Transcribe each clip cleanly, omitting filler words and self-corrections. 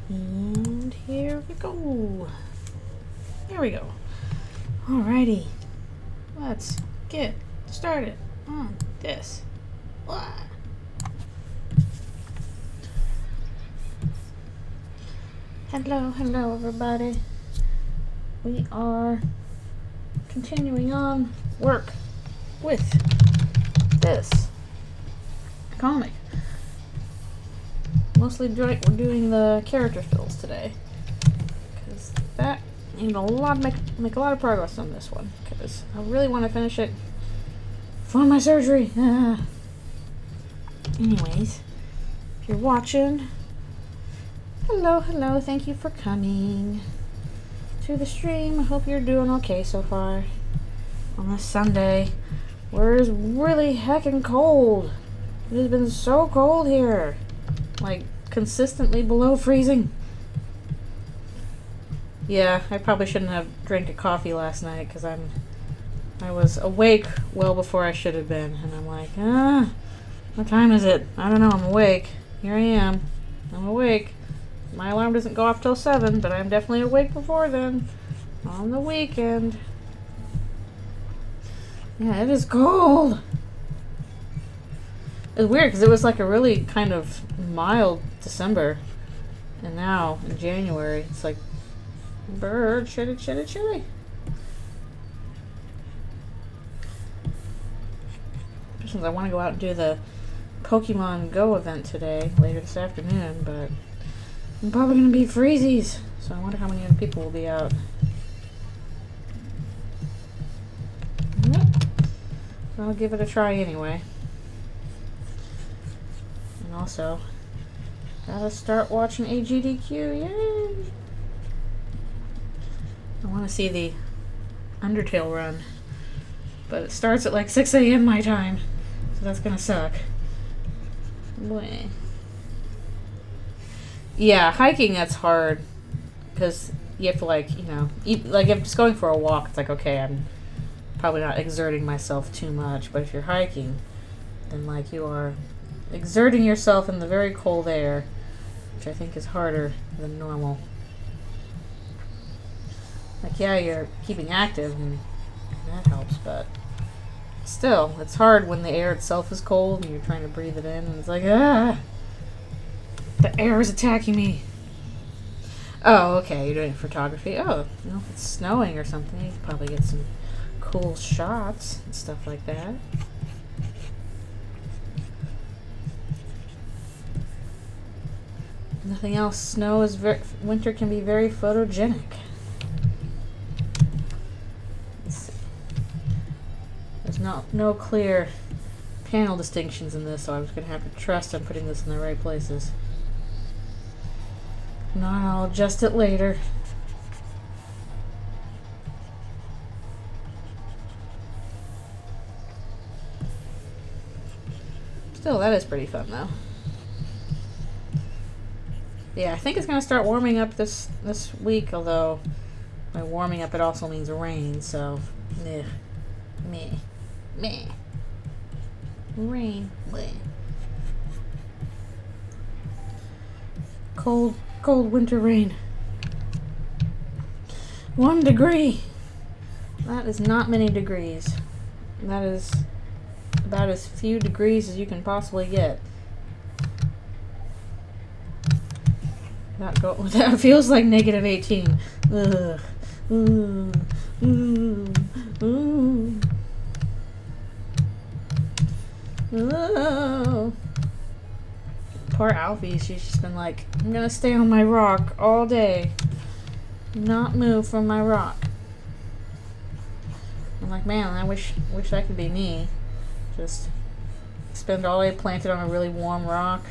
And here we go. There we go. Alrighty. Let's get started on this. Hello everybody. We are continuing on work with this comic. Mostly we're doing the character fills today, because that need make a lot of progress on this one, because I really want to finish it for my surgery. Anyways, if you're watching, hello, thank you for coming to the stream. I hope you're doing okay so far on this Sunday, where it's really heckin' cold. It has been so cold here, like consistently below freezing. Yeah, I probably shouldn't have drank a coffee last night, because I was awake well before I should have been, and I'm like, what time is it? I don't know, I'm awake. Here I am. I'm awake. My alarm doesn't go off till 7, but I'm definitely awake before then, on the weekend. Yeah, it is cold. It's weird, because it was like a really kind of mild December, and now in January it's like chilly. Since I want to go out and do the Pokemon Go event today, later this afternoon, but I'm probably going to be freezies, so I wonder how many other people will be out. Yep. I'll give it a try anyway. And also, gotta start watching AGDQ, yay! I want to see the Undertale run, but it starts at like 6 a.m. my time, so that's gonna suck. Boy. Yeah, hiking, that's hard, because you have to, like, like if just going for a walk, it's like, okay, I'm probably not exerting myself too much, but if you're hiking, then like you are exerting yourself in the very cold air, which I think is harder than normal. Like, yeah, you're keeping active, and that helps, but still, it's hard when the air itself is cold, and you're trying to breathe it in, and it's like, the air is attacking me. Oh, okay, you're doing photography. Oh, if it's snowing or something, you can probably get some cool shots and stuff like that. Nothing else. Snow is winter can be very photogenic. Let's see. There's no clear panel distinctions in this, so I'm just gonna have to trust I'm putting this in the right places. No, I'll adjust it later. Still, that is pretty fun, though. Yeah, I think it's going to start warming up this week, although by warming up it also means rain, so meh. Rain. Bleh. Cold winter rain. 1 degree. That is not many degrees. That is about as few degrees as you can possibly get. That feels like negative 18. Ugh. Oh. Poor Alfie, she's just been like, I'm gonna stay on my rock all day. Not move from my rock. I'm like, man, I wish that could be me. Just spend all day planted on a really warm rock.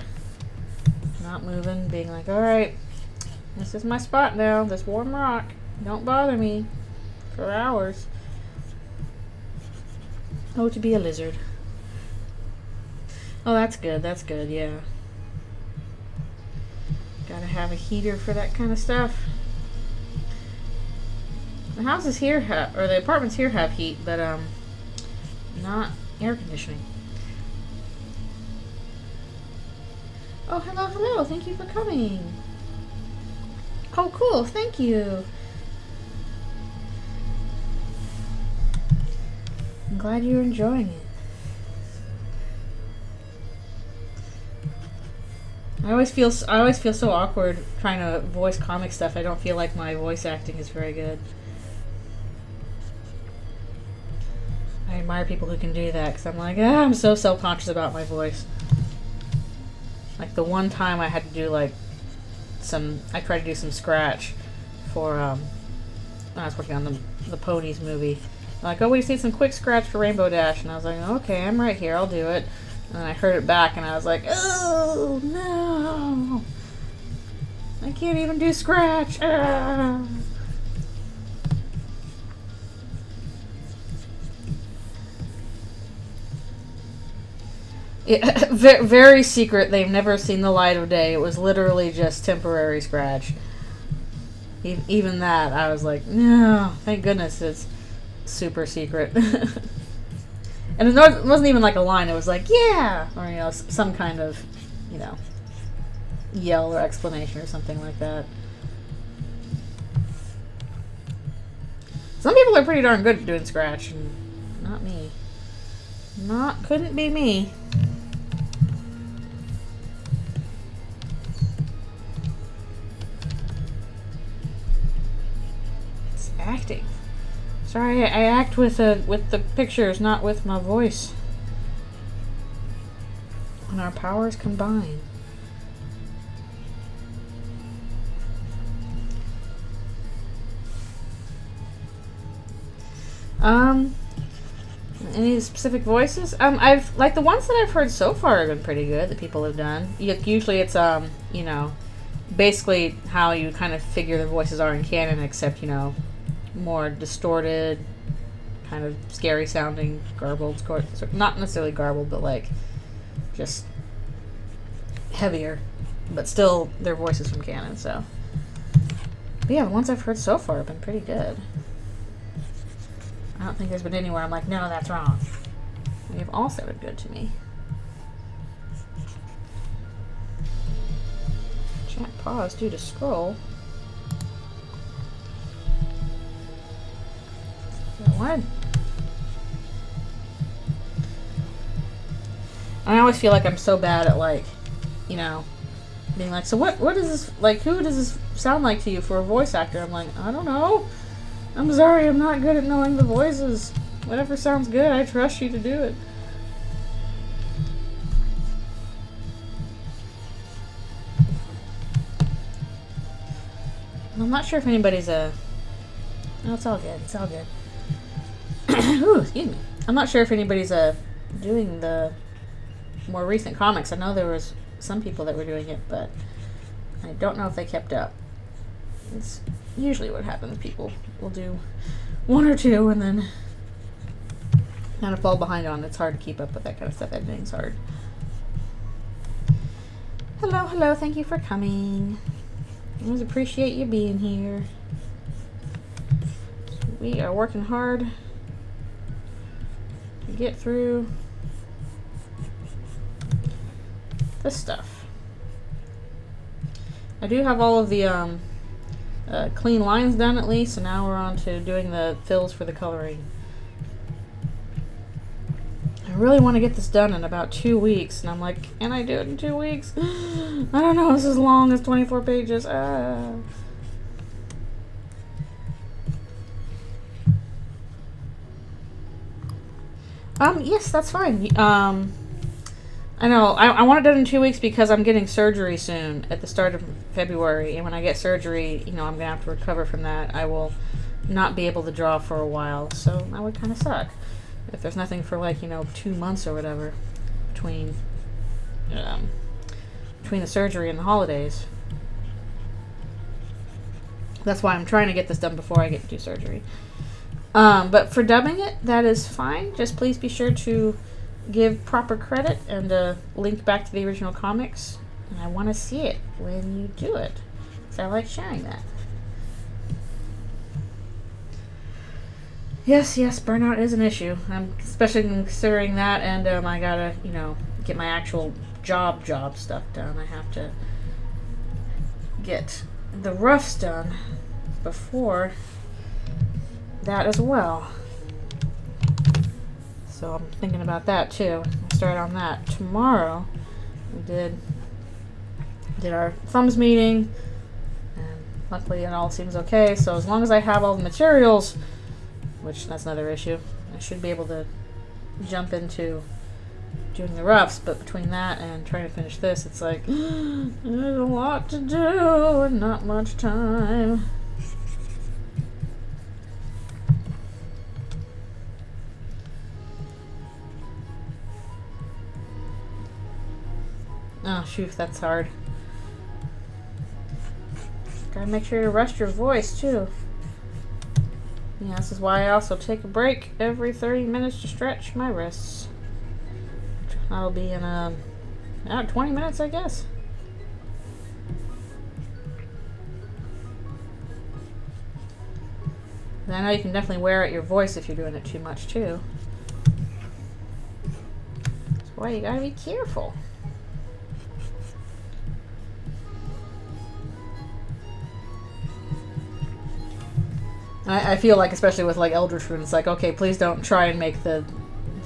Not moving, being like, alright, this is my spot now, this warm rock. Don't bother me for hours. Oh, to be a lizard. Oh, that's good, yeah. Gotta have a heater for that kind of stuff. The houses here or the apartments here have heat, but not air conditioning. Oh, hello, hello. Thank you for coming. Oh, cool. Thank you. I'm glad you're enjoying it. I always feel so awkward trying to voice comic stuff. I don't feel like my voice acting is very good. I admire people who can do that because I'm like, I'm so self-conscious about my voice. Like the one time I had to do like I tried to do some scratch for when I was working on the Ponies movie. Like, oh, we just need some quick scratch for Rainbow Dash, and I was like, okay, I'm right here, I'll do it. And then I heard it back, and I was like, oh no, I can't even do scratch. Ah. Yeah, very secret. They've never seen the light of day. It was literally just temporary scratch. Even that, I was like, no, thank goodness it's super secret. And it wasn't even like a line. It was like, yeah, or some kind of, yell or explanation or something like that. Some people are pretty darn good at doing scratch, and not me. Couldn't be me. It's acting. Sorry, I act with the pictures, not with my voice. When our powers combine. Any specific voices? I've like the ones that I've heard so far have been pretty good that people have done. Usually it's basically how you kind of figure the voices are in canon, except more distorted, kind of scary sounding, garbled, not necessarily garbled, but like just heavier, but still their voices from canon. So, but yeah, the ones I've heard so far have been pretty good. I don't think there's been anywhere I'm like, no, that's wrong. They've all sounded good to me. Chat pause due to scroll. What? I always feel like I'm so bad at being like, so what is this, like, who does this sound like to you for a voice actor? I'm like, I don't know. I'm sorry, I'm not good at knowing the voices. Whatever sounds good, I trust you to do it. I'm not sure if anybody's no, it's all good. It's all good. Ooh, excuse me. I'm not sure if anybody's doing the more recent comics. I know there was some people that were doing it, but I don't know if they kept up. It's usually what happens. People will do one or two and then kind of fall behind on it. It's hard to keep up with that kind of stuff. Editing's hard. Hello, hello. Thank you for coming. I always appreciate you being here. We are working hard to get through this stuff. I do have all of the clean lines done at least, so now we're on to doing the fills for the coloring. I really want to get this done in about 2 weeks, and I'm like, can I do it in 2 weeks? I don't know, this is long, it's 24 pages. Yes, that's fine. I know, I want it done in 2 weeks because I'm getting surgery soon at the start of February, and when I get surgery, I'm going to have to recover from that. I will not be able to draw for a while, so that would kind of suck. If there's nothing for 2 months or whatever between the surgery and the holidays. That's why I'm trying to get this done before I get to do surgery. But for dubbing it, that is fine. Just please be sure to give proper credit and link back to the original comics. And I want to see it when you do it, because I like sharing that. Yes, burnout is an issue. I'm especially considering that, and I gotta, get my actual job stuff done. I have to get the roughs done before that as well. So I'm thinking about that too. I'll start on that tomorrow. We did our thumbs meeting, and luckily it all seems okay. So as long as I have all the materials, which that's another issue, I should be able to jump into doing the roughs. But between that and trying to finish this, it's like there's a lot to do and not much time. Oh shoot, that's hard. Gotta make sure you rest your voice too. Yeah, this is why I also take a break every 30 minutes to stretch my wrists. That'll be in about 20 minutes, I guess. And I know you can definitely wear out your voice if you're doing it too much too. That's why you gotta be careful. I feel like, especially with like Eldritchrune, it's like, okay, please don't try and make the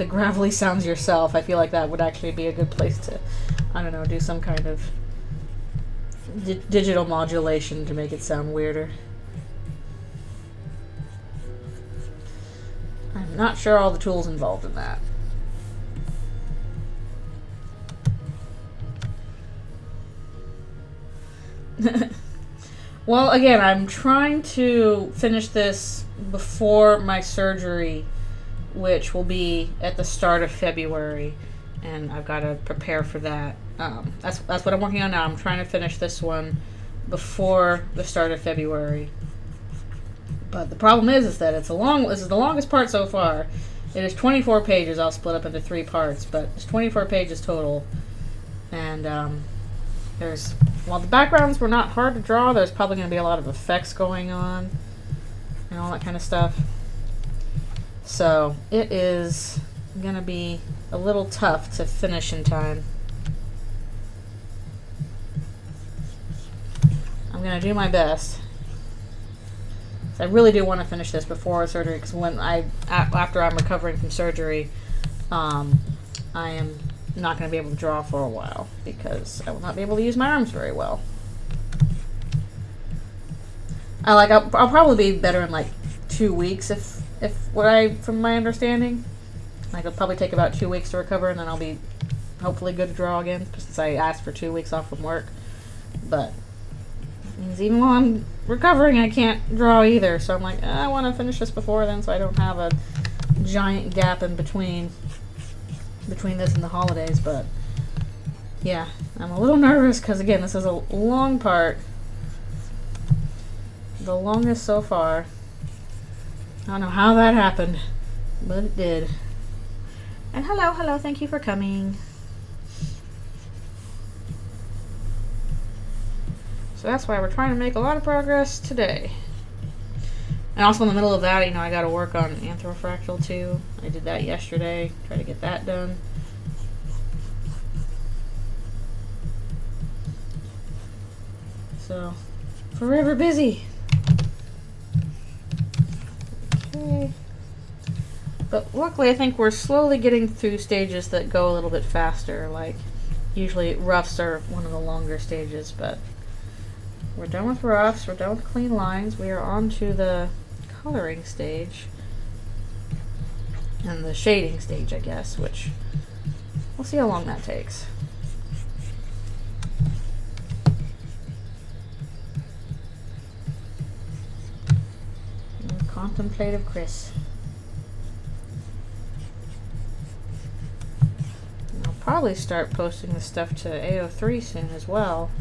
gravelly sounds yourself. I feel like that would actually be a good place to, I don't know, do some kind of digital modulation to make it sound weirder. I'm not sure all the tools involved in that. Well, again, I'm trying to finish this before my surgery, which will be at the start of February, and I've got to prepare for that. That's what I'm working on now. I'm trying to finish this one before the start of February. But the problem is that this is the longest part so far. It is 24 pages. I'll split up into 3 parts, but it's 24 pages total. And while the backgrounds were not hard to draw, there's probably going to be a lot of effects going on and all that kind of stuff. So it is going to be a little tough to finish in time. I'm going to do my best. So I really do want to finish this before surgery, because after I'm recovering from surgery, I am not going to be able to draw for a while, because I will not be able to use my arms very well. I'll probably be better in like 2 weeks from my understanding. Like, it'll probably take about 2 weeks to recover, and then I'll be hopefully good to draw again, since I asked for 2 weeks off from work. But it means even while I'm recovering, I can't draw either. So I'm like, I want to finish this before then, so I don't have a giant gap in between this and the holidays. But yeah, I'm a little nervous, because again, this is a long part, the longest so far. I don't know how that happened, but it did. And hello, thank you for coming. So that's why we're trying to make a lot of progress today. And also in the middle of that, I got to work on Anthrofractal too. I did that yesterday. Try to get that done. So, forever busy. Okay. But luckily, I think we're slowly getting through stages that go a little bit faster. Like, usually roughs are one of the longer stages, but we're done with roughs. We're done with clean lines. We are on to the coloring stage and the shading stage, I guess, which we'll see how long that takes. Contemplative Chris. And I'll probably start posting the stuff to AO3 soon as well,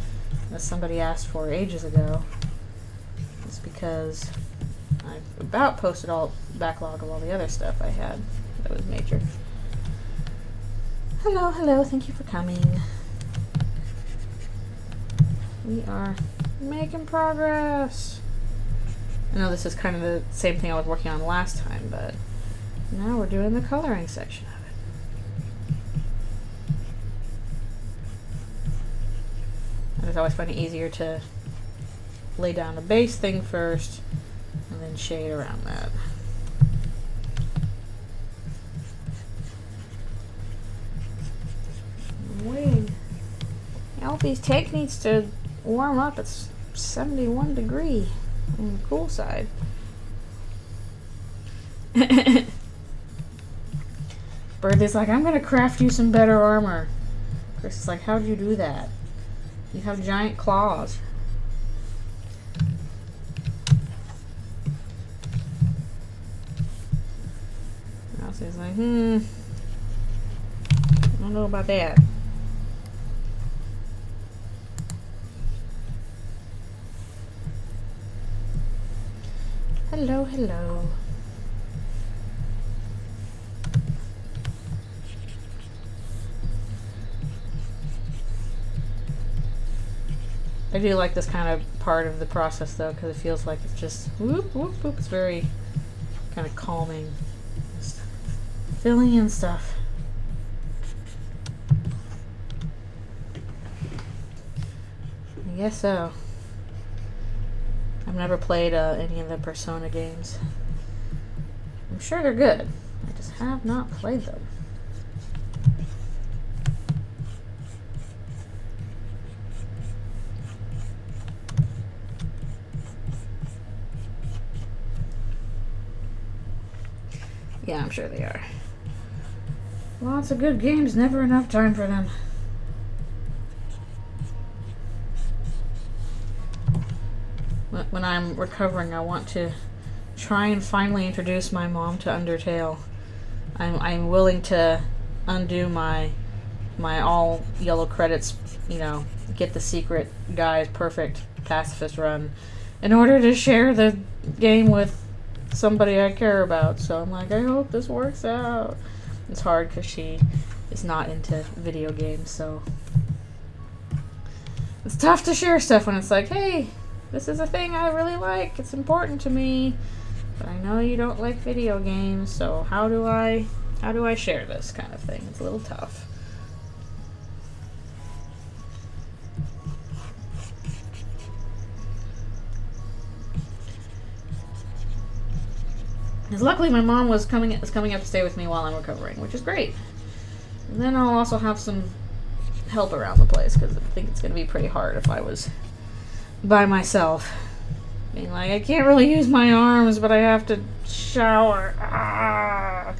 as somebody asked for ages ago. It's because I've about posted all backlog of all the other stuff I had that was major. Hello, thank you for coming. We are making progress. I know this is kind of the same thing I was working on last time, but now we're doing the coloring section of just always find it easier to lay down a base thing first and then shade around that. Wait. Alfie's tank needs to warm up. It's 71 degree on the cool side. Birdie's like, I'm gonna craft you some better armor. Chris is like, how'd you do that? You have giant claws. Elsie's like, I don't know about that. Hello, hello. I do like this kind of part of the process though, because it feels like it's just whoop, whoop, whoop. It's very kind of calming. Just filling in stuff. I guess so. I've never played any of the Persona games. I'm sure they're good. I just have not played them. Yeah, I'm sure they are. Lots of good games, never enough time for them. When I'm recovering, I want to try and finally introduce my mom to Undertale. I'm willing to undo my all yellow credits, you know, get the secret guy's perfect pacifist run in order to share the game with somebody I care about. So I'm like, I hope this works out. It's hard because she is not into video games, so it's tough to share stuff when it's like, hey, this is a thing I really like, it's important to me, but I know you don't like video games, so how do I share this kind of thing? It's a little tough. Because luckily my mom was coming up to stay with me while I'm recovering, which is great. And then I'll also have some help around the place, because I think it's going to be pretty hard if I was by myself. Being like, I can't really use my arms, but I have to shower. Ah.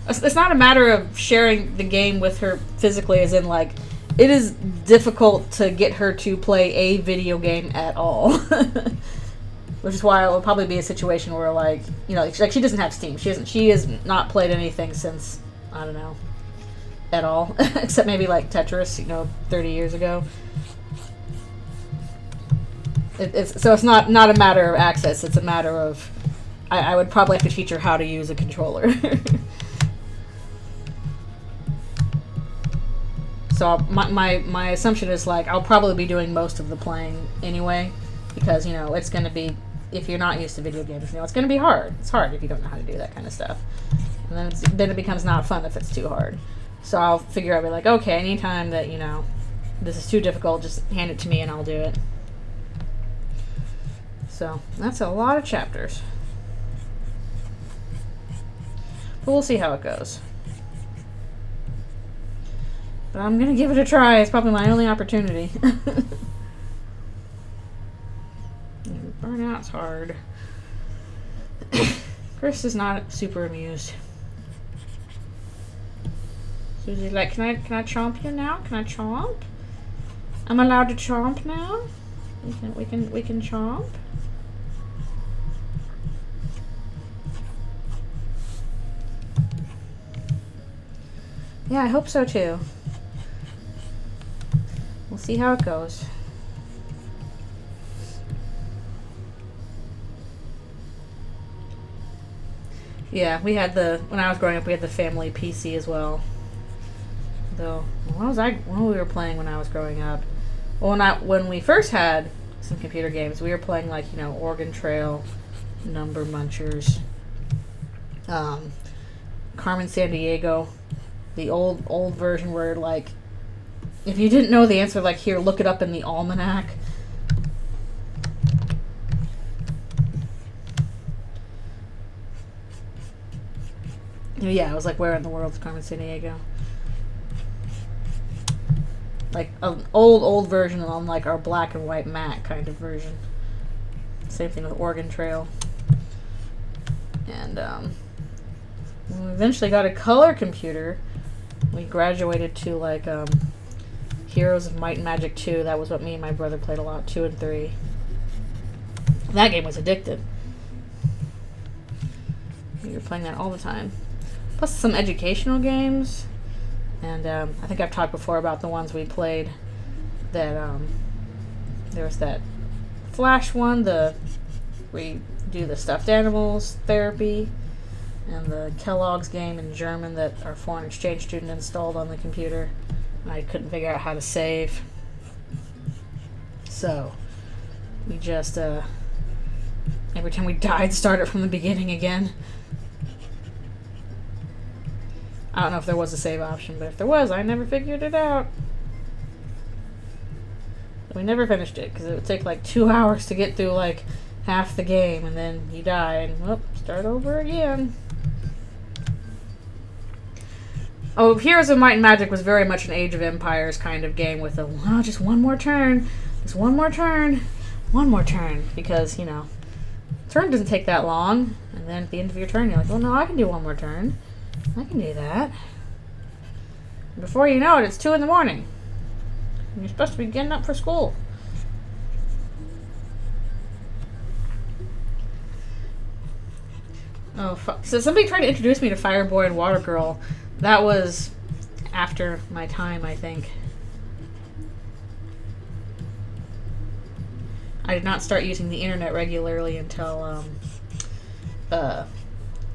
It's not a matter of sharing the game with her physically, as in, like, it is difficult to get her to play a video game at all. Which is why it will probably be a situation where, like, you know, like she doesn't have Steam. She has not played anything since, I don't know, at all. Except maybe, like, Tetris, you know, 30 years ago. So it's not a matter of access. It's a matter of, I would probably have to teach her how to use a controller. So my assumption is, like, I'll probably be doing most of the playing anyway, because, you know, it's going to be, if you're not used to video games, you know, it's going to be hard. It's hard if you don't know how to do that kind of stuff. And then it becomes not fun if it's too hard. So I'll figure out, be like, okay, anytime that, you know, this is too difficult, just hand it to me and I'll do it. So that's a lot of chapters. But we'll see how it goes. But I'm going to give it a try. It's probably my only opportunity. Burnout's hard. Chris is not super amused. Susie's like, can I chomp you now? Can I chomp? I'm allowed to chomp now? We can chomp? Yeah, I hope so too. We'll see how it goes. Yeah, we had when I was growing up, we had the family PC as well. Though, when we were playing when I was growing up? Well, when we first had some computer games. We were playing like, you know, Oregon Trail, Number Munchers, Carmen Sandiego, the old version where like if you didn't know the answer, like, here, look it up in the almanac. Yeah, it was like, where in the world is Carmen Sandiego? Like an old version on like our black and white Mac kind of version. Same thing with Oregon Trail. And when we eventually got a color computer, we graduated to like Heroes of Might and Magic 2. That was what me and my brother played a lot, 2 and 3. That game was addictive. We were playing that all the time. Plus some educational games. And I think I've talked before about the ones we played. That there was that Flash one, we do the stuffed animals therapy, and the Kellogg's game in German that our foreign exchange student installed on the computer. And I couldn't figure out how to save. So we just every time we died, started from the beginning again. I don't know if there was a save option, but if there was, I never figured it out. We never finished it, because it would take like 2 hours to get through like half the game, and then you die, and whoop, start over again. Oh, Heroes of Might and Magic was very much an Age of Empires kind of game with a, well, just one more turn, just one more turn, one more turn, because, you know, turn doesn't take that long, and then at the end of your turn, you're like, well, no, I can do one more turn. I can do that. Before you know it, it's 2 in the morning. And you're supposed to be getting up for school. Oh, so somebody tried to introduce me to Fireboy and Water Girl. That was after my time, I think. I did not start using the internet regularly until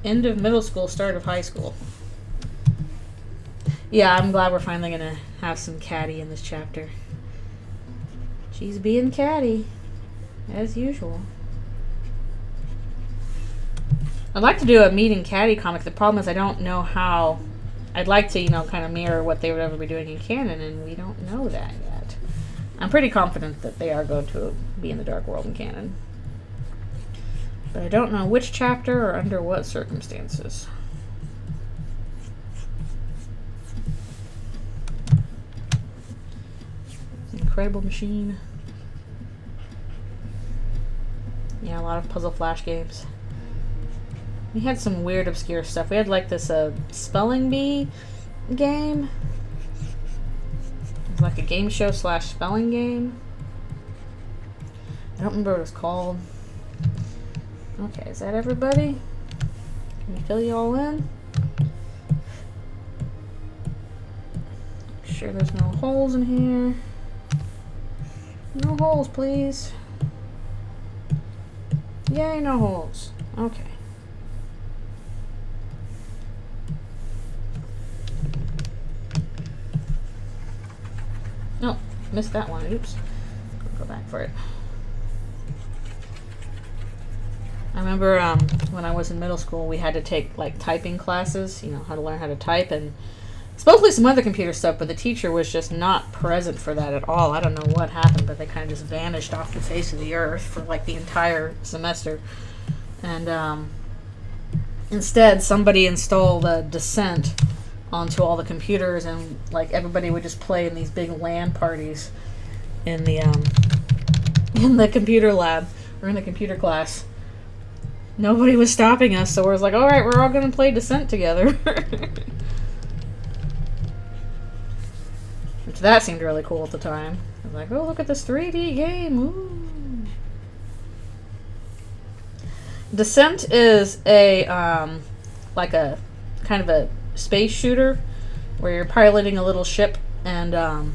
end of middle school, start of high school. Yeah, I'm glad we're finally going to have some catty in this chapter. She's being catty, as usual. I'd like to do a Meet and Catty comic. The problem is I don't know how. I'd like to, you know, kind of mirror what they would ever be doing in canon, and we don't know that yet. I'm pretty confident that they are going to be in the Dark World in canon. But I don't know which chapter or under what circumstances. Incredible Machine. Yeah, a lot of Puzzle Flash games. We had some weird, obscure stuff. We had like this spelling bee game. It was like a game show / spelling game. I don't remember what it was called. Okay, is that everybody? Can we fill you all in? Make sure there's no holes in here. No holes, please. Yay, no holes. Okay. Oh, missed that one. Oops. I'll go back for it. I remember when I was in middle school, we had to take like typing classes, you know, how to learn how to type, and supposedly some other computer stuff, but the teacher was just not present for that at all. I don't know what happened, but they kind of just vanished off the face of the earth for like the entire semester. And instead, somebody installed a Descent onto all the computers, and like everybody would just play in these big LAN parties in the computer lab or in the computer class. Nobody was stopping us, so we're like, all right, we're all going to play Descent together. Which that seemed really cool at the time. I was like, oh, look at this 3D game. Ooh. Descent is a like a kind of a space shooter where you're piloting a little ship, and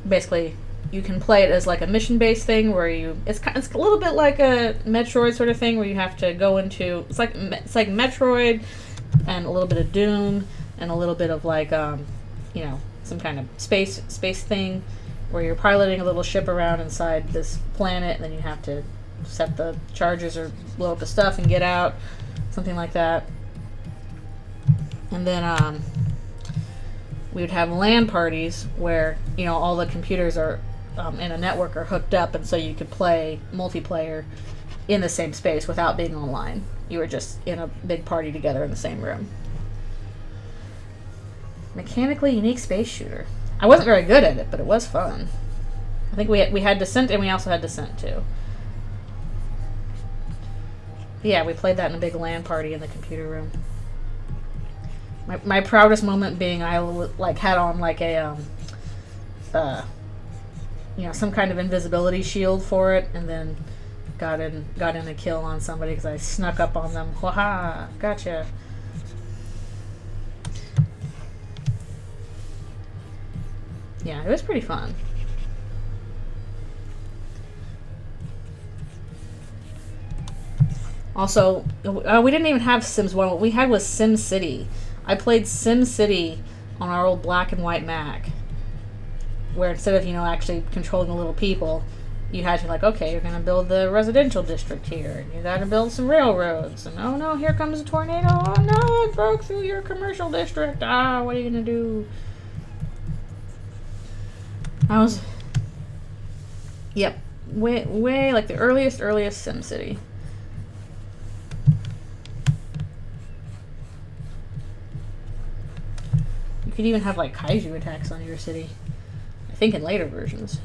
basically you can play it as like a mission-based thing where it's a little bit like a Metroid sort of thing where you have to go into, it's like Metroid and a little bit of Doom and a little bit of like you know, some kind of space thing, where you're piloting a little ship around inside this planet, and then you have to set the charges or blow up the stuff and get out, something like that. And then we would have LAN parties where, you know, all the computers are in a network are hooked up, and so you could play multiplayer in the same space without being online. You were just in a big party together in the same room. Mechanically unique space shooter. I wasn't very good at it, but it was fun. I think we had Descent, and we also had Descent too. But yeah, we played that in a big LAN party in the computer room. My proudest moment being I like had on like a you know, some kind of invisibility shield for it, and then got in a kill on somebody because I snuck up on them. Ha! Gotcha. Yeah, it was pretty fun. Also, we didn't even have Sims 1. What we had was Sim City. I played Sim City on our old black and white Mac, where instead of, you know, actually controlling the little people, you had to, like, okay, you're going to build the residential district here, and you got to build some railroads, and oh no, here comes a tornado, oh no, it broke through your commercial district, what are you going to do? I was, yep, way, like the earliest SimCity. You could even have, like, kaiju attacks on your city. I think in later versions.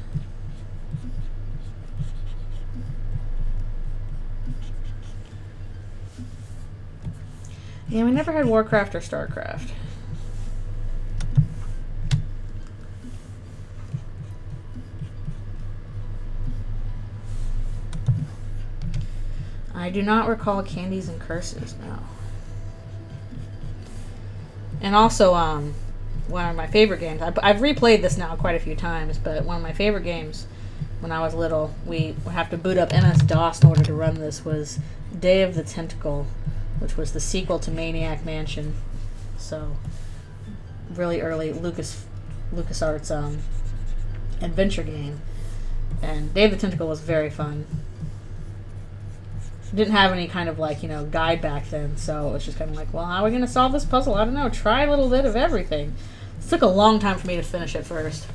Yeah, we never had Warcraft or Starcraft. I do not recall Candies and Curses, no. And also, one of my favorite games, I've replayed this now quite a few times, but one of my favorite games when I was little, we would have to boot up MS-DOS in order to run this, was Day of the Tentacle, which was the sequel to Maniac Mansion. So, really early LucasArts adventure game. And Day of the Tentacle was very fun. Didn't have any kind of, like, you know, guide back then, so it was just kind of like, well, how are we going to solve this puzzle? I don't know. Try a little bit of everything. It took a long time for me to finish it first.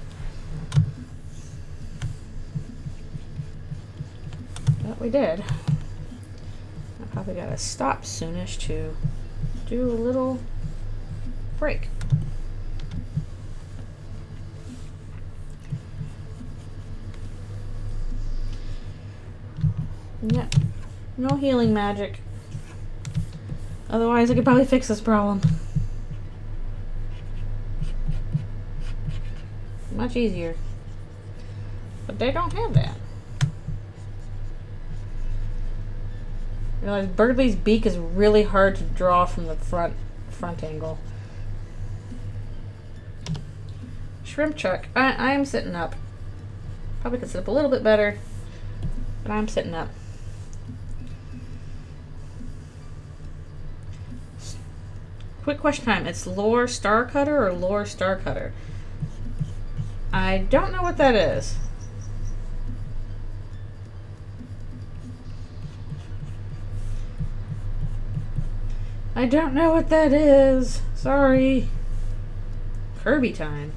But we did. I probably got to stop soonish to do a little break. Yeah. No healing magic. Otherwise, I could probably fix this problem. Much easier. But they don't have that. I realize Birdley's beak is really hard to draw from the front angle. Shrimp Chuck. I am sitting up. Probably could sit up a little bit better, but I'm sitting up. Quick question time. It's Lore Starcutter or Lore Starcutter? I don't know what that is. I don't know what that is. Sorry. Kirby time.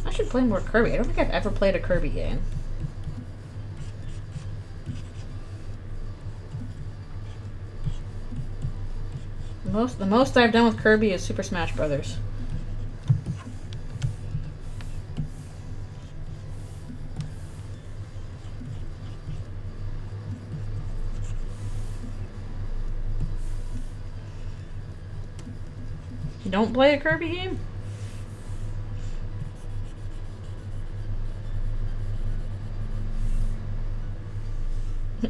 I should play more Kirby. I don't think I've ever played a Kirby game. The most I've done with Kirby is Super Smash Brothers. You don't play a Kirby game?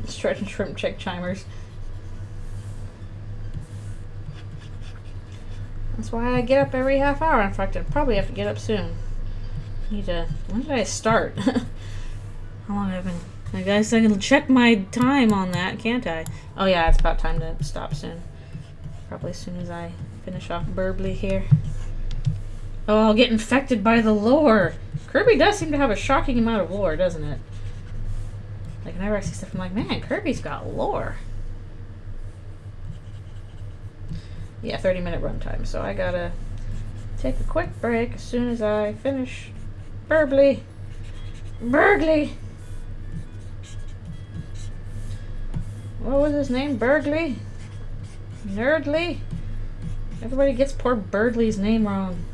Stretch and Shrimp check chimers. That's why I get up every half hour. In fact, I probably have to get up soon. When did I start? How long have I been? I guess I can check my time on that, can't I? Oh yeah, it's about time to stop soon. Probably as soon as I Finish off Burbly here. Oh, I'll get infected by the lore. Kirby does seem to have a shocking amount of lore, doesn't it? Like, whenever I see stuff, I'm like, man, Kirby's got lore. Yeah, 30-minute runtime, so I gotta take a quick break as soon as I finish Burbly. Burgly! What was his name? Burgly? Nerdly? Everybody gets poor Burgly's name wrong.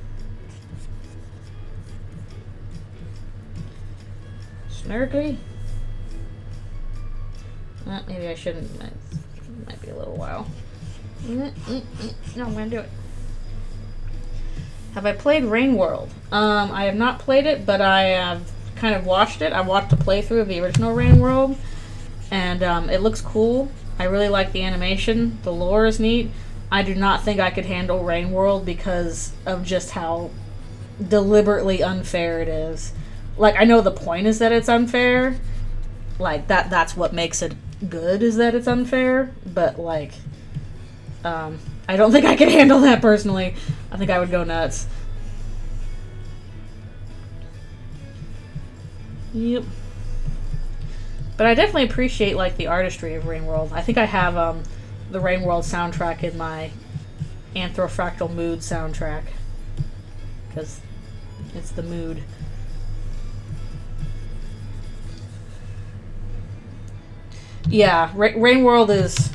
Snurgly? Maybe I shouldn't. It might be a little while. No, I'm gonna do it. Have I played Rain World? I have not played it, but I have kind of watched it. I watched a playthrough of the original Rain World, and it looks cool. I really like the animation. The lore is neat. I do not think I could handle Rain World because of just how deliberately unfair it is. Like, I know the point is that it's unfair. Like, that's what makes it good, is that it's unfair. But, like, I don't think I could handle that personally. I think I would go nuts. Yep. But I definitely appreciate, like, the artistry of Rain World. I think I have the Rain World soundtrack in my Anthrofractal Mood soundtrack. Because it's the mood. Yeah, Rain World is...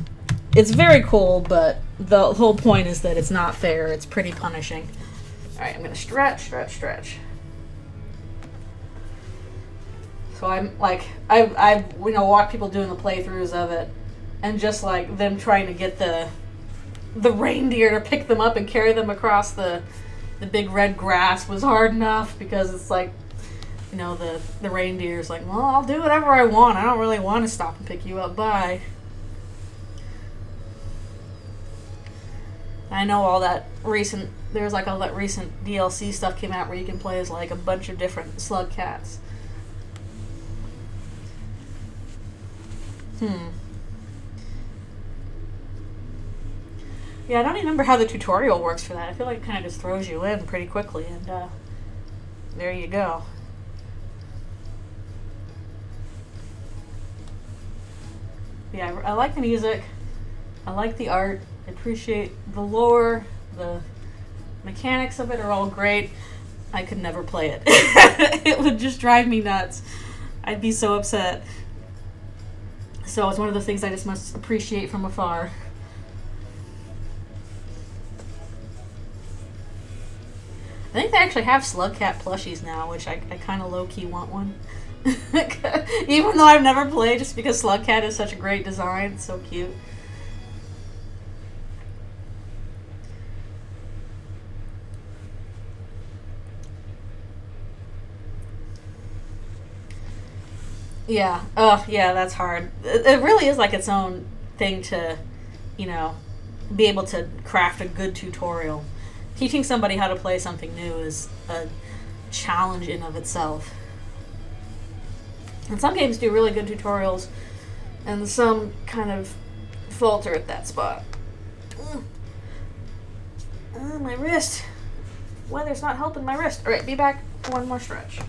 It's very cool, but the whole point is that it's not fair. It's pretty punishing. Alright, I'm gonna stretch. So I'm like, I've watched people doing the playthroughs of it, and just like them trying to get the reindeer to pick them up and carry them across the big red grass was hard enough, because it's like, the reindeer's like, well, I'll do whatever I want. I don't really want to stop and pick you up. Bye. I know all that recent DLC stuff came out where you can play as like a bunch of different slug cats. Yeah, I don't even remember how the tutorial works for that. I feel like it kind of just throws you in pretty quickly, and there you go. Yeah, I like the music. I like the art. I appreciate the lore. The mechanics of it are all great. I could never play it. It would just drive me nuts. I'd be so upset. So it's one of the things I just must appreciate from afar. I think they actually have Slug Cat plushies now, which I kind of low-key want one. Even though I've never played, just because Slug Cat is such a great design. It's so cute. Yeah. Oh, yeah, that's hard. It really is like its own thing to, be able to craft a good tutorial. Teaching somebody how to play something new is a challenge in of itself. And some games do really good tutorials, and some kind of falter at that spot. My wrist. Weather's not helping my wrist. Alright, be back for one more stretch.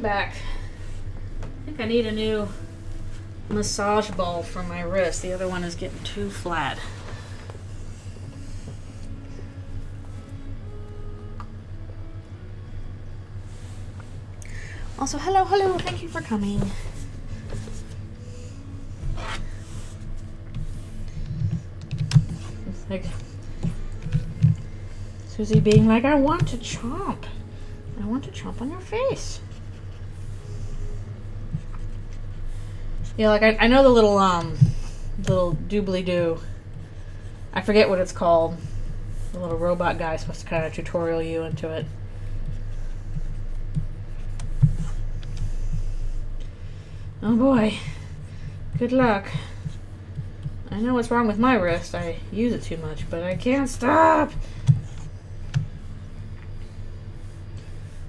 Back. I think I need a new massage ball for my wrist. The other one is getting too flat. Also, hello, thank you for coming. Like Susie being like, I want to chomp on your face. Yeah, like I know the little doobly-doo. I forget what it's called. The little robot guy is supposed to kind of tutorial you into it. Oh boy. Good luck. I know what's wrong with my wrist. I use it too much, but I can't stop.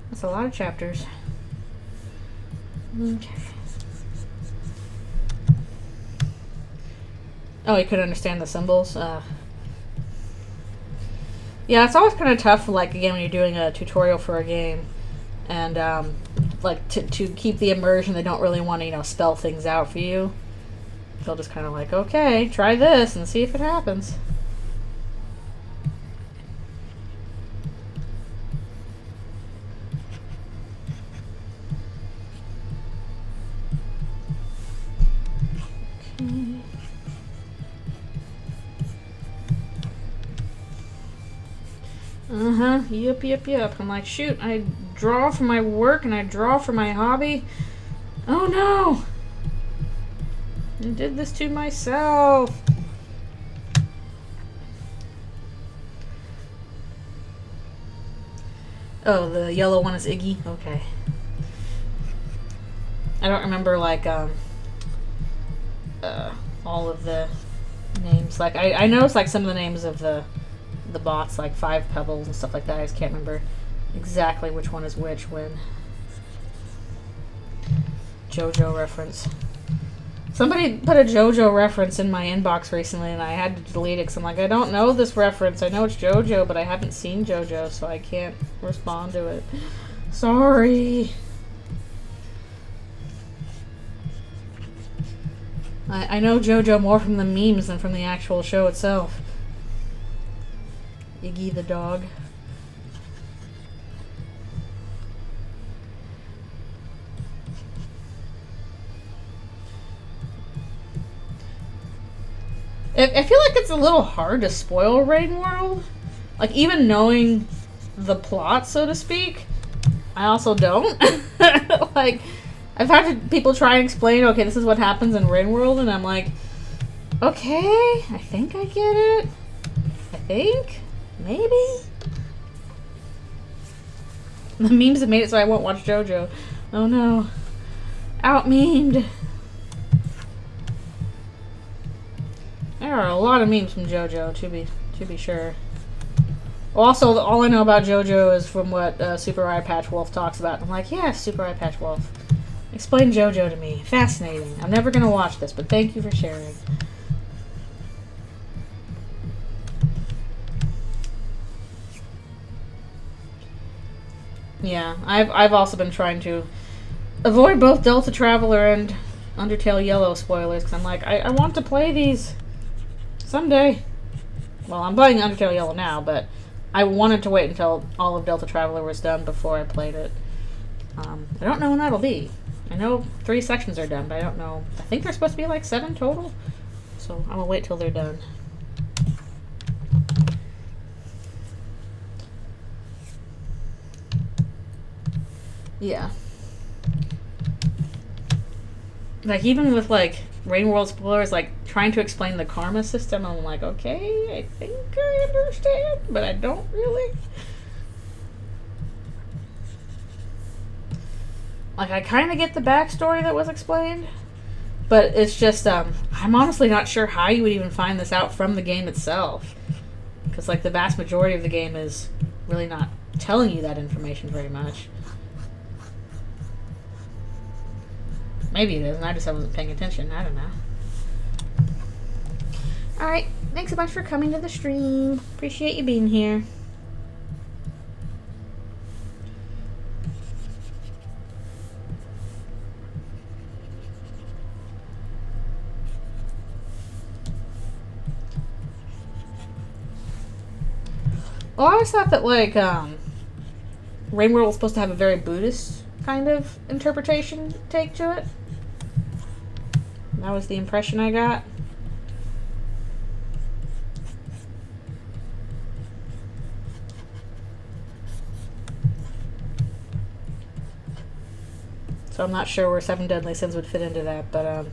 That's a lot of chapters. Okay. Oh, you couldn't understand the symbols? Yeah, it's always kind of tough, like, again, when you're doing a tutorial for a game. And, like, to keep the immersion, they don't really want to, you know, spell things out for you. They'll just kind of like, okay, try this and see if it happens. Okay. Yep. I'm like, shoot, I draw for my work and I draw for my hobby. Oh no! I did this to myself. Oh, the yellow one is Iggy? Okay. I don't remember, like, all of the names. Like, I noticed, like, some of the names of the bots, like Five Pebbles and stuff like that. I just can't remember exactly which one is which when. JoJo reference. Somebody put a JoJo reference in my inbox recently and I had to delete it because I'm like, I don't know this reference. I know it's JoJo, but I haven't seen JoJo, so I can't respond to it. Sorry. I know JoJo more from the memes than from the actual show itself. Iggy the dog. I feel like it's a little hard to spoil Rain World. Like, even knowing the plot, so to speak, I also don't. Like, I've had people try and explain, okay, this is what happens in Rain World, and I'm like, okay, I think I get it. I think? Maybe? The memes have made it so I won't watch JoJo. Oh no. Out-memed. There are a lot of memes from JoJo, to be sure. Also, all I know about JoJo is from what Super Eye Patch Wolf talks about. I'm like, yeah, Super Eye Patch Wolf. Explain JoJo to me. Fascinating. I'm never going to watch this, but thank you for sharing. Yeah, I've also been trying to avoid both Delta Traveler and Undertale Yellow spoilers, because I'm like, I want to play these someday. Well, I'm playing Undertale Yellow now, but I wanted to wait until all of Delta Traveler was done before I played it. I don't know when that'll be. I know 3 sections are done, but I don't know. I think there's supposed to be like 7 total, so I'm gonna wait till they're done. Yeah. Like, even with, like, Rain World spoilers, like, trying to explain the karma system, I'm like, okay, I think I understand, but I don't really. Like, I kind of get the backstory that was explained, but it's just, I'm honestly not sure how you would even find this out from the game itself. Because, like, the vast majority of the game is really not telling you that information very much. Maybe it is, and I just wasn't paying attention. I don't know. Alright, thanks a bunch for coming to the stream. Appreciate you being here. Well, I always thought that, like, Rain World was supposed to have a very Buddhist kind of interpretation take to it. That was the impression I got. So I'm not sure where 7 Deadly Sins would fit into that, but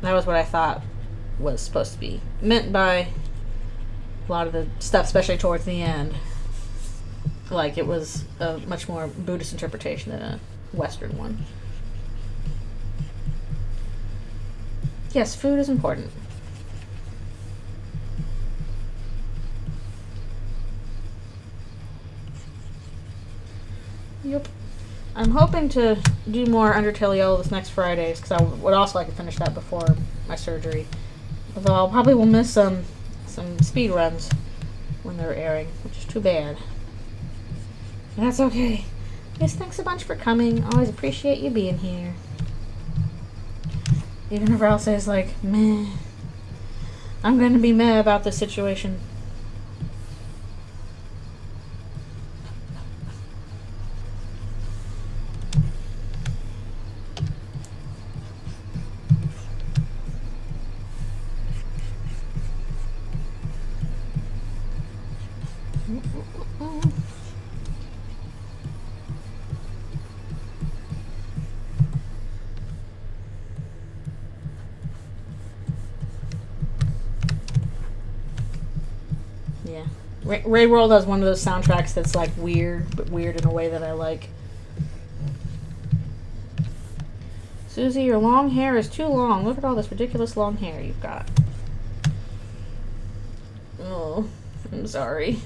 That was what I thought was supposed to be meant by a lot of the stuff, especially towards the end. Like, it was a much more Buddhist interpretation than a Western one. Yes, food is important. Yep. I'm hoping to do more Undertale Yellow this next Friday, because I would also like to finish that before my surgery. Although I'll probably will miss some speed runs when they're airing, which is too bad. But that's okay. Yes, thanks a bunch for coming. Always appreciate you being here. Even if Ralph says, like, meh. I'm going to be meh about this situation. Yeah. Ray World has one of those soundtracks that's like weird, but weird in a way that I like. Susie, your long hair is too long. Look at all this ridiculous long hair you've got. Oh, I'm sorry.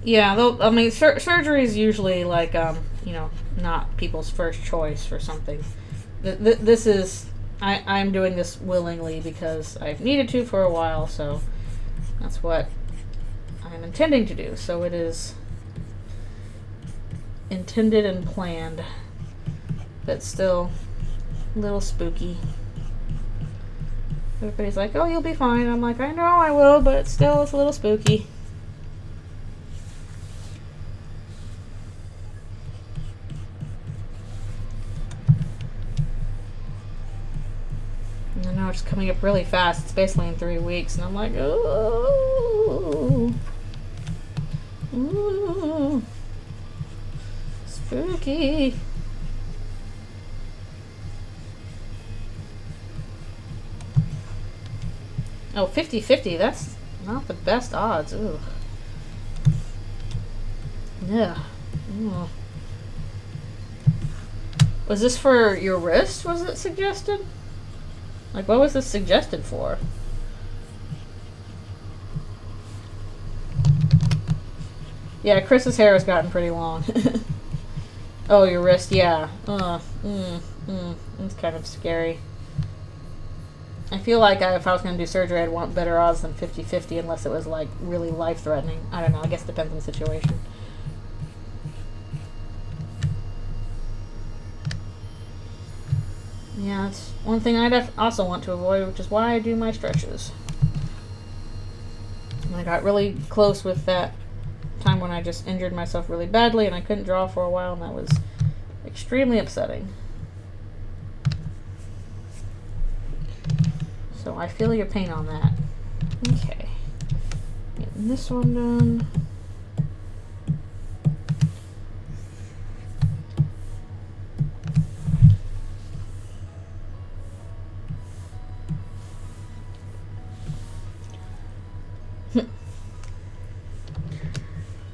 Yeah, I mean, surgery is usually like, you know, not people's first choice for something. This is, I'm doing this willingly because I've needed to for a while, so that's what I'm intending to do. So it is intended and planned, but still a little spooky. Everybody's like, oh, you'll be fine. I'm like, I know I will, but it's a little spooky. And I know it's coming up really fast. It's basically in 3 weeks, and I'm like, ooh. Ooh. Spooky. Oh, 50-50, that's not the best odds. Ooh. Yeah. Ooh. Was this for your wrist, was it suggested? Like, what was this suggested for? Yeah, Chris's hair has gotten pretty long. Oh, your wrist, yeah. It's kind of scary. I feel like if I was going to do surgery, I'd want better odds than 50-50 unless it was, like, really life-threatening. I don't know. I guess it depends on the situation. Yeah, it's one thing I'd also want to avoid, which is why I do my stretches. And I got really close with that time when I just injured myself really badly and I couldn't draw for a while, and that was extremely upsetting. So I feel your pain on that. Okay. Getting this one done.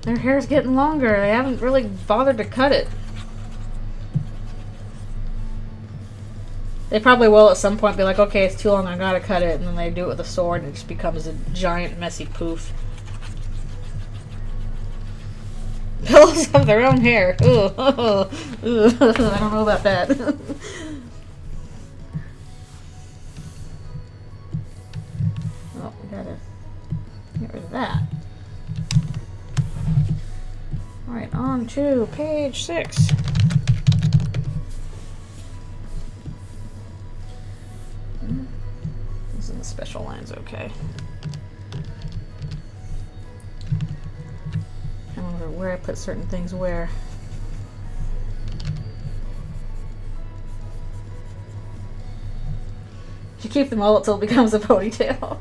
Their hair's getting longer. They haven't really bothered to cut it. They probably will at some point be like, okay, it's too long, I gotta cut it. And then they do it with a sword and it just becomes a giant, messy poof. Pillows have their own hair. Ooh. Ooh. I don't know about that. Oh, we gotta get rid of that. Alright, on to page 6. This is the special lines, okay. I don't remember where I put certain things where. You keep the mullet till it becomes a ponytail.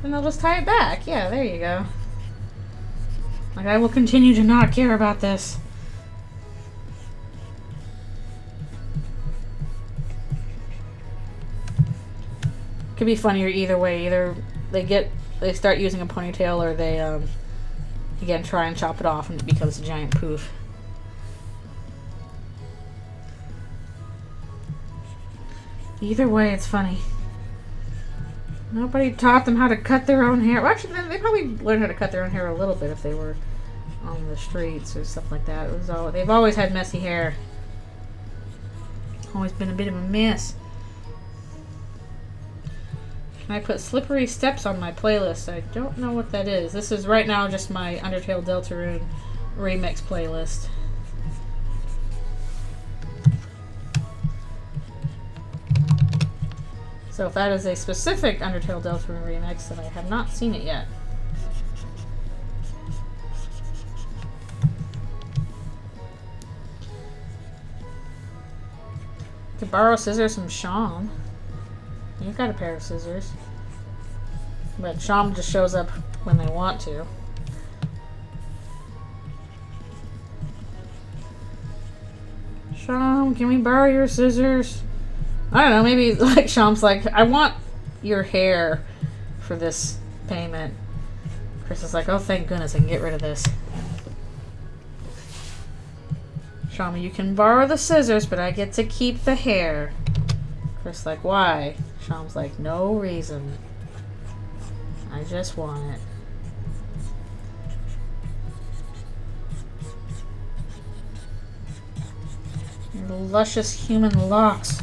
And they'll just tie it back. Yeah, there you go. Like, I will continue to not care about this. Could be funnier either way. Either they start using a ponytail, or they again try and chop it off and it becomes a giant poof. Either way, it's funny. Nobody taught them how to cut their own hair. Well, actually, they probably learned how to cut their own hair a little bit if they were on the streets or stuff like that. They've always had messy hair. Always been a bit of a mess. I put Slippery Steps on my playlist. I don't know what that is. This is right now just my Undertale Deltarune remix playlist. So if that is a specific Undertale Deltarune remix, then I have not seen it yet. I could borrow scissors from Sham. You've got a pair of scissors. But Sham just shows up when they want to. Sham, can we borrow your scissors? I don't know, maybe like Sham's like, I want your hair for this payment. Chris is like, oh thank goodness I can get rid of this. Sham, you can borrow the scissors, but I get to keep the hair. Chris like, why? Sham's like, no reason. I just want it. Your luscious human locks.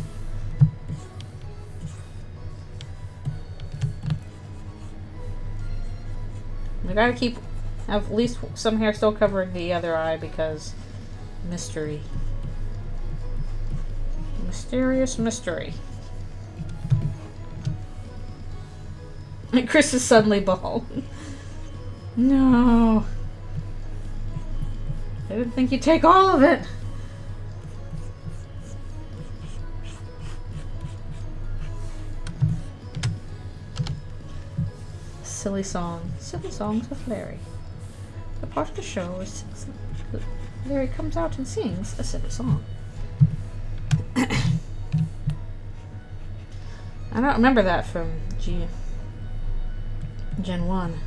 We gotta have at least some hair still covering the other eye because mystery. Mysterious mystery. And Chris is suddenly bald. No. I didn't think you'd take all of it. Silly song. Silly songs with Larry. The part of the show is Larry comes out and sings a silly song. I don't remember that from Gen 1.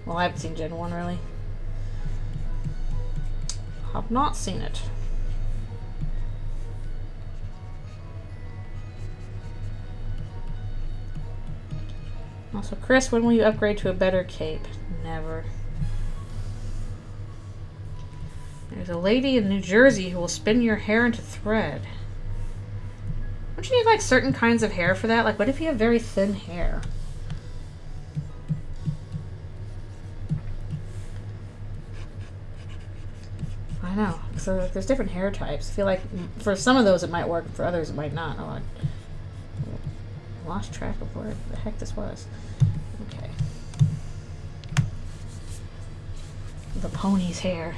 Well, I haven't seen Gen 1 really. Have not seen it. Also, Chris, when will you upgrade to a better cape? Never. There's a lady in New Jersey who will spin your hair into thread. Don't you need like certain kinds of hair for that? Like, what if you have very thin hair? I know. So there's different hair types. I feel like for some of those it might work, and for others it might not. Oh, I lost track of where the heck this was. Okay. The pony's hair.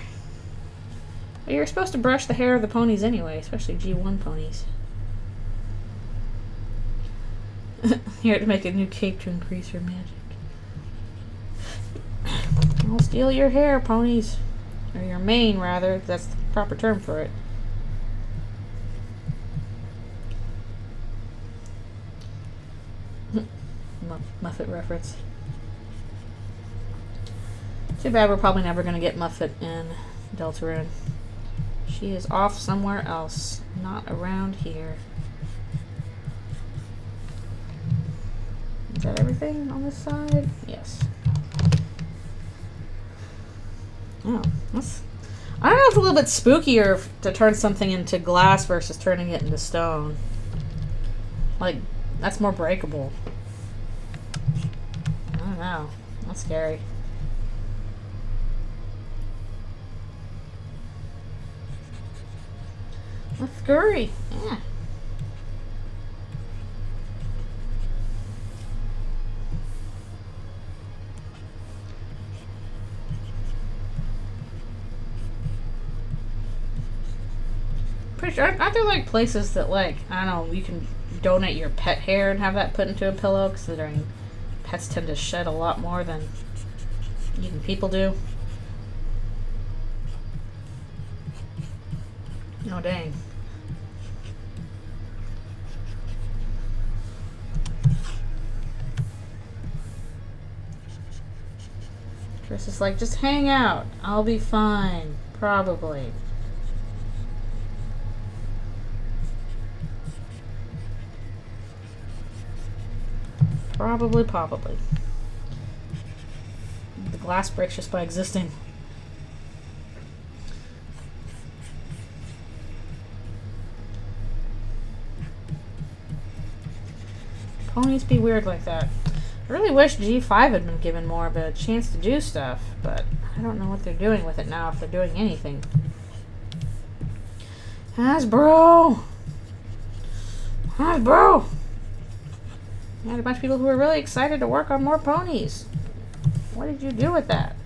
Well, you're supposed to brush the hair of the ponies anyway, especially G1 ponies. You have to make a new cape to increase your magic. I'll steal your hair, ponies. Or your mane, rather. That's the proper term for it. Muffet reference. Too bad we're probably never going to get Muffet in Deltarune. She is off somewhere else. Not around here. Is that everything on this side? Yes. Oh, I don't know if it's a little bit spookier to turn something into glass versus turning it into stone. Like, that's more breakable. I don't know. That's scary. That's scary. Yeah. Pretty sure, aren't there like places that like, I don't know, you can donate your pet hair and have that put into a pillow, considering pets tend to shed a lot more than even people do. Oh dang. Chris is like, just hang out. I'll be fine. Probably. Probably. The glass breaks just by existing. Ponies be weird like that. I really wish G5 had been given more of a chance to do stuff, but I don't know what they're doing with it now, if they're doing anything. Hasbro! Hasbro! You had a bunch of people who were really excited to work on more ponies. What did you do with that?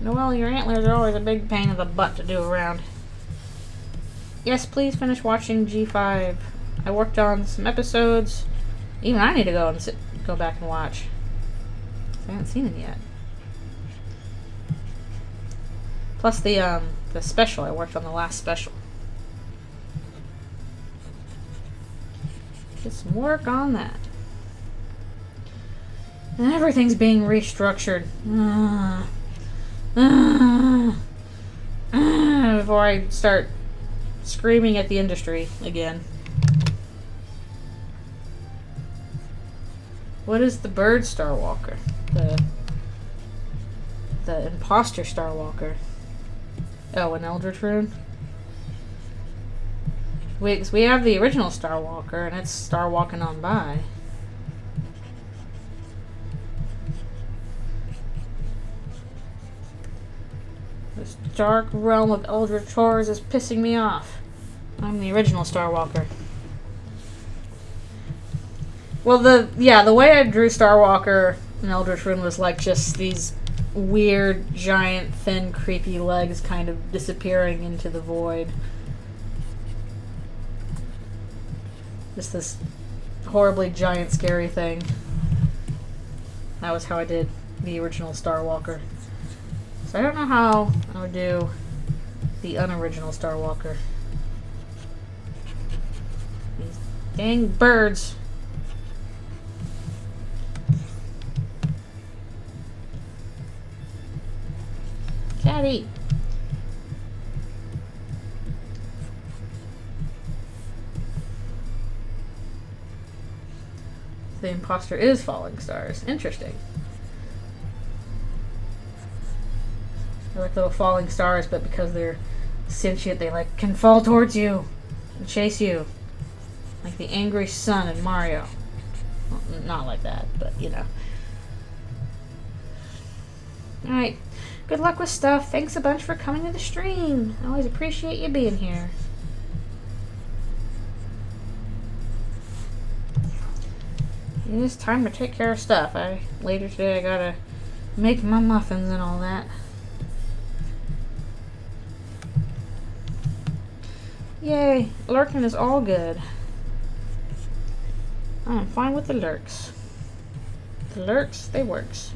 Noelle, your antlers are always a big pain in the butt to do around. Yes, please finish watching G5. I worked on some episodes. Even I need to go back and watch. I haven't seen it yet. Plus the special. I worked on the last special. Get some work on that. And everything's being restructured. Before I start screaming at the industry again. What is the bird Starwalker? The imposter Starwalker. Oh, an Eldritchrune? We have the original Starwalker, and it's Starwalking on by. This dark realm of Eldritch horrors is pissing me off. I'm the original Starwalker. Well, the way I drew Starwalker in Eldritchrune was like just these weird, giant, thin, creepy legs kind of disappearing into the void. Just this horribly giant, scary thing. That was how I did the original Starwalker. So I don't know how I would do the unoriginal Starwalker. These dang birds. Caddy. The imposter is falling stars. Interesting. They're like little falling stars, but because they're sentient, they like can fall towards you and chase you. Like the angry sun in Mario. Well, not like that, but you know. Alright. Good luck with stuff. Thanks a bunch for coming to the stream. I always appreciate you being here. It is time to take care of stuff. Later today I gotta make my muffins and all that. Yay, lurking is all good. I'm fine with the lurks. The lurks, they works.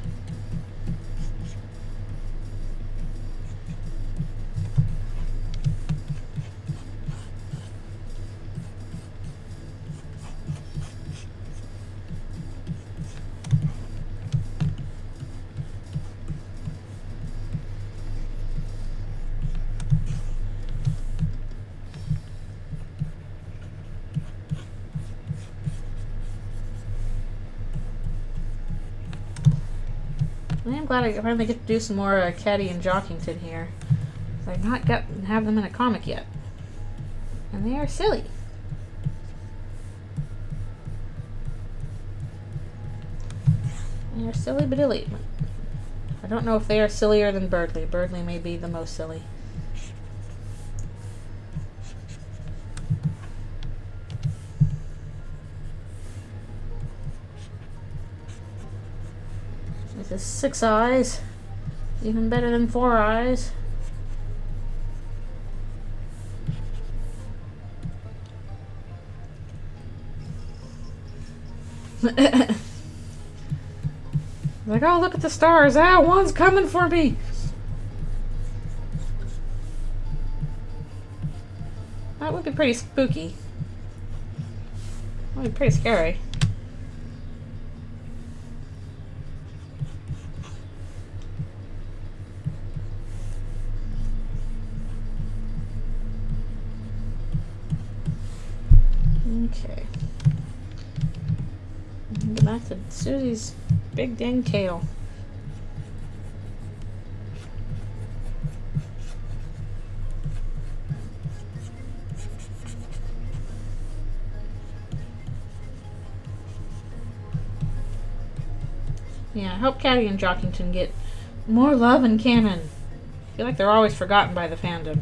I'm glad I finally get to do some more Caddy and Jockington here. I've not got to have them in a comic yet. And they are silly. They are silly but illy. I don't know if they are sillier than Birdly. Birdly may be the most silly. This is 6 eyes. Even better than 4 eyes. Like, oh, look at the stars. Ah, one's coming for me. That would be pretty spooky. That'd be pretty scary. Okay. Get back to Susie's big dang tail. Yeah, I hope Caddy and Jockington get more love in canon. I feel like they're always forgotten by the fandom.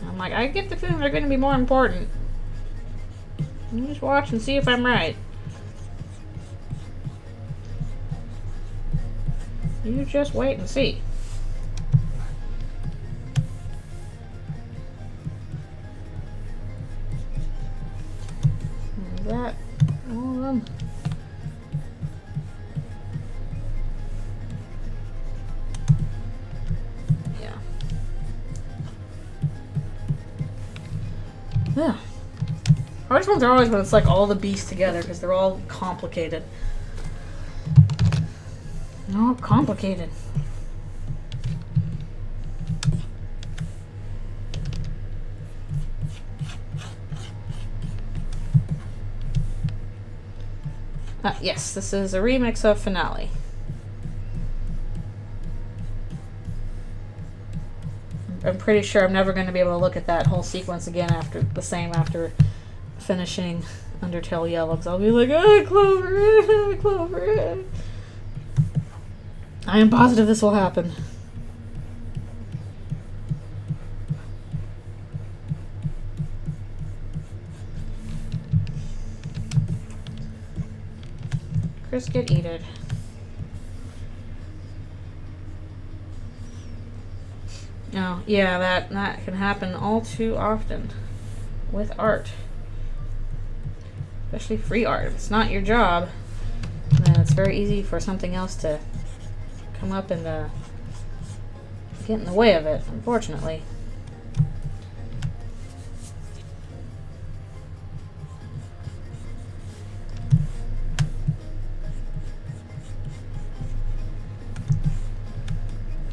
I'm like, I get the feeling they're going to be more important. You just watch and see if I'm right. You just wait and see. Is that all of them? Yeah. Yeah. Hardest ones are always when it's like all the beasts together because they're all complicated. All complicated. Yes, this is a remix of Finale. I'm pretty sure I'm never going to be able to look at that whole sequence again after finishing Undertale Yellow, because I'll be like, oh, Clover, Clover. I am positive this will happen. Chris, get eated. Oh, yeah, that can happen all too often with art. Especially free art. If it's not your job, then it's very easy for something else to come up and get in the way of it, unfortunately.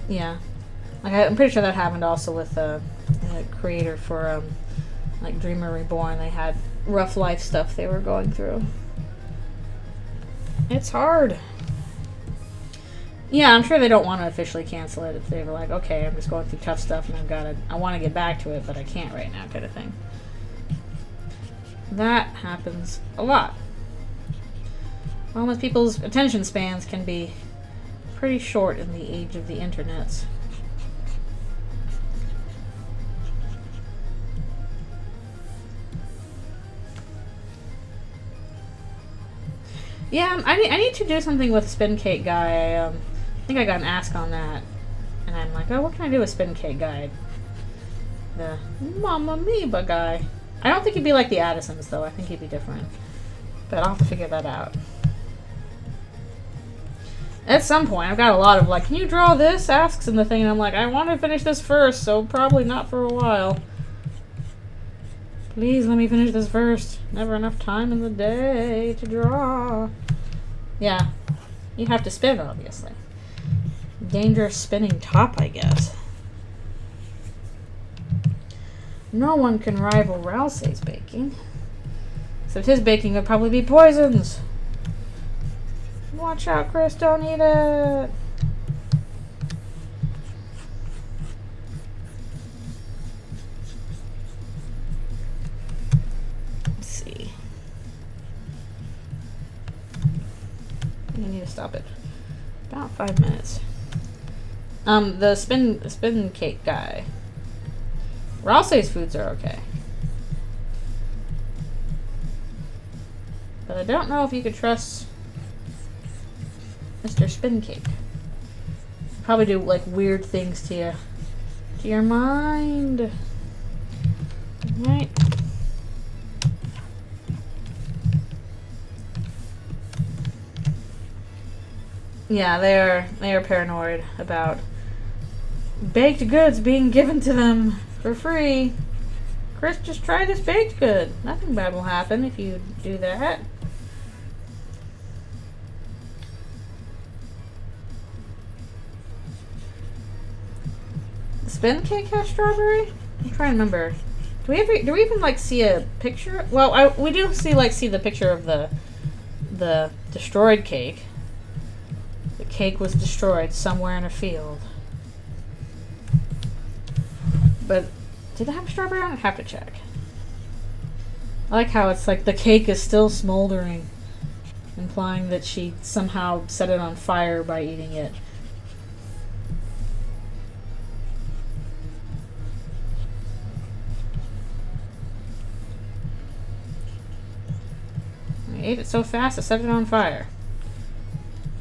Yeah. Like, I'm pretty sure that happened also with the creator for like Dreamer Reborn. They had rough life stuff they were going through. It's hard. Yeah, I'm sure they don't want to officially cancel it if they were like, okay, I'm just going through tough stuff and I want to get back to it, but I can't right now, kind of thing. That happens a lot. Well, with people's attention spans can be pretty short in the age of the internets. Yeah, I need to do something with Spin Cake Guy. I think I got an ask on that. And I'm like, oh, what can I do with Spin Cake Guy? The Mamma Mia guy. I don't think he'd be like the Addisons, though. I think he'd be different. But I'll have to figure that out. At some point, I've got a lot of like, can you draw this? Asks in the thing, and I'm like, I want to finish this first, so probably not for a while. Please let me finish this first. Never enough time in the day to draw. Yeah, you have to spin, obviously. Dangerous spinning top, I guess. No one can rival Rousey's baking. Except his baking would probably be poisons. Watch out, Chris, don't eat it. Let's see. I need to stop it. About 5 minutes. The spin cake guy. Rousey's foods are okay. But I don't know if you could trust Mr. Spin Cake. Probably do like weird things to your mind. Right. Yeah, they are paranoid about baked goods being given to them for free. Chris, just try this baked good. Nothing bad will happen if you do that. The spin cake has strawberry? I'm trying to remember. Do we even like see a picture? Well, we do see the picture of the destroyed cake. The cake was destroyed somewhere in a field. But did it have strawberry on it? I have to check. I like how it's like the cake is still smoldering, implying that she somehow set it on fire by eating it. I ate it so fast I set it on fire.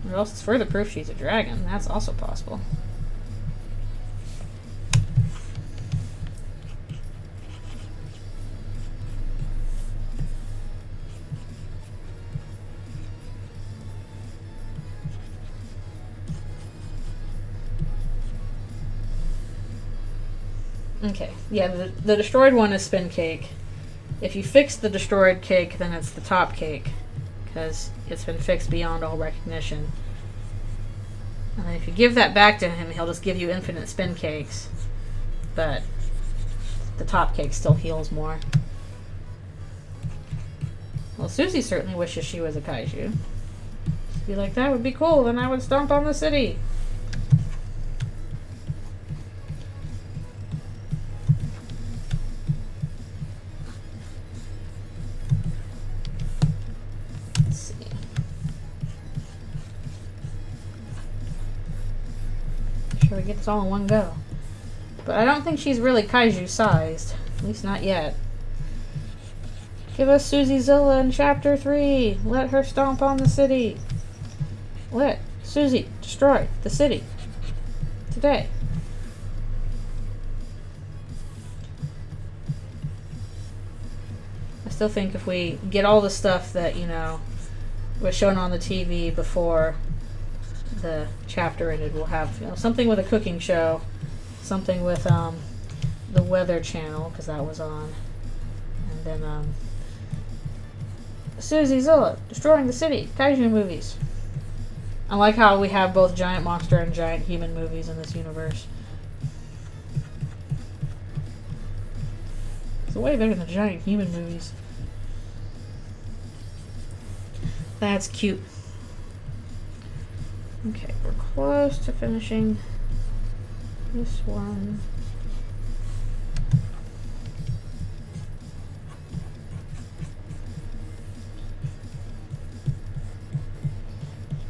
Or else it's further proof she's a dragon. That's also possible. Okay, yeah, the destroyed one is spin cake. If you fix the destroyed cake, then it's the top cake, because it's been fixed beyond all recognition. And then if you give that back to him, he'll just give you infinite spin cakes. But the top cake still heals more. Well, Susie certainly wishes she was a kaiju. She'd be like, that would be cool, then I would stomp on the city. Sure we get this all in one go. But I don't think she's really kaiju sized. At least not yet. Give us Susie Zilla in chapter 3. Let her stomp on the city. Let Susie destroy the city. Today. I still think if we get all the stuff that, you know, was shown on the TV before the chapter ended, we'll have, you know, something with a cooking show, something with the Weather Channel, because that was on, and then Susie Zilla destroying the city, kaiju movies. I like how we have both giant monster and giant human movies in this universe. It's way better than the giant human movies. That's cute. Okay, we're close to finishing this one.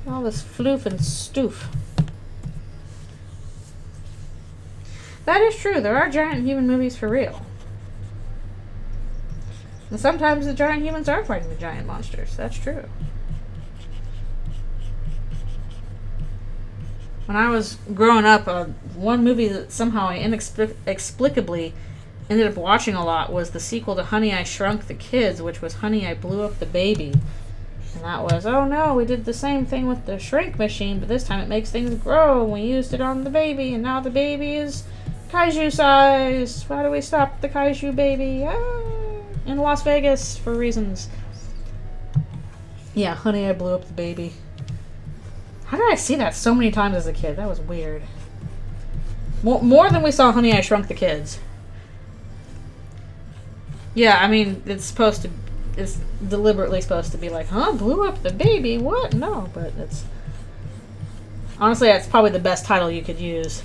All this floof and stoof. That is true. There are giant human movies for real. And sometimes the giant humans are fighting the giant monsters. That's true. When I was growing up, one movie that somehow I inexplicably ended up watching a lot was the sequel to Honey, I Shrunk the Kids, which was Honey, I Blew Up the Baby. And that was, oh no, we did the same thing with the shrink machine, but this time it makes things grow, and we used it on the baby, and now the baby is kaiju sized. How do we stop the kaiju baby? In Las Vegas, for reasons. Yeah, Honey, I Blew Up the Baby. How did I see that so many times as a kid? That was weird. More than we saw Honey, I Shrunk the Kids. Yeah, I mean, it's deliberately supposed to be like, huh? Blew up the baby? What? No, but it's... Honestly, that's probably the best title you could use.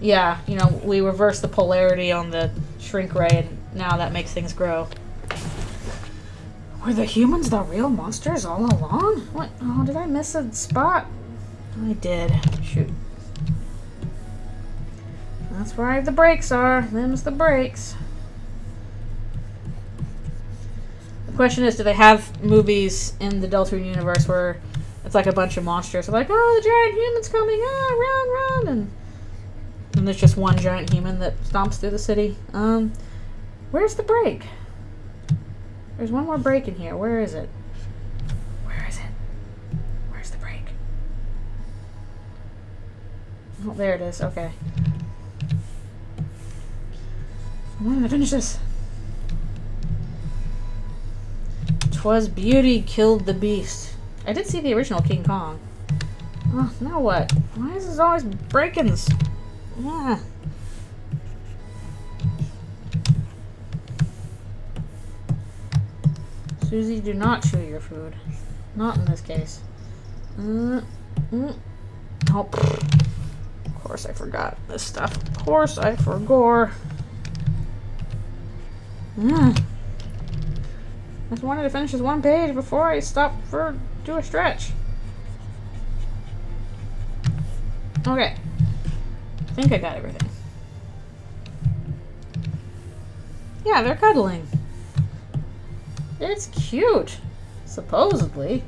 Yeah, you know, we reversed the polarity on the shrink ray, and now that makes things grow. Were the humans the real monsters all along? What? Oh, did I miss a spot? I did. Shoot. That's where the brakes are. Them's the brakes. The question is, do they have movies in the Eldritchrune universe where it's like a bunch of monsters? They're like, oh, the giant human's coming! Ah, run, run! And there's just one giant human that stomps through the city. Where's the brake? There's one more brake in here. Where is it? Where is it? Where's the brake? Oh, there it is. Okay. I'm gonna finish this. 'Twas beauty killed the beast. I did see the original King Kong. Oh, now what? Why is this always breaking this? Yeah. Susie, do not chew your food. Not in this case. Oh, of course I forgot this stuff. Of course I forgot. I just wanted to finish this one page before I stop for do a stretch. Okay. I think I got everything. Yeah, they're cuddling. It's cute. Supposedly.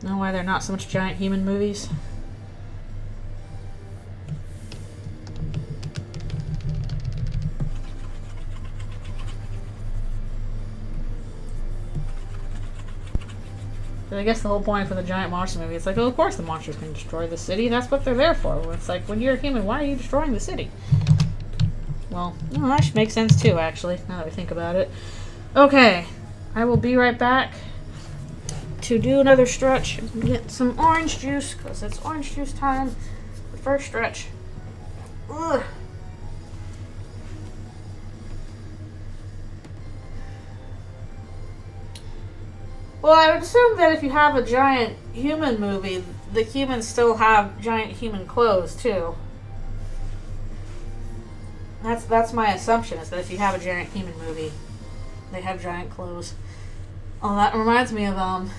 Know why they're not so much giant human movies? But I guess the whole point for the giant monster movie, it's like, well, of course the monsters can destroy the city. That's what they're there for. It's like, when you're a human, why are you destroying the city? Well, that should make sense too, actually, now that we think about it. Okay, I will be right back to do another stretch and get some orange juice, because it's orange juice time. The first stretch. Ugh. Well, I would assume that if you have a giant human movie, the humans still have giant human clothes too. That's my assumption, is that if you have a giant human movie, they have giant clothes. Oh, that reminds me of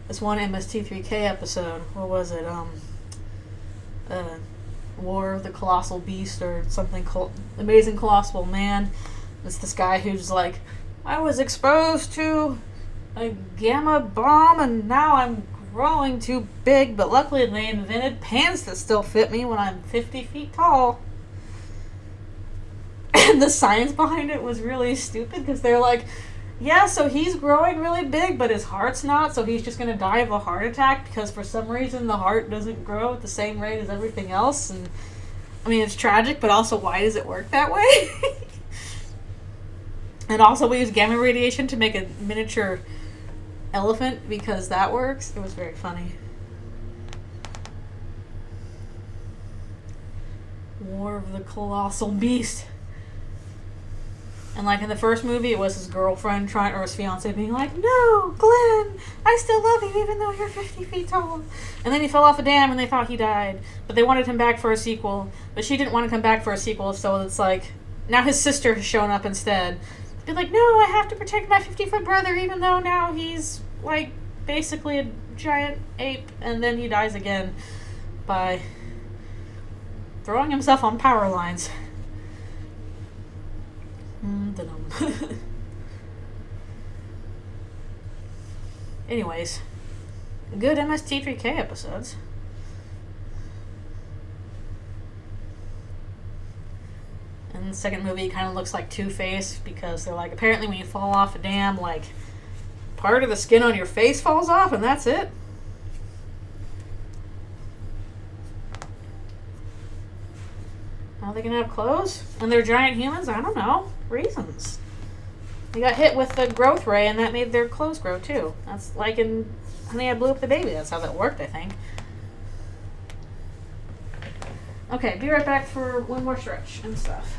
this one MST3K episode. What was it? War of the Colossal Beast or something. Amazing Colossal Man. It's this guy who's like, I was exposed to a gamma bomb and now I'm growing too big, but luckily they invented pants that still fit me when I'm 50 feet tall. And the science behind it was really stupid, because they're like, yeah, so he's growing really big, but his heart's not, so he's just going to die of a heart attack because for some reason the heart doesn't grow at the same rate as everything else. And I mean, it's tragic, but also, why does it work that way? And also, we use gamma radiation to make a miniature elephant because that works. It was very funny. War of the Colossal Beast. And like in the first movie, it was his girlfriend or his fiance being like, no, Glenn, I still love you even though you're 50 feet tall. And then he fell off a dam and they thought he died. But they wanted him back for a sequel. But she didn't want to come back for a sequel, so it's like, now his sister has shown up instead. Be like, no, I have to protect my 50-foot brother even though now he's like basically a giant ape. And then he dies again by throwing himself on power lines. Anyways, good MST3K episodes. And the second movie kind of looks like Two-Face, because they're like, apparently when you fall off a dam, like, part of the skin on your face falls off and that's it. Are they gonna have clothes? And they're giant humans? I don't know. Reasons. They got hit with the growth ray and that made their clothes grow too. That's like in Honey, I Blew Up the Baby. That's how that worked, I think. Okay, be right back for one more stretch and stuff.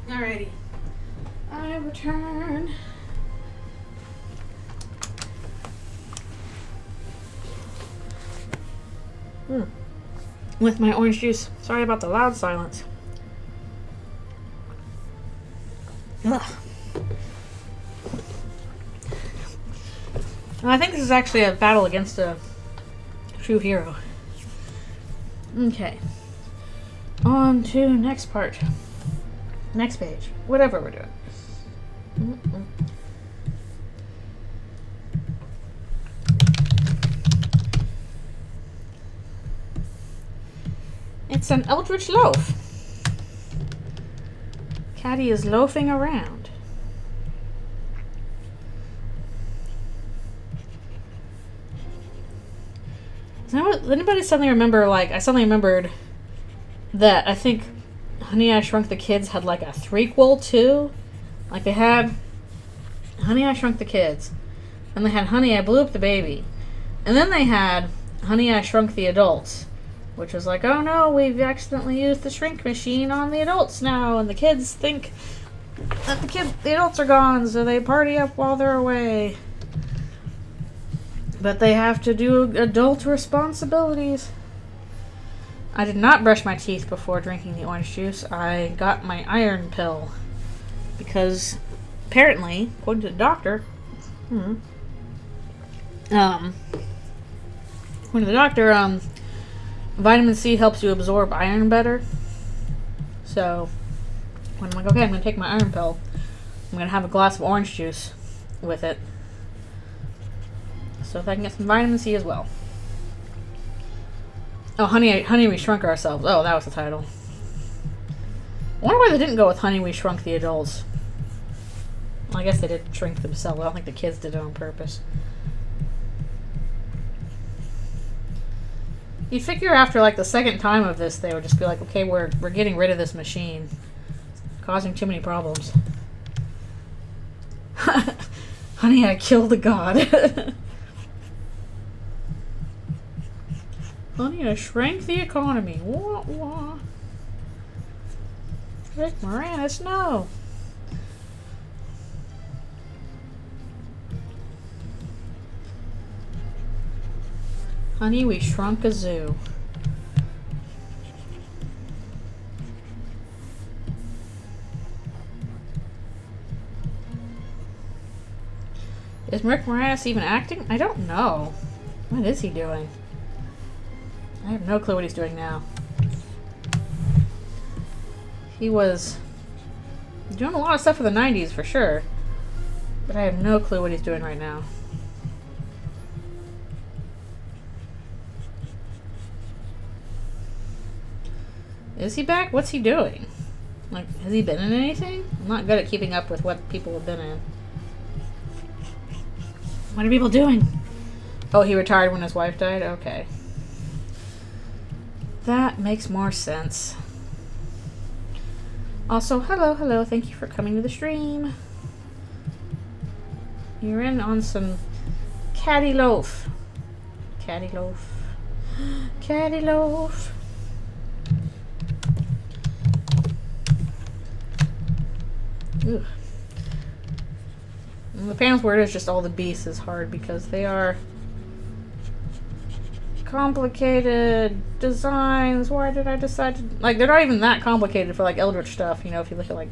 Alrighty. I return. With my orange juice. Sorry about the loud silence. Ugh. I think this is actually a battle against a true hero. Okay. On to next part. Next page. Whatever we're doing. It's an eldritch loaf. Caddy is loafing around. Does anybody suddenly remember, like, I suddenly remembered that I think Honey, I Shrunk the Kids had, like, a threequel, too? Like, they had Honey, I Shrunk the Kids. And they had Honey, I Blew Up the Baby. And then they had Honey, I Shrunk the Adults. Which was like, oh no, we've accidentally used the shrink machine on the adults now, and the kids think that the adults are gone, so they party up while they're away. But they have to do adult responsibilities. I did not brush my teeth before drinking the orange juice. I got my iron pill. Because, apparently, according to the doctor, vitamin C helps you absorb iron better. So, when I'm like, okay, I'm going to take my iron pill, I'm going to have a glass of orange juice with it. So if I can get some vitamin C as well. Oh, Honey, We Shrunk Ourselves. Oh, that was the title. I wonder why they didn't go with Honey, We Shrunk the Adults. Well, I guess they did shrink themselves. I don't think the kids did it on purpose. You'd figure after, like, the second time of this, they would just be like, okay, we're getting rid of this machine. It's causing too many problems. Honey, I killed a god. Honey, I shrank the economy. Wah, wah. Rick Moranis, no. Honey, we shrunk a zoo. Is Rick Moranis even acting? I don't know. What is he doing? I have no clue what he's doing now. He was doing a lot of stuff in the 90s for sure. But I have no clue what he's doing right now. Is he back? What's he doing? Like, has he been in anything? I'm not good at keeping up with what people have been in. What are people doing? Oh, he retired when his wife died? Okay. That makes more sense. Also, hello, thank you for coming to the stream. You're in on some Caddy Loaf. Caddy Loaf. Caddy Loaf. Ugh. And the Pam's word is just all the beasts is hard because they are complicated designs. Why did I decide to... Like, they're not even that complicated for, like, Eldritch stuff. You know, if you look at, like,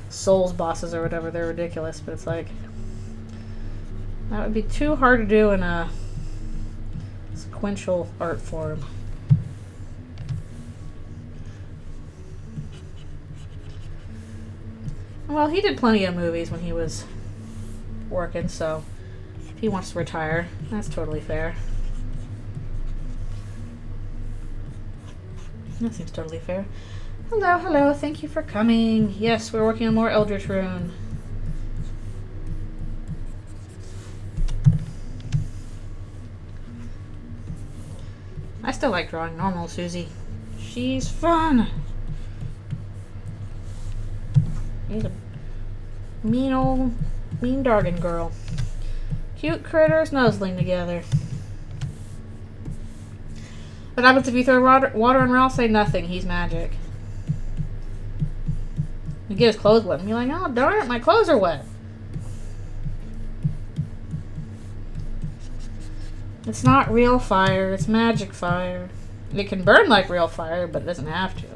Souls bosses or whatever, they're ridiculous. But it's like... That would be too hard to do in a sequential art form. Well, he did plenty of movies when he was working, so if he wants to retire, that's totally fair. That seems totally fair. Hello, thank you for coming. Yes, we're working on more Eldritchrune. I still like drawing normal Susie. She's fun. She's a mean Dargan girl. Cute critters nuzzling together. What happens if you throw water on Ralph? Say nothing. He's magic. You get his clothes wet and be like, oh darn it, my clothes are wet. It's not real fire, it's magic fire. It can burn like real fire, but it doesn't have to.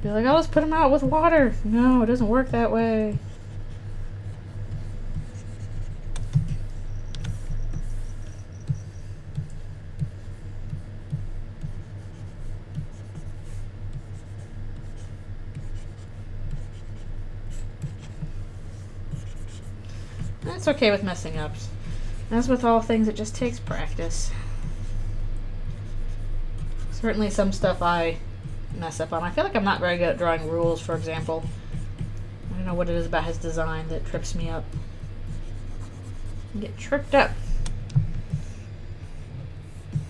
Be like, oh, let's put him out with water. No, it doesn't work that way. That's okay with messing up. As with all things, it just takes practice. Certainly some stuff I mess up on. I feel like I'm not very good at drawing rules, for example. I don't know what it is about his design that trips me up. I get tripped up.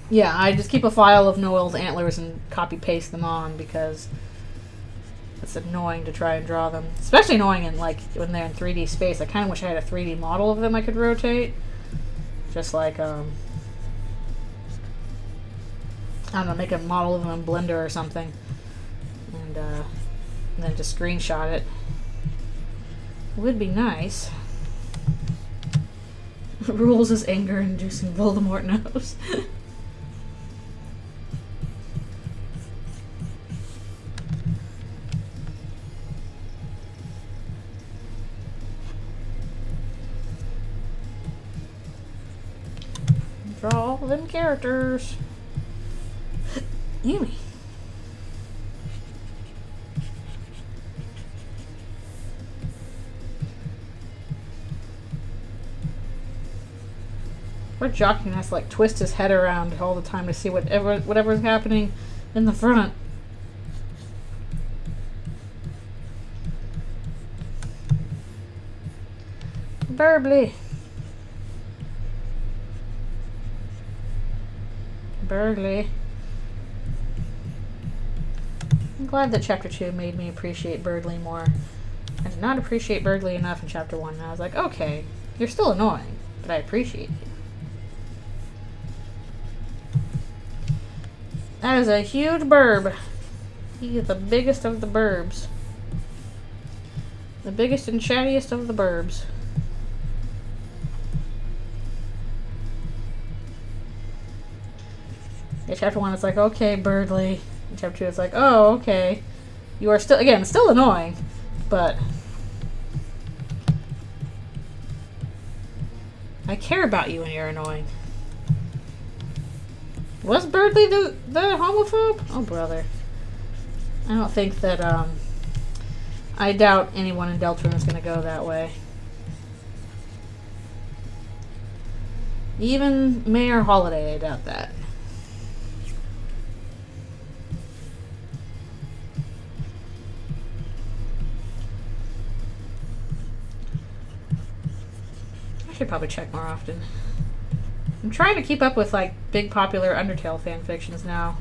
Yeah, I just keep a file of Noel's antlers and copy-paste them on because it's annoying to try and draw them. Especially annoying in, like, when they're in 3D space. I kind of wish I had a 3D model of them I could rotate. Just like, I don't know, make a model of them in Blender or something. And then just screenshot it. Would be nice. Rules is anger-inducing Voldemort knows. Draw all them characters. Yumi. Poor Jockey has to like twist his head around all the time to see whatever's happening in the front. Burbly. Burgley. I'm glad that Chapter 2 made me appreciate Burgley more. I did not appreciate Burgley enough in Chapter 1. And I was like, okay, you're still annoying, but I appreciate you. That is a huge burb. He is the biggest of the burbs. The biggest and chattiest of the burbs. Yeah, Chapter 1 it's like, okay, Birdly. And Chapter 2 it's like, oh, okay. You are still, again, still annoying, but I care about you when you're annoying. Was Birdly the homophobe? Oh, brother. I don't think that, I doubt anyone in Eldritchrune is going to go that way. Even Mayor Holiday, I doubt that. I should probably check more often. I'm trying to keep up with, like, big popular Undertale fanfictions now,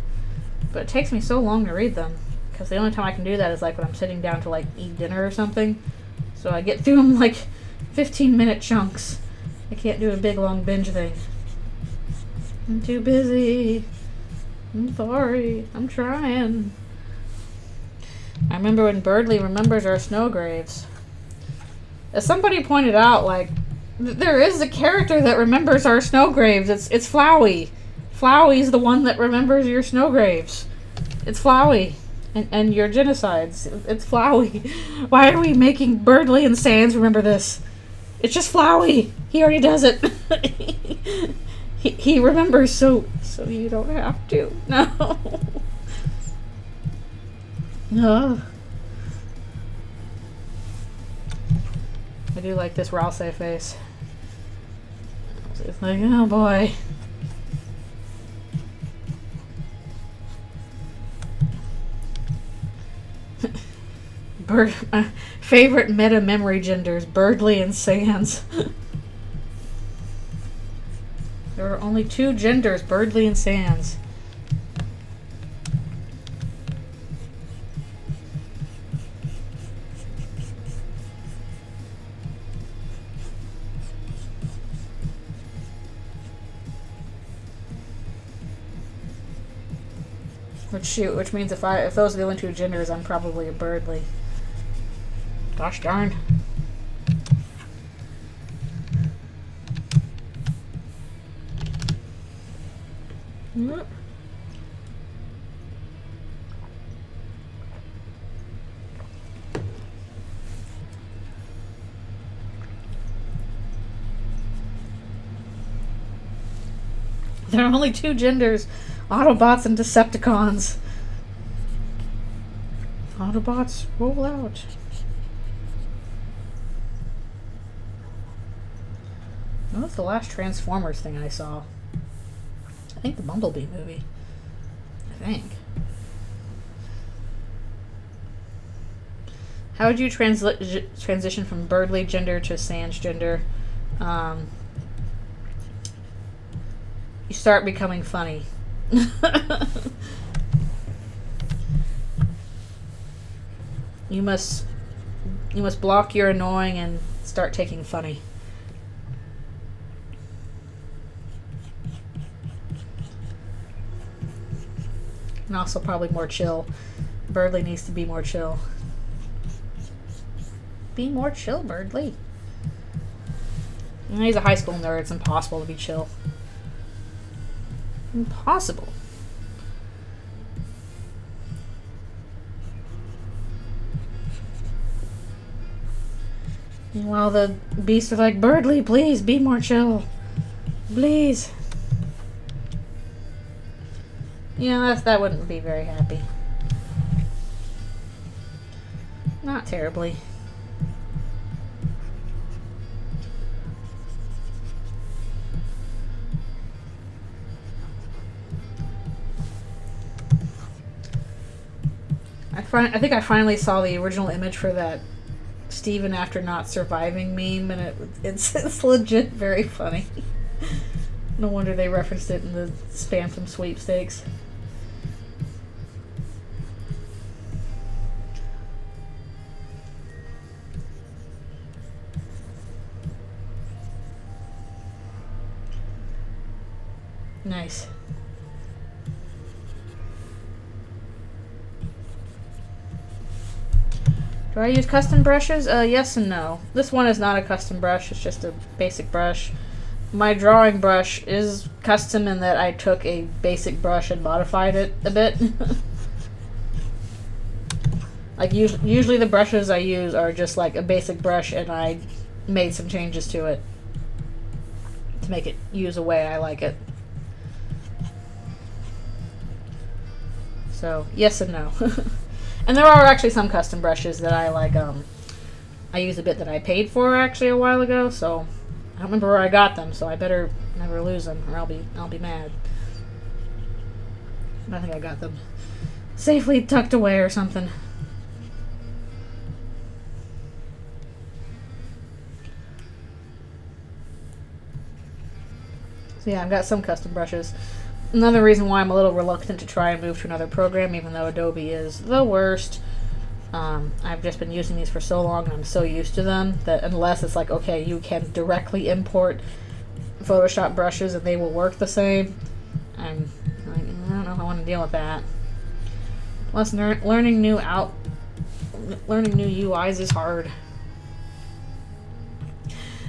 but it takes me so long to read them, because the only time I can do that is, like, when I'm sitting down to, like, eat dinner or something, so I get through them, like, 15-minute chunks. I can't do a big, long binge thing. I'm too busy. I'm sorry. I'm trying. I remember when Birdly remembers our snow graves. As somebody pointed out, like, there is a character that remembers our snow graves. It's Flowey. Flowey's the one that remembers your snow graves. It's Flowey. And your genocides. It's Flowey. Why are we making Birdly and Sans remember this? It's just Flowey. He already does it. he remembers so you don't have to. No. No. I do like this Rouse face. It's like, oh boy. My favorite meta memory genders, Birdly and Sans. There are only two genders, Birdly and Sans. Which means if those are the only two genders, I'm probably a birdly. Gosh darn. Mm. There are only two genders, Autobots and Decepticons. Autobots, roll out. What was the last Transformers thing I saw? I think the Bumblebee movie. I think. How would you transition from birdly gender to sans gender? You start becoming funny. You must block your annoying and start taking funny. And also probably more chill. Birdly needs to be more chill. Be more chill, Birdly. He's a high school nerd. It's impossible to be chill. Impossible. Meanwhile, the beasts are like, Birdly, please, be more chill. Please. Yeah, that wouldn't be very happy. Not terribly. I think I finally saw the original image for that Steven after not surviving meme, and it's legit very funny. No wonder they referenced it in the Spam from Sweepstakes. Nice. Do I use custom brushes? Yes and no. This one is not a custom brush, it's just a basic brush. My drawing brush is custom in that I took a basic brush and modified it a bit. Like usually the brushes I use are just like a basic brush and I made some changes to it to make it use a way I like it. So, yes and no. And there are actually some custom brushes that I like, I use a bit that I paid for actually a while ago, so I don't remember where I got them, so I better never lose them or I'll be mad. I think I got them safely tucked away or something. So yeah, I've got some custom brushes. Another reason why I'm a little reluctant to try and move to another program, even though Adobe is the worst. I've just been using these for so long and I'm so used to them that unless it's like, okay, you can directly import Photoshop brushes and they will work the same, I'm like, I don't know if I want to deal with that. Plus, learning new UIs is hard.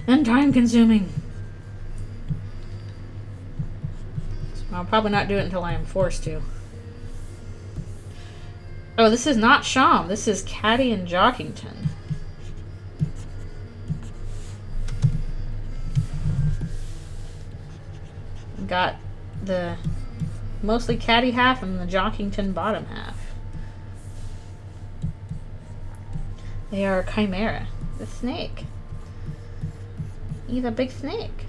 And time consuming. I'll probably not do it until I am forced to. Oh, this is not Sham. This is Caddy and Jockington. Got the mostly Caddy half and the Jockington bottom half. They are Chimera, the snake. He's a big snake.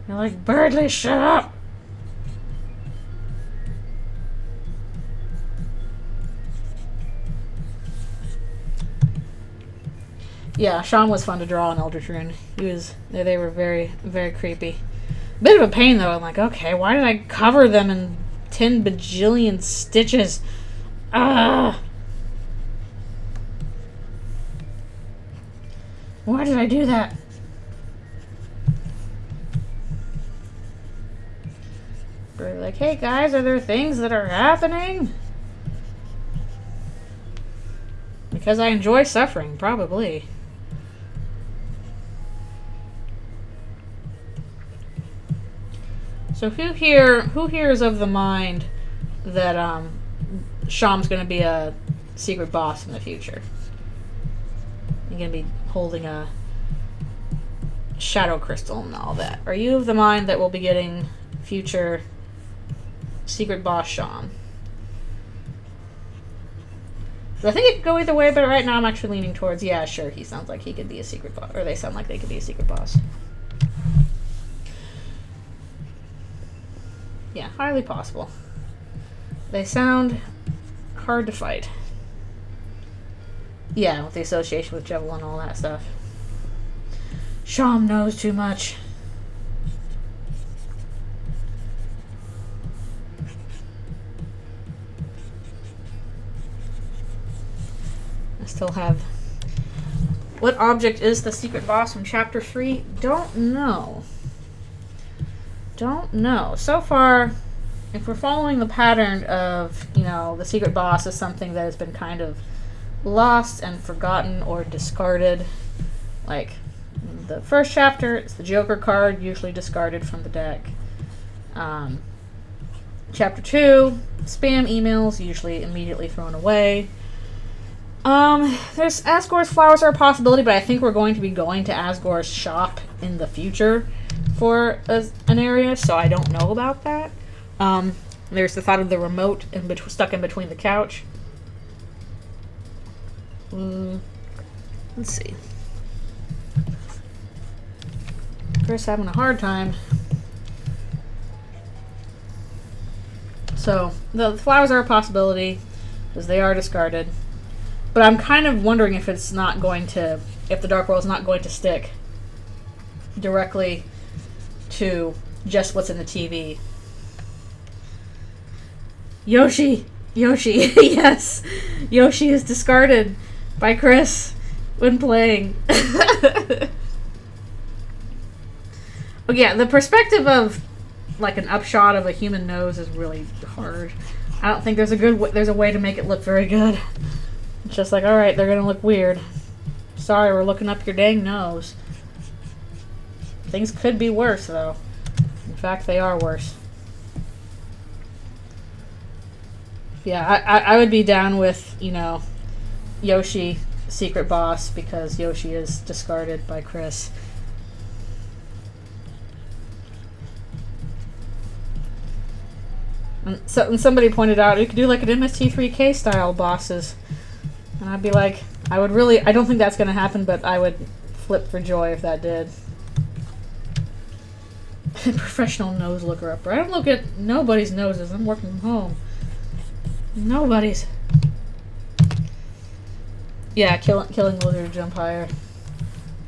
You're like, Birdly, shut up! Yeah, Sean was fun to draw in Eldritchrune. They were very, very creepy. Bit of a pain though. I'm like, okay, why did I cover them in 10 bajillion stitches? Ah! Why did I do that? like, hey guys, are there things that are happening? Because I enjoy suffering, probably. So who here is of the mind that Sham's gonna be a secret boss in the future? You're gonna be holding a shadow crystal and all that. Are you of the mind that we'll be getting future secret boss Sham? I think it could go either way, but right now I'm actually leaning towards, yeah, sure, he sounds like he could be a secret boss, or they sound like they could be a secret boss. Yeah, highly possible. They sound hard to fight. Yeah, with the association with Jevil and all that stuff. Sham knows too much. I still have... What object is the secret boss from Chapter 3? Don't know. Don't know. So far, if we're following the pattern of, you know, the secret boss is something that has been kind of lost and forgotten or discarded. Like, the first chapter, it's the Joker card, usually discarded from the deck. Chapter 2, spam emails, usually immediately thrown away. There's Asgore's flowers are a possibility, but I think we're going to be going to Asgore's shop in the future for an area, so I don't know about that. There's the thought of the remote stuck in between the couch. Let's see. Chris having a hard time. So, the flowers are a possibility, because they are discarded. But I'm kind of wondering if it's not going to... If the Dark World is not going to stick directly to just what's in the TV. Yoshi! Yoshi, yes! Yoshi is discarded by Chris when playing. But yeah, the perspective of like an upshot of a human nose is really hard. I don't think there's a way to make it look very good. It's just like, alright, they're gonna look weird. Sorry, we're looking up your dang nose. Things could be worse, though. In fact, they are worse. Yeah, I would be down with, you know, Yoshi, secret boss, because Yoshi is discarded by Chris. And somebody pointed out, you could do like an MST3K style bosses. And I'd be like, I don't think that's going to happen, but I would flip for joy if that did. Professional nose looker upper. I don't look at nobody's noses. I'm working from home. Nobody's. Yeah, killing the lizard jump higher.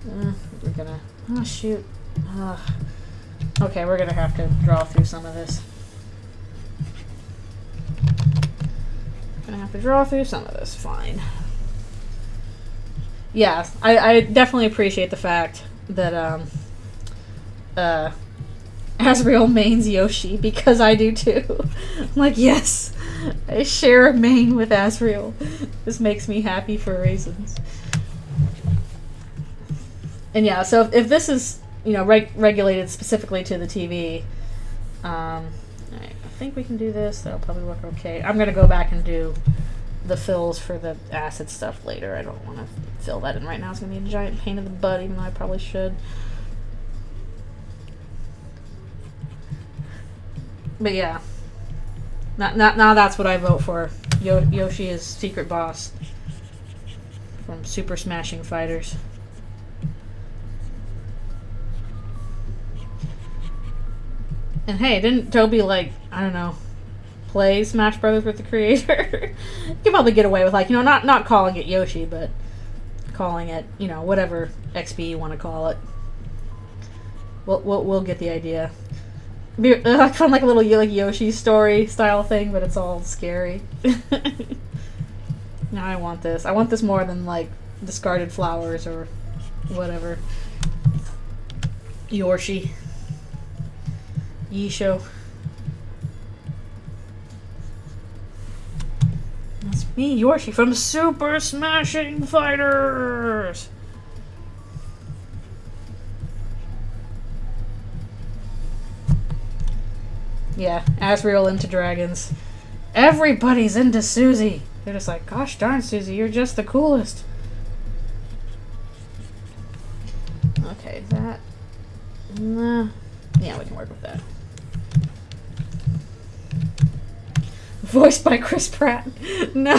We're gonna... Oh, shoot. Okay, we're gonna have to draw through some of this. Gonna have to draw through some of this. Fine. Yeah, I definitely appreciate the fact that Asriel mains Yoshi, because I do too. I'm like, yes, I share a main with Asriel. This makes me happy for reasons. And yeah, so if this is, you know, regulated specifically to the TV, I think we can do this. That'll probably work okay. I'm going to go back and do the fills for the acid stuff later. I don't want to fill that in right now. It's going to be a giant pain in the butt, even though I probably should. But yeah. Now that's what I vote for. Yoshi is secret boss from Super Smashing Fighters. And hey, didn't Toby, like, I don't know, play Smash Brothers with the creator? You can probably get away with, like, you know, not calling it Yoshi, but calling it, you know, whatever XP you want to call it. We'll get the idea. I found like a little like Yoshi story style thing, but it's all scary. Now I want this. I want this more than like discarded flowers or whatever. Yoshi. Yisho. Me, Yoshi from Super Smashing Fighters! Yeah, Asriel into dragons. Everybody's into Susie. They're just like, gosh darn, Susie, you're just the coolest. Okay, that... Nah. Yeah, we can work with that. Voiced by Chris Pratt. No.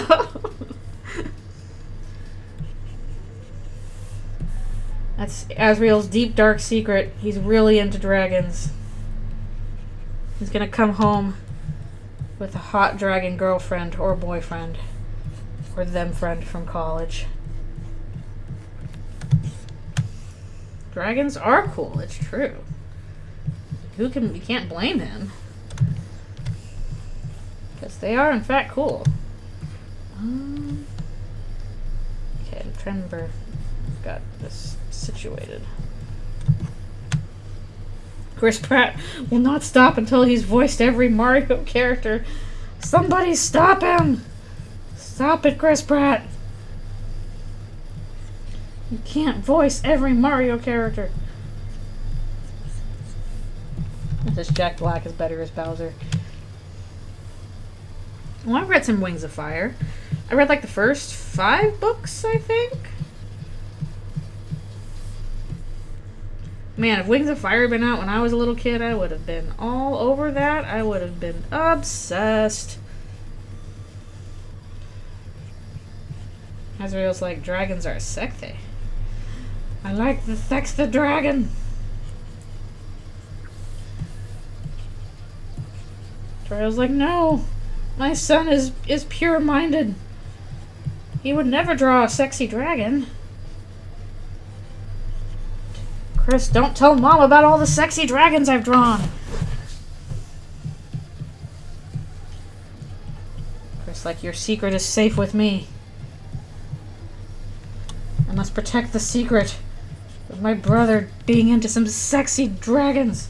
That's Asriel's deep, dark secret. He's really into dragons. He's gonna come home with a hot dragon girlfriend or boyfriend. Or them friend from college. Dragons are cool, it's true. You can't blame him. Because they are, in fact, cool. Okay, I'm trying to remember. I've got this situated. Chris Pratt will not stop until he's voiced every Mario character. Somebody stop him! Stop it, Chris Pratt! You can't voice every Mario character. This Jack Black is better as Bowser. Well, I've read some Wings of Fire. I read like the first 5 books, I think. Man, if Wings of Fire had been out when I was a little kid, I would have been all over that. I would have been obsessed. Asriel's like, dragons are sexy. I like the sex the dragon. Asriel's like, no. My son is pure-minded. He would never draw a sexy dragon. Chris, don't tell Mom about all the sexy dragons I've drawn. Chris, like, your secret is safe with me. I must protect the secret of my brother being into some sexy dragons.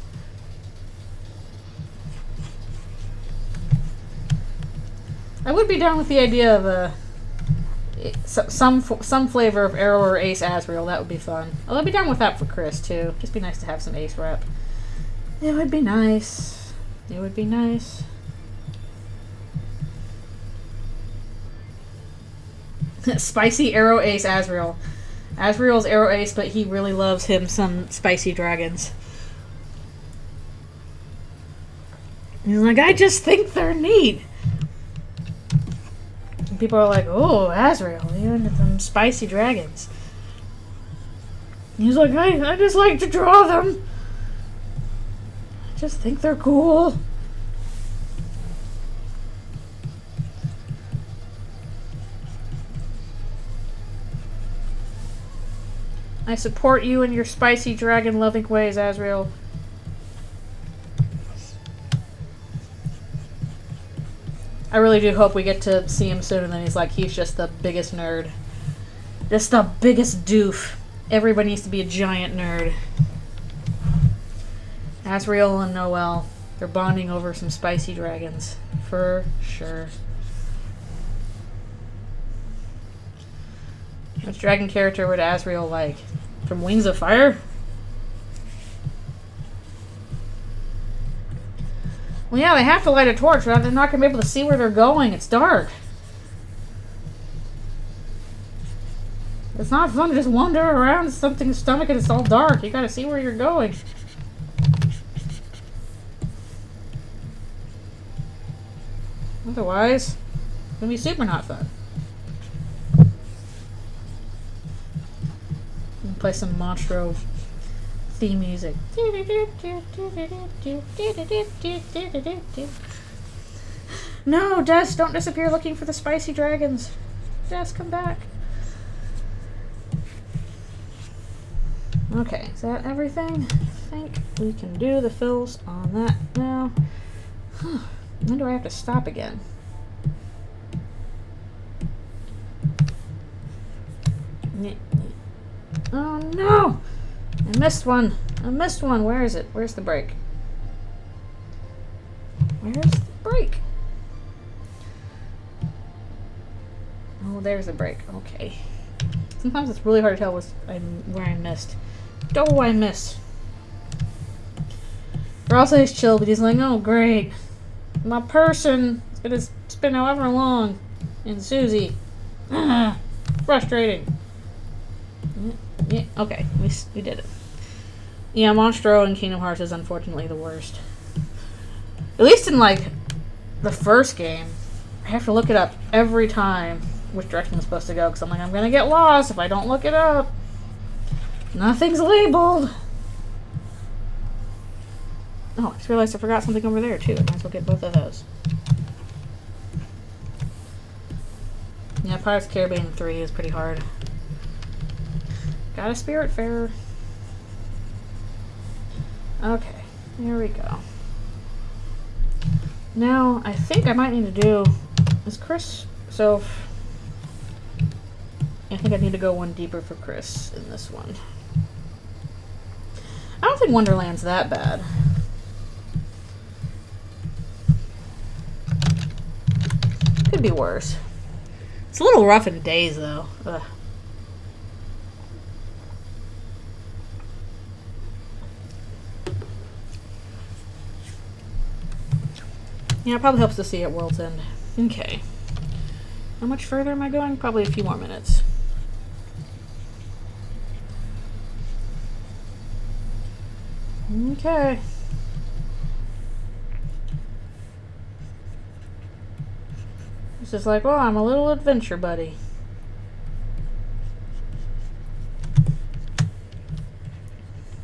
I would be down with the idea of some flavor of Arrow or Ace Asriel. That would be fun. I'd be down with that for Chris too. Just be nice to have some Ace rep. It would be nice. It would be nice. Spicy Arrow Ace Asriel. Asriel's Arrow Ace, but he really loves him some spicy dragons. He's like, I just think they're neat. And people are like, oh, Asriel, you're into some spicy dragons. And he's like, I just like to draw them. I just think they're cool. I support you in your spicy dragon-loving ways, Asriel. I really do hope we get to see him soon and then he's like, he's just the biggest nerd. Just the biggest doof. Everybody needs to be a giant nerd. Asriel and Noelle, they're bonding over some spicy dragons. For sure. Which dragon character would Asriel like? From Wings of Fire? Well, yeah, they have to light a torch, right? They're not going to be able to see where they're going. It's dark. It's not fun to just wander around something's stomach and it's all dark. You got to see where you're going. Otherwise, it's going to be super not fun. Play some Monstro theme music. No, Des, don't disappear looking for the spicy dragons. Des, come back. Okay, is that everything? I think we can do the fills on that now. When do I have to stop again? Oh no! I missed one. I missed one. Where is it? Where's the break? Where's the break? Oh, there's a break. Okay. Sometimes it's really hard to tell where I missed. Oh, I missed. Ross is chill, but he's like, oh, great. My person is going to spend however long. And Susie. Frustrating. Yeah, okay. We did it. Yeah, Monstro in Kingdom Hearts is unfortunately the worst. At least in, like, the first game, I have to look it up every time which direction I'm supposed to go, because I'm like, I'm going to get lost if I don't look it up. Nothing's labeled. Oh, I just realized I forgot something over there, too. I might as well get both of those. Yeah, Pirates of the Caribbean 3 is pretty hard. Got a Spirit Fair. Okay, here we go. Now, I think I might need to do... Is Chris... So... I think I need to go one deeper for Chris in this one. I don't think Wonderland's that bad. Could be worse. It's a little rough in days, though. Ugh. Yeah, it probably helps to see at World's End. Okay. How much further am I going? Probably a few more minutes. Okay. It's just like, well, I'm a little adventure buddy.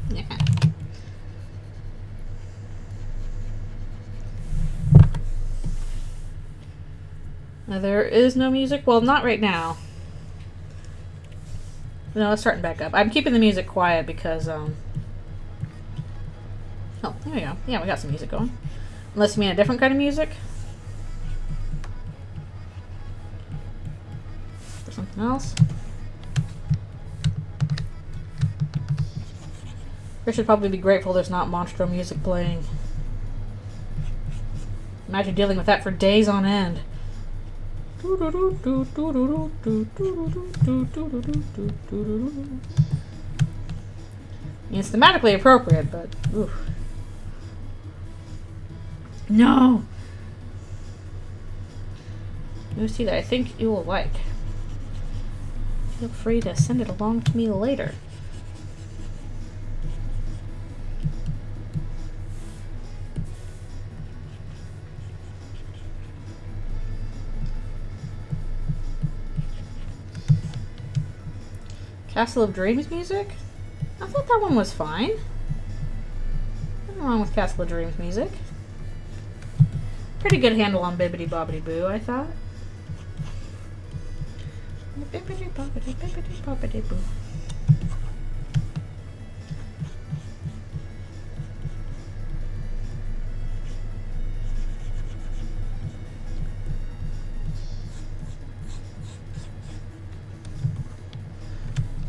Yeah. Now, there is no music. Well, not right now. No, it's starting back up. I'm keeping the music quiet because, Oh, there we go. Yeah, we got some music going. Unless you mean a different kind of music. For something else. I should probably be grateful there's not Monstro music playing. Imagine dealing with that for days on end. It's thematically appropriate, but oof. No! You'll see that I think you will like. Feel free to send it along to me later. Castle of Dreams music? I thought that one was fine. Nothing wrong with Castle of Dreams music. Pretty good handle on Bibbidi Bobbidi Boo, I thought. Bibbidi Bobbidi Bibbidi Bobbidi Boo.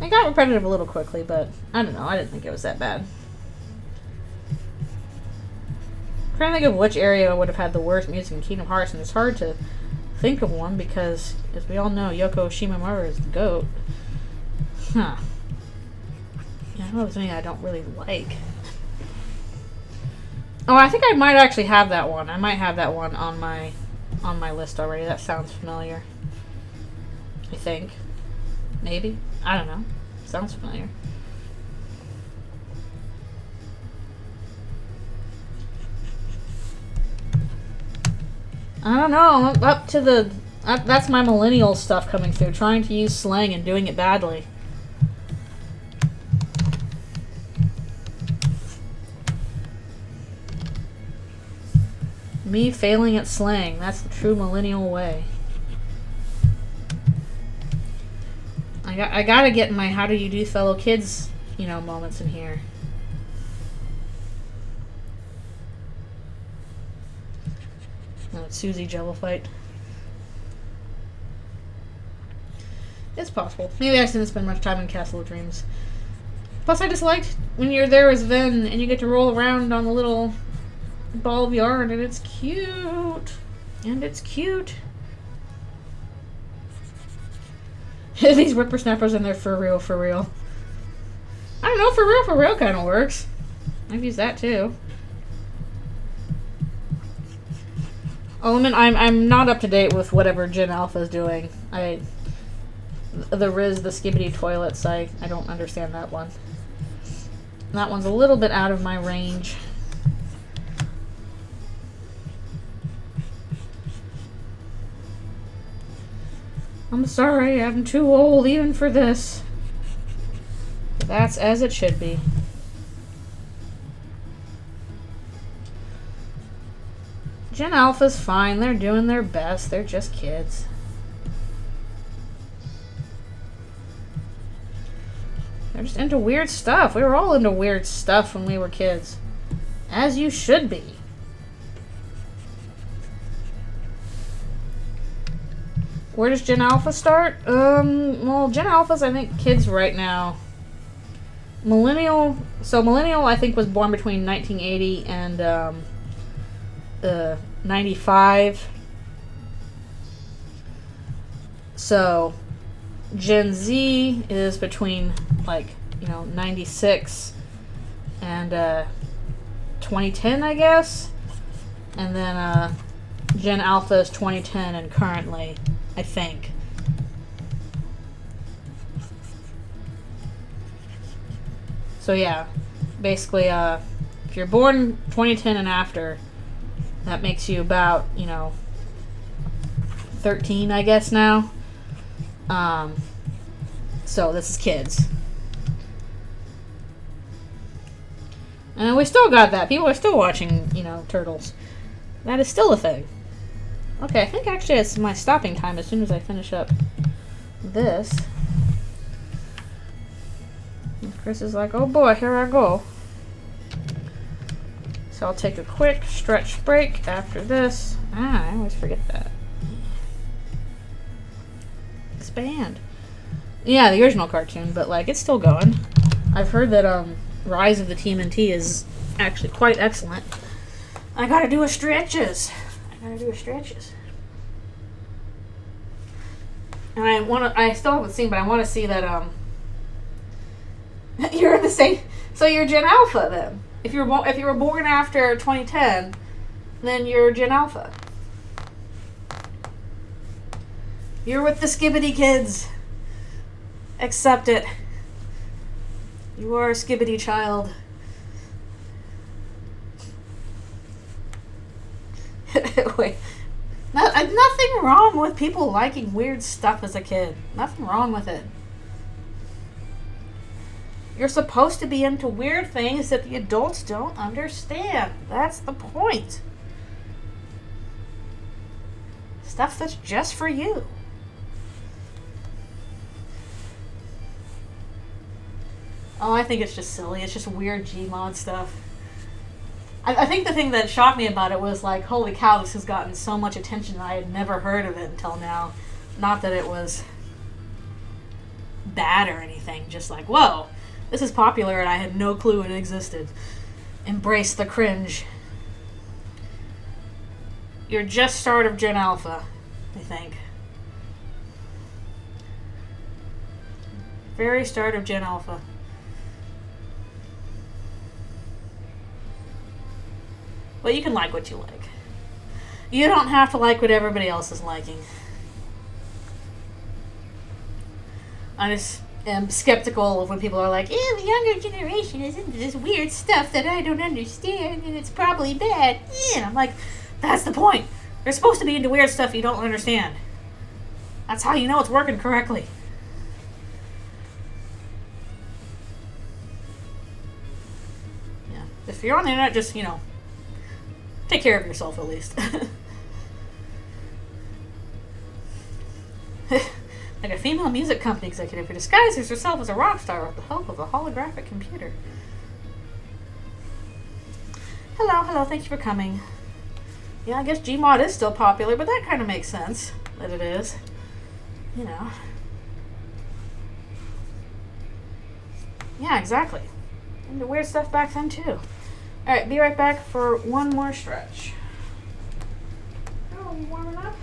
It got repetitive a little quickly, but I don't know. I didn't think it was that bad. I'm trying to think of which area would have had the worst music in Kingdom Hearts, and it's hard to think of one because, as we all know, Yoko Shimomura is the GOAT. Huh. Yeah, I don't know if there's any I don't really like. Oh, I think I might actually have that one. I might have that one on my list already. That sounds familiar. I think. Maybe. I don't know. Sounds familiar. I don't know. Up to the... that's my millennial stuff coming through. Trying to use slang and doing it badly. Me failing at slang. That's the true millennial way. I gotta get my how do you do fellow kids, you know, moments in here. Oh, it's Susie Jello fight. It's possible. Maybe I didn't spend much time in Castle of Dreams. Plus, I just liked when you're there as Ven and you get to roll around on the little ball of yarn, and it's cute. And it's cute. These whippersnappers in there for real, for real. I don't know, for real kind of works. I've used that too. Oh, I'm not up to date with whatever Gen Alpha is doing. The Riz, the Skibbity Toilets, I don't understand that one. That one's a little bit out of my range. I'm sorry, I'm too old even for this. But that's as it should be. Gen Alpha's fine, they're doing their best, they're just kids. They're just into weird stuff. We were all into weird stuff when we were kids. As you should be. Where does Gen Alpha start? Well, Gen Alpha's, I think, kids right now. Millennial, I think, was born between 1980 and, 95. So, Gen Z is between, 96 and, 2010, I guess. And then, Gen Alpha is 2010 and currently, I think. So, yeah. Basically, if you're born 2010 and after, that makes you about, 13, I guess, now. So this is kids. And we still got that. People are still watching, Turtles. That is still a thing. Okay, I think actually it's my stopping time as soon as I finish up this. And Chris is like, oh boy, here I go. So I'll take a quick stretch break after this. I always forget that. Expand. Yeah, the original cartoon, but it's still going. I've heard that Rise of the TMNT is actually quite excellent. I gotta do a stretches. And I still haven't seen, but I want to see that you're the same. So you're Gen Alpha then. If you were born after 2010, then you're Gen Alpha. You're with the Skibbity kids. Accept it. You are a Skibbity child. Wait. Nothing wrong with people liking weird stuff as a kid. Nothing wrong with it. You're supposed to be into weird things that the adults don't understand. That's the point. Stuff that's just for you. Oh, I think it's just silly. It's just weird Gmod stuff. I think the thing that shocked me about it was holy cow, this has gotten so much attention. I had never heard of it until now. Not that it was bad or anything. Just whoa, this is popular and I had no clue it existed. Embrace the cringe. You're just start of Gen Alpha, I think. Very start of Gen Alpha. But you can like what you like. You don't have to like what everybody else is liking. I just am skeptical of when people are like, the younger generation is into this weird stuff that I don't understand and it's probably bad. And I'm like, that's the point. They're supposed to be into weird stuff you don't understand. That's how you know it's working correctly. Yeah. If you're on the internet, just, take care of yourself at least. Like a female music company executive who disguises herself as a rock star with the help of a holographic computer. Hello, thank you for coming. Yeah, I guess Gmod is still popular, but that kind of makes sense that it is. Yeah, exactly. Into weird stuff back then, too. Alright, be right back for one more stretch. Oh, you warming up?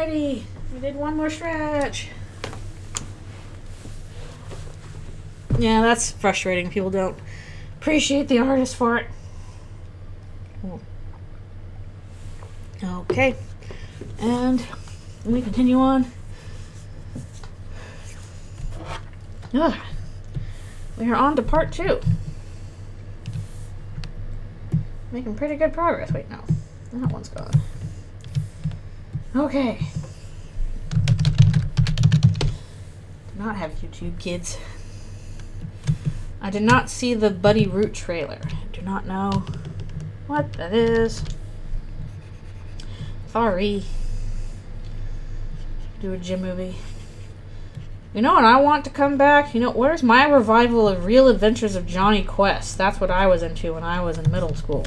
Alrighty. We did one more stretch. Yeah, that's frustrating. People don't appreciate the artist for it. Okay. And we continue on. Ugh. We are on to part 2. Making pretty good progress. Wait, no. That one's gone. Okay. Do not have YouTube Kids. I did not see the Buddy Root trailer. I do not know what that is. Sorry. Do a gym movie. You know what I want to come back? You know, where's my revival of Real Adventures of Johnny Quest? That's what I was into when I was in middle school.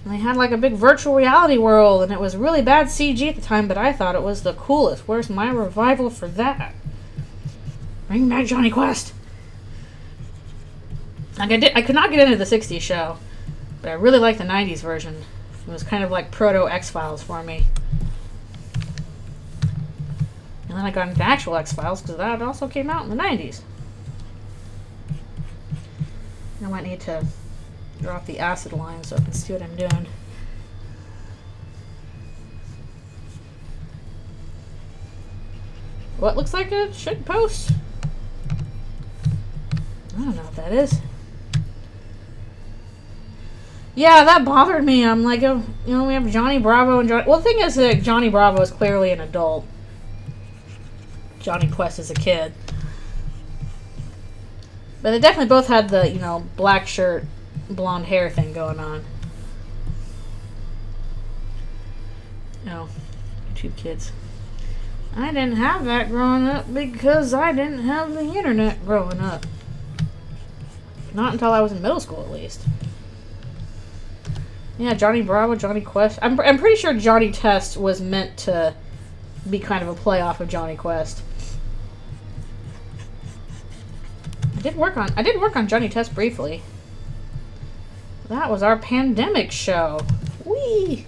And they had like a big virtual reality world, and it was really bad CG at the time, but I thought it was the coolest. Where's my revival for that? Bring back Johnny Quest. Like I could not get into the 60s show, but I really liked the 90s version. It was kind of like proto X-Files for me. And then I got into actual X-Files because that also came out in the 90s. I might need to drop the acid line so I can see what I'm doing. What looks like it should post. I don't know what that is. Yeah, that bothered me. I'm like, you know, we have Johnny Bravo and Johnny... Well, the thing is that Johnny Bravo is clearly an adult. Johnny Quest is a kid. But they definitely both had the, you know, black shirt, blonde hair thing going on. Oh, YouTube Kids. I didn't have that growing up because I didn't have the internet growing up. Not until I was in middle school, at least. Yeah, Johnny Bravo, Johnny Quest. I'm pretty sure Johnny Test was meant to be kind of a playoff of Johnny Quest. I did work on Johnny Test briefly. That was our pandemic show. Whee!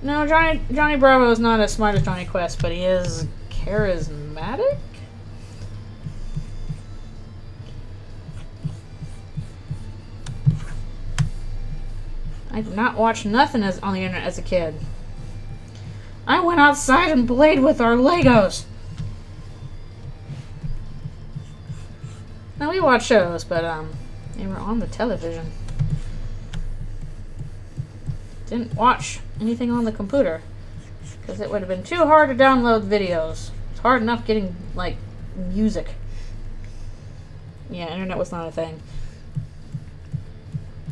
No, Johnny Bravo is not as smart as Johnny Quest, but he is charismatic? I did not watch nothing on the internet as a kid. I went outside and played with our Legos. Now we watch shows, but they were on the television. Didn't watch anything on the computer because it would have been too hard to download videos. It's hard enough getting like music. Yeah, internet was not a thing.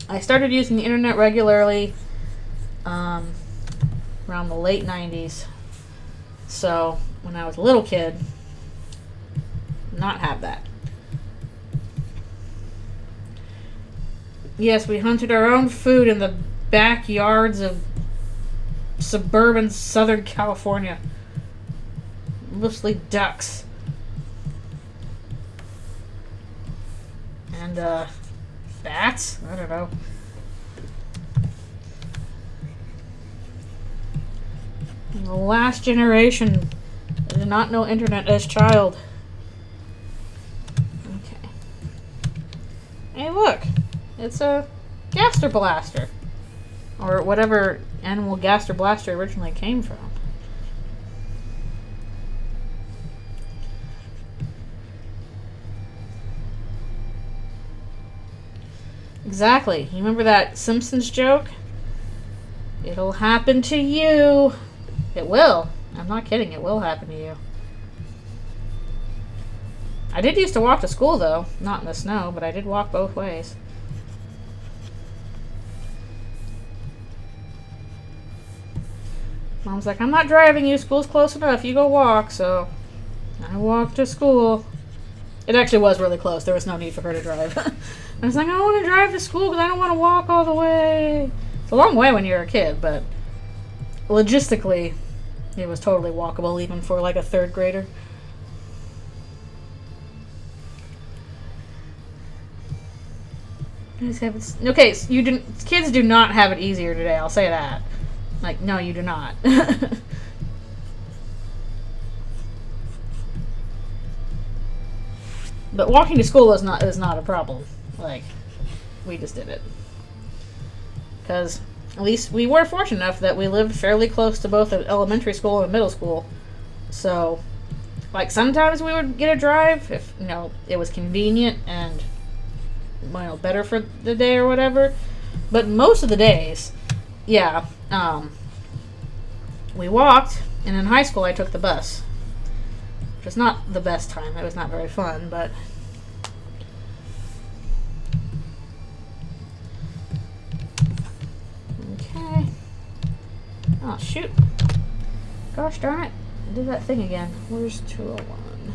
I started using the internet regularly around the late 90s. So when I was a little kid, not have that. Yes, we hunted our own food in the backyards of suburban Southern California. Mostly ducks. And, bats? I don't know. The last generation did not know internet as child. Okay. Hey, look! It's a Gaster Blaster. Or whatever animal Gaster Blaster originally came from. Exactly. You remember that Simpsons joke? It'll happen to you. It will. I'm not kidding. It will happen to you. I did used to walk to school, though. Not in the snow, but I did walk both ways. Mom's like, I'm not driving you. School's close enough. You go walk. So I walked to school. It actually was really close. There was no need for her to drive. I was like, I don't want to drive to school because I don't want to walk all the way. It's a long way when you're a kid, but logistically, it was totally walkable even for like a third grader. Okay, so kids do not have it easier today, I'll say that. Like, no, you do not. But walking to school is not a problem. Like, we just did it. Because at least we were fortunate enough that we lived fairly close to both an elementary school and a middle school. So, like, sometimes we would get a drive if, it was convenient and, better for the day or whatever. But most of the days, yeah, we walked, and in high school I took the bus. Which was not the best time. It was not very fun, but... Okay. Oh, shoot. Gosh darn it. I did that thing again. Where's 201?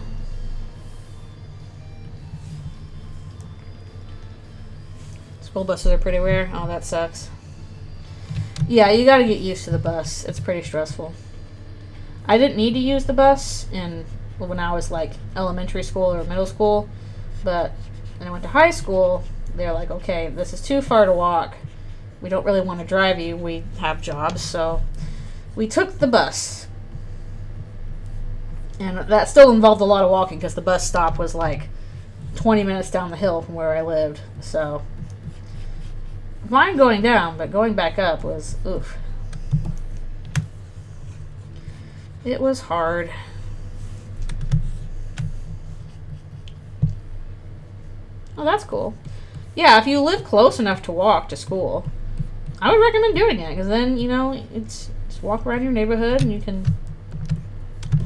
School buses are pretty rare. Oh, that sucks. Yeah, you gotta get used to the bus. It's pretty stressful. I didn't need to use the bus when I was like elementary school or middle school, but when I went to high school, they're like, okay, this is too far to walk. We don't really want to drive you. We have jobs, so we took the bus. And that still involved a lot of walking because the bus stop was like 20 minutes down the hill from where I lived. So, fine going down, but going back up was, oof. It was hard. Oh, that's cool. Yeah, if you live close enough to walk to school, I would recommend doing it because then, it's just walk around your neighborhood and you can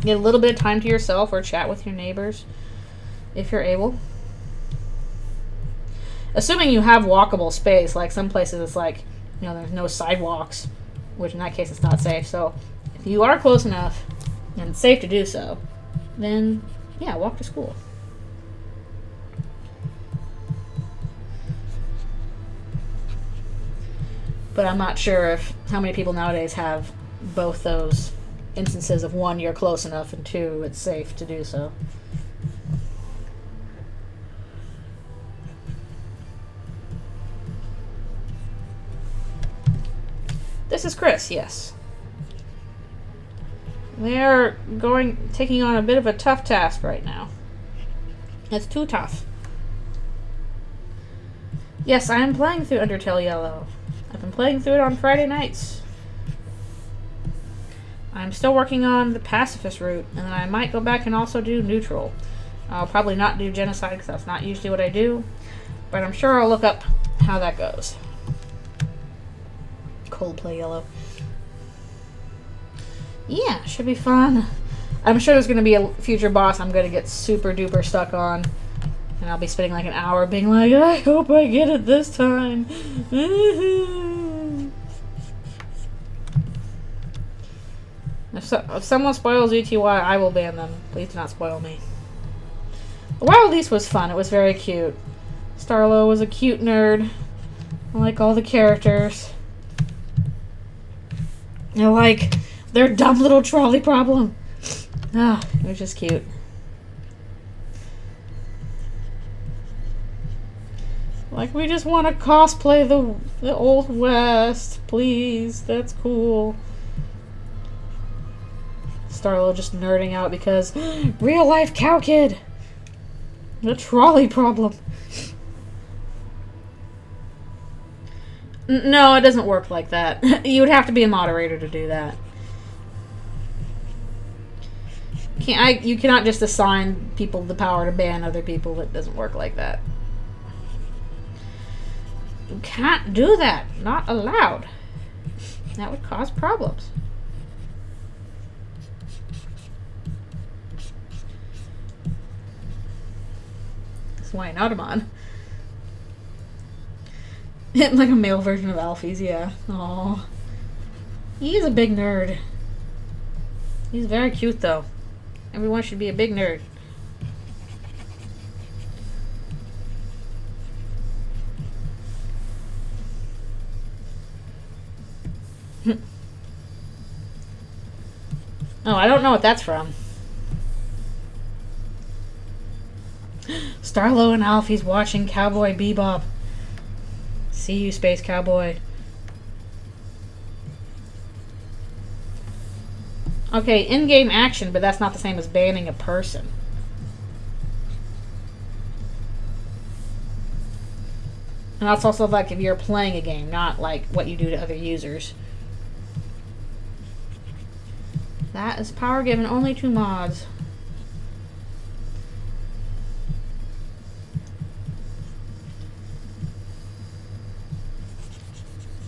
get a little bit of time to yourself or chat with your neighbors if you're able. Assuming you have walkable space, like some places it's like, there's no sidewalks, which in that case it's not safe. So if you are close enough and it's safe to do so, then yeah, walk to school. But I'm not sure how many people nowadays have both those instances of one, you're close enough, and two, it's safe to do so. This is Chris, yes. They're taking on a bit of a tough task right now. It's too tough. Yes, I am playing through Undertale Yellow. I've been playing through it on Friday nights. I'm still working on the pacifist route, and then I might go back and also do neutral. I'll probably not do genocide because that's not usually what I do, but I'm sure I'll look up how that goes. Coldplay Yellow. Yeah, should be fun. I'm sure there's going to be a future boss I'm going to get super duper stuck on, and I'll be spending like an hour being like, I hope I get it this time. If someone spoils ETY, I will ban them. Please do not spoil me. The Wild East was fun. It was very cute. Starlo was a cute nerd. I like all the characters. I like their dumb little trolley problem. Ah, it was just cute. Like, we just want to cosplay the Old West. Please, that's cool. Starlo just nerding out because real life cow kid. The trolley problem. No, it doesn't work like that. You would have to be a moderator to do that. You cannot just assign people the power to ban other people. It doesn't work like that. You can't do that. Not allowed. That would cause problems. Why not Automon? Like a male version of Alfie's, yeah. Aww. He is a big nerd. He's very cute, though. Everyone should be a big nerd. Oh, I don't know what that's from. Starlo and Alfie's watching Cowboy Bebop. See you, Space Cowboy. Okay, in-game action, but that's not the same as banning a person. And that's also like if you're playing a game, not like what you do to other users. That is power given only to mods.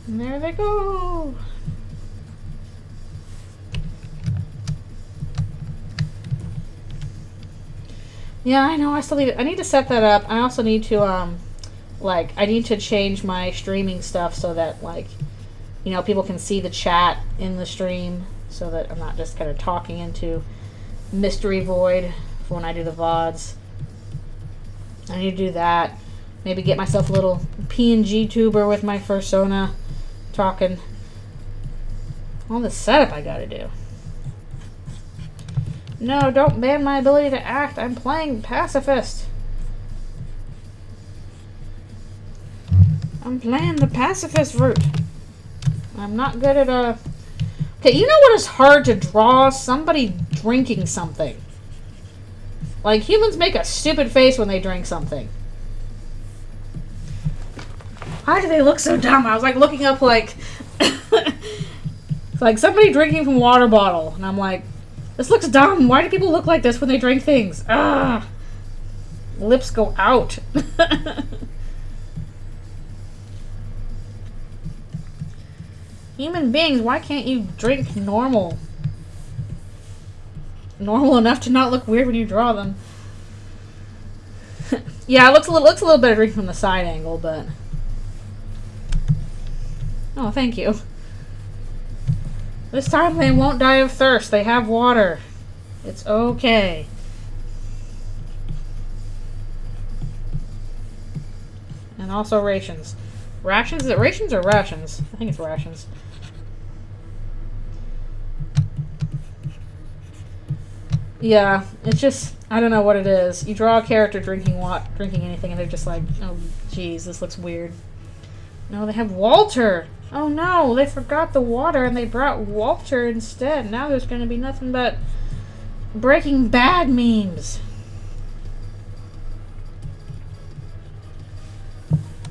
And there they go. Yeah, I know. I still need. I need to set that up. I also need to like I need to change my streaming stuff so that like, you know, people can see the chat in the stream, so that I'm not just kind of talking into mystery void for when I do the VODs. I need to do that. Maybe get myself a little PNG tuber with my persona talking. All the setup I gotta do. No, don't ban my ability to act. I'm playing pacifist. I'm playing the pacifist route. I'm not good at Okay, you know what is hard to draw? Somebody drinking something. Like, humans make a stupid face when they drink something. Why do they look so dumb? I was like looking up like it's like somebody drinking from a water bottle, and I'm like, this looks dumb. Why do people look like this when they drink things? Ah, lips go out. Human beings, why can't you drink normal? Normal enough to not look weird when you draw them. Yeah, it looks a little better drinking from the side angle, but oh, thank you. This time they won't die of thirst. They have water. It's okay. And also rations. Rations? Is it rations or rations? I think it's rations. Yeah, it's just, I don't know what it is. You draw a character drinking anything and they're just like, oh geez, this looks weird. No, they have Walter. Oh no, they forgot the water and they brought Walter instead. Now there's going to be nothing but Breaking Bad memes.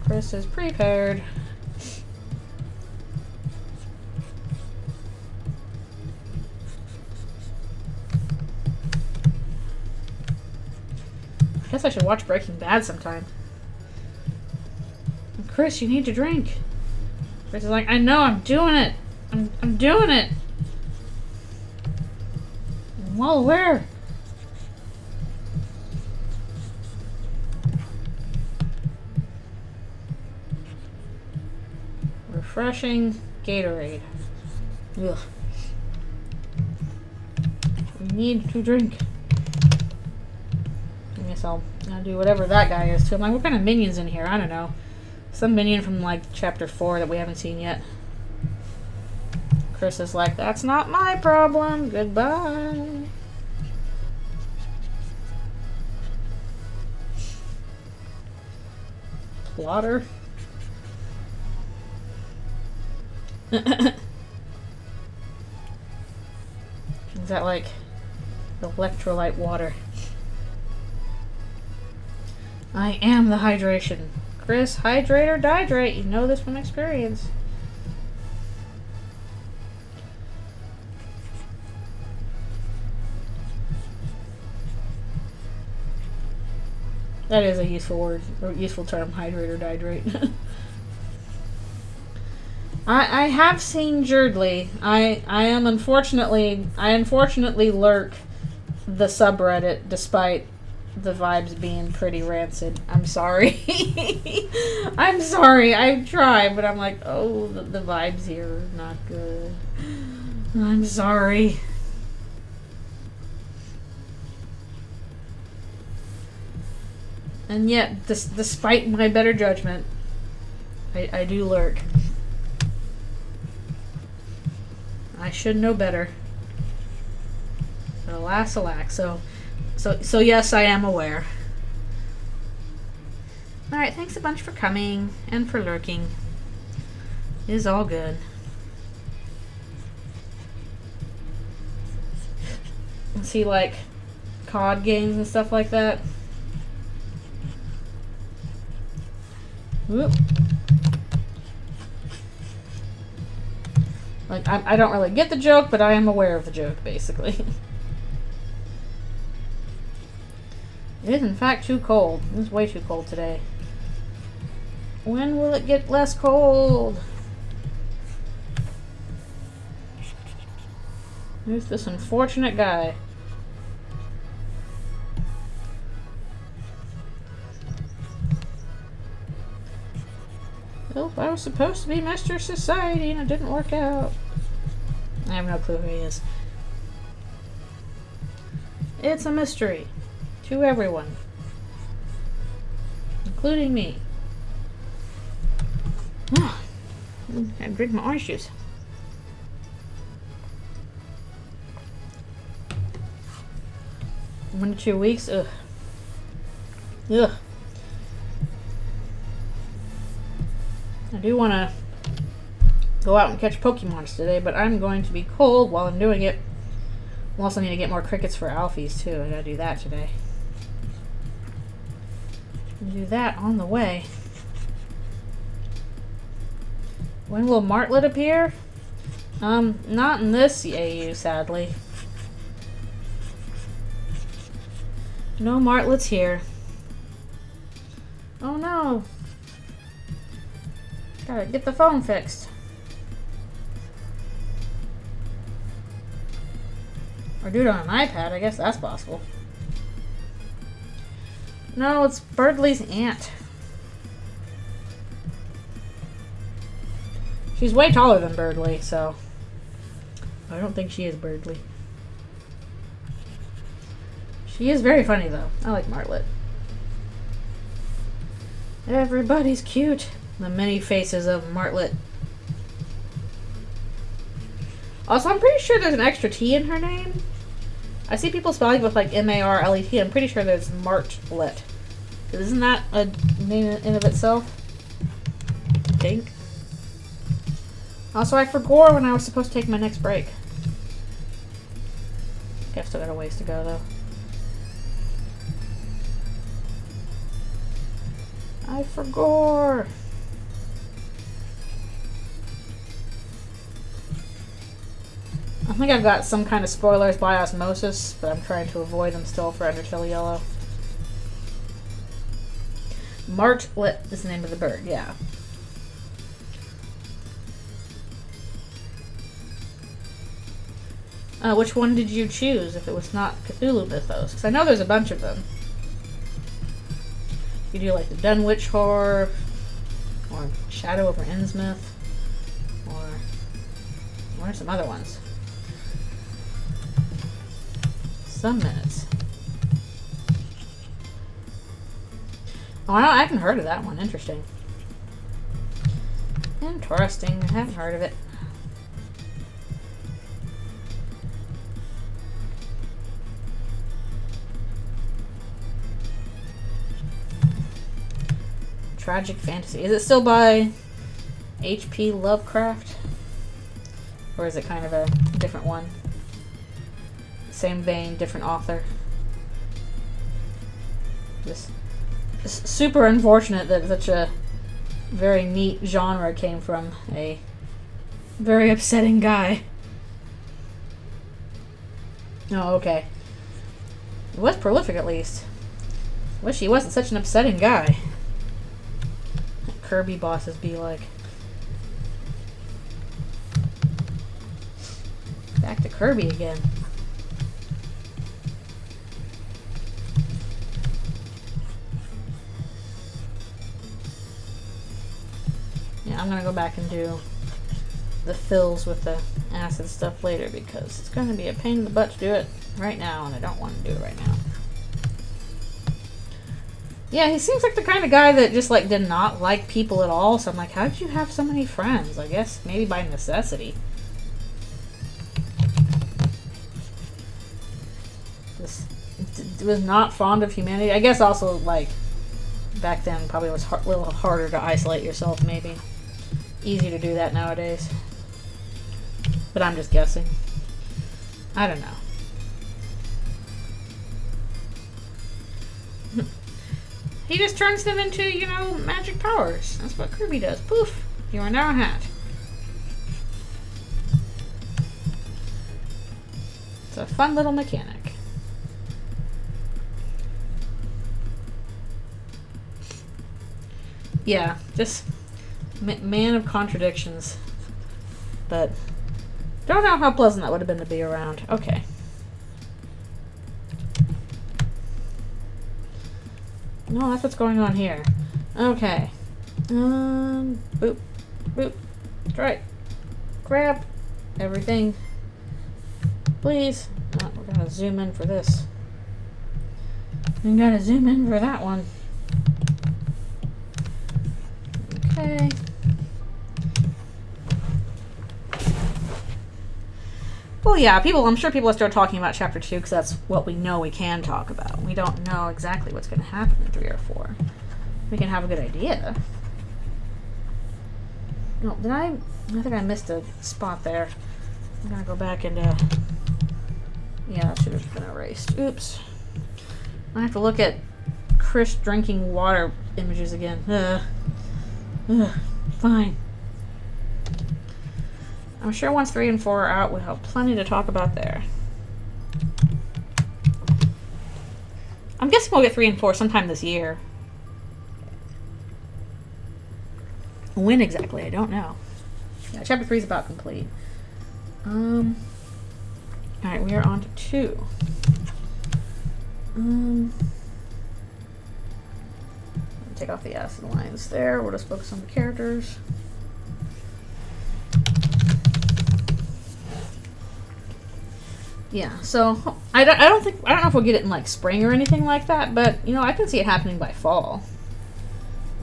Chris is prepared. I guess I should watch Breaking Bad sometime. Chris, you need to drink. Chris is like, I know, I'm doing it. I'm doing it. I'm well aware. Refreshing Gatorade. Ugh. We need to drink. I guess I'll do whatever that guy is too. I'm like, what kind of minion's in here? I don't know. Some minion from like chapter 4 that we haven't seen yet. Chris is like, that's not my problem. Goodbye. Plotter. Is that like electrolyte water? I am the hydration. Chris, hydrate or dihydrate. You know this from experience. That is a useful word, or useful term, hydrate or dihydrate. I have seen Jerdly. I unfortunately lurk the subreddit despite the vibes being pretty rancid. I'm sorry. I'm sorry. I try, but I'm like, oh, the vibes here are not good. I'm sorry. And yet, despite my better judgment, I do lurk. I should know better. But alas, alack. So yes, I am aware. Alright, thanks a bunch for coming and for lurking. It is all good. See, like, COD games and stuff like that. Whoop. Like, I don't really get the joke, but I am aware of the joke, basically. It is, in fact, too cold. It is way too cold today. When will it get less cold? Who's this unfortunate guy? Oh, I was supposed to be Mr. Society and it didn't work out. I have no clue who he is. It's a mystery to everyone, including me. I drink my orange juice. One to 2 weeks. Ugh. Ugh. I do want to go out and catch Pokemons today, but I'm going to be cold while I'm doing it. I also need to get more crickets for Alfies too. I gotta do that today. I'll do that on the way. When will Martlet appear? Not in this AU, sadly. No Martlets here. Oh no! Gotta get the phone fixed. Or do it on an iPad, I guess that's possible. No, it's Birdley's aunt. She's way taller than Birdley, so I don't think she is Birdley. She is very funny, though. I like Martlet. Everybody's cute. The many faces of Martlet. Also, I'm pretty sure there's an extra T in her name. I see people spelling with like M-A-R-L-E-T. I'm pretty sure there's Martlet. Isn't that a name in of itself? I think. Also, I forgot when I was supposed to take my next break. I've still got a ways to go, though. I forgot. I think I've got some kind of spoilers by osmosis, but I'm trying to avoid them still for Undertale Yellow. Martlet is the name of the bird, yeah. Which one did you choose if it was not Cthulhu Mythos? Because I know there's a bunch of them. You do like the Dunwich Horror, or Shadow over Innsmouth, or what are some other ones? Some minutes. Oh, I haven't heard of that one. Interesting. Interesting. I haven't heard of it. Tragic Fantasy. Is it still by H.P. Lovecraft? Or is it kind of a different one? Same vein, different author. Just super unfortunate that such a very neat genre came from a very upsetting guy. Oh, okay. He was prolific at least. Wish he wasn't such an upsetting guy. Kirby bosses be like. Back to Kirby again. Yeah, I'm gonna go back and do the fills with the acid stuff later because it's gonna be a pain in the butt to do it right now, and I don't want to do it right now. Yeah, he seems like the kind of guy that just like did not like people at all, so I'm like, how did you have so many friends? I guess maybe by necessity. Just was not fond of humanity. I guess also like Back then, probably was a little harder to isolate yourself, maybe. Easier to do that nowadays. But I'm just guessing. I don't know. He just turns them into, you know, magic powers. That's what Kirby does. Poof! You are now a hat. It's a fun little mechanic. Yeah, just man of contradictions. But don't know how pleasant that would have been to be around. Okay. No, that's what's going on here. Okay. Boop. Boop. Right. Grab everything. Please. Oh, we're gonna zoom in for this. We gotta zoom in for that one. Okay. Well, yeah, I'm sure people will start talking about Chapter 2 because that's what we know we can talk about. We don't know exactly what's going to happen in 3 or 4. We can have a good idea. No, I think I missed a spot there. I'm going to go back and, yeah, that should have been erased. Oops. I have to look at Chris drinking water images again. Fine. I'm sure once 3 and 4 are out, we'll have plenty to talk about there. I'm guessing we'll get 3 and 4 sometime this year. When exactly? I don't know. Yeah, Chapter 3 is about complete. Alright, we are on to 2. Take off the acid lines there. We'll just focus on the characters. Yeah, so I don't know if we'll get it in like spring or anything like that, but you know, I can see it happening by fall.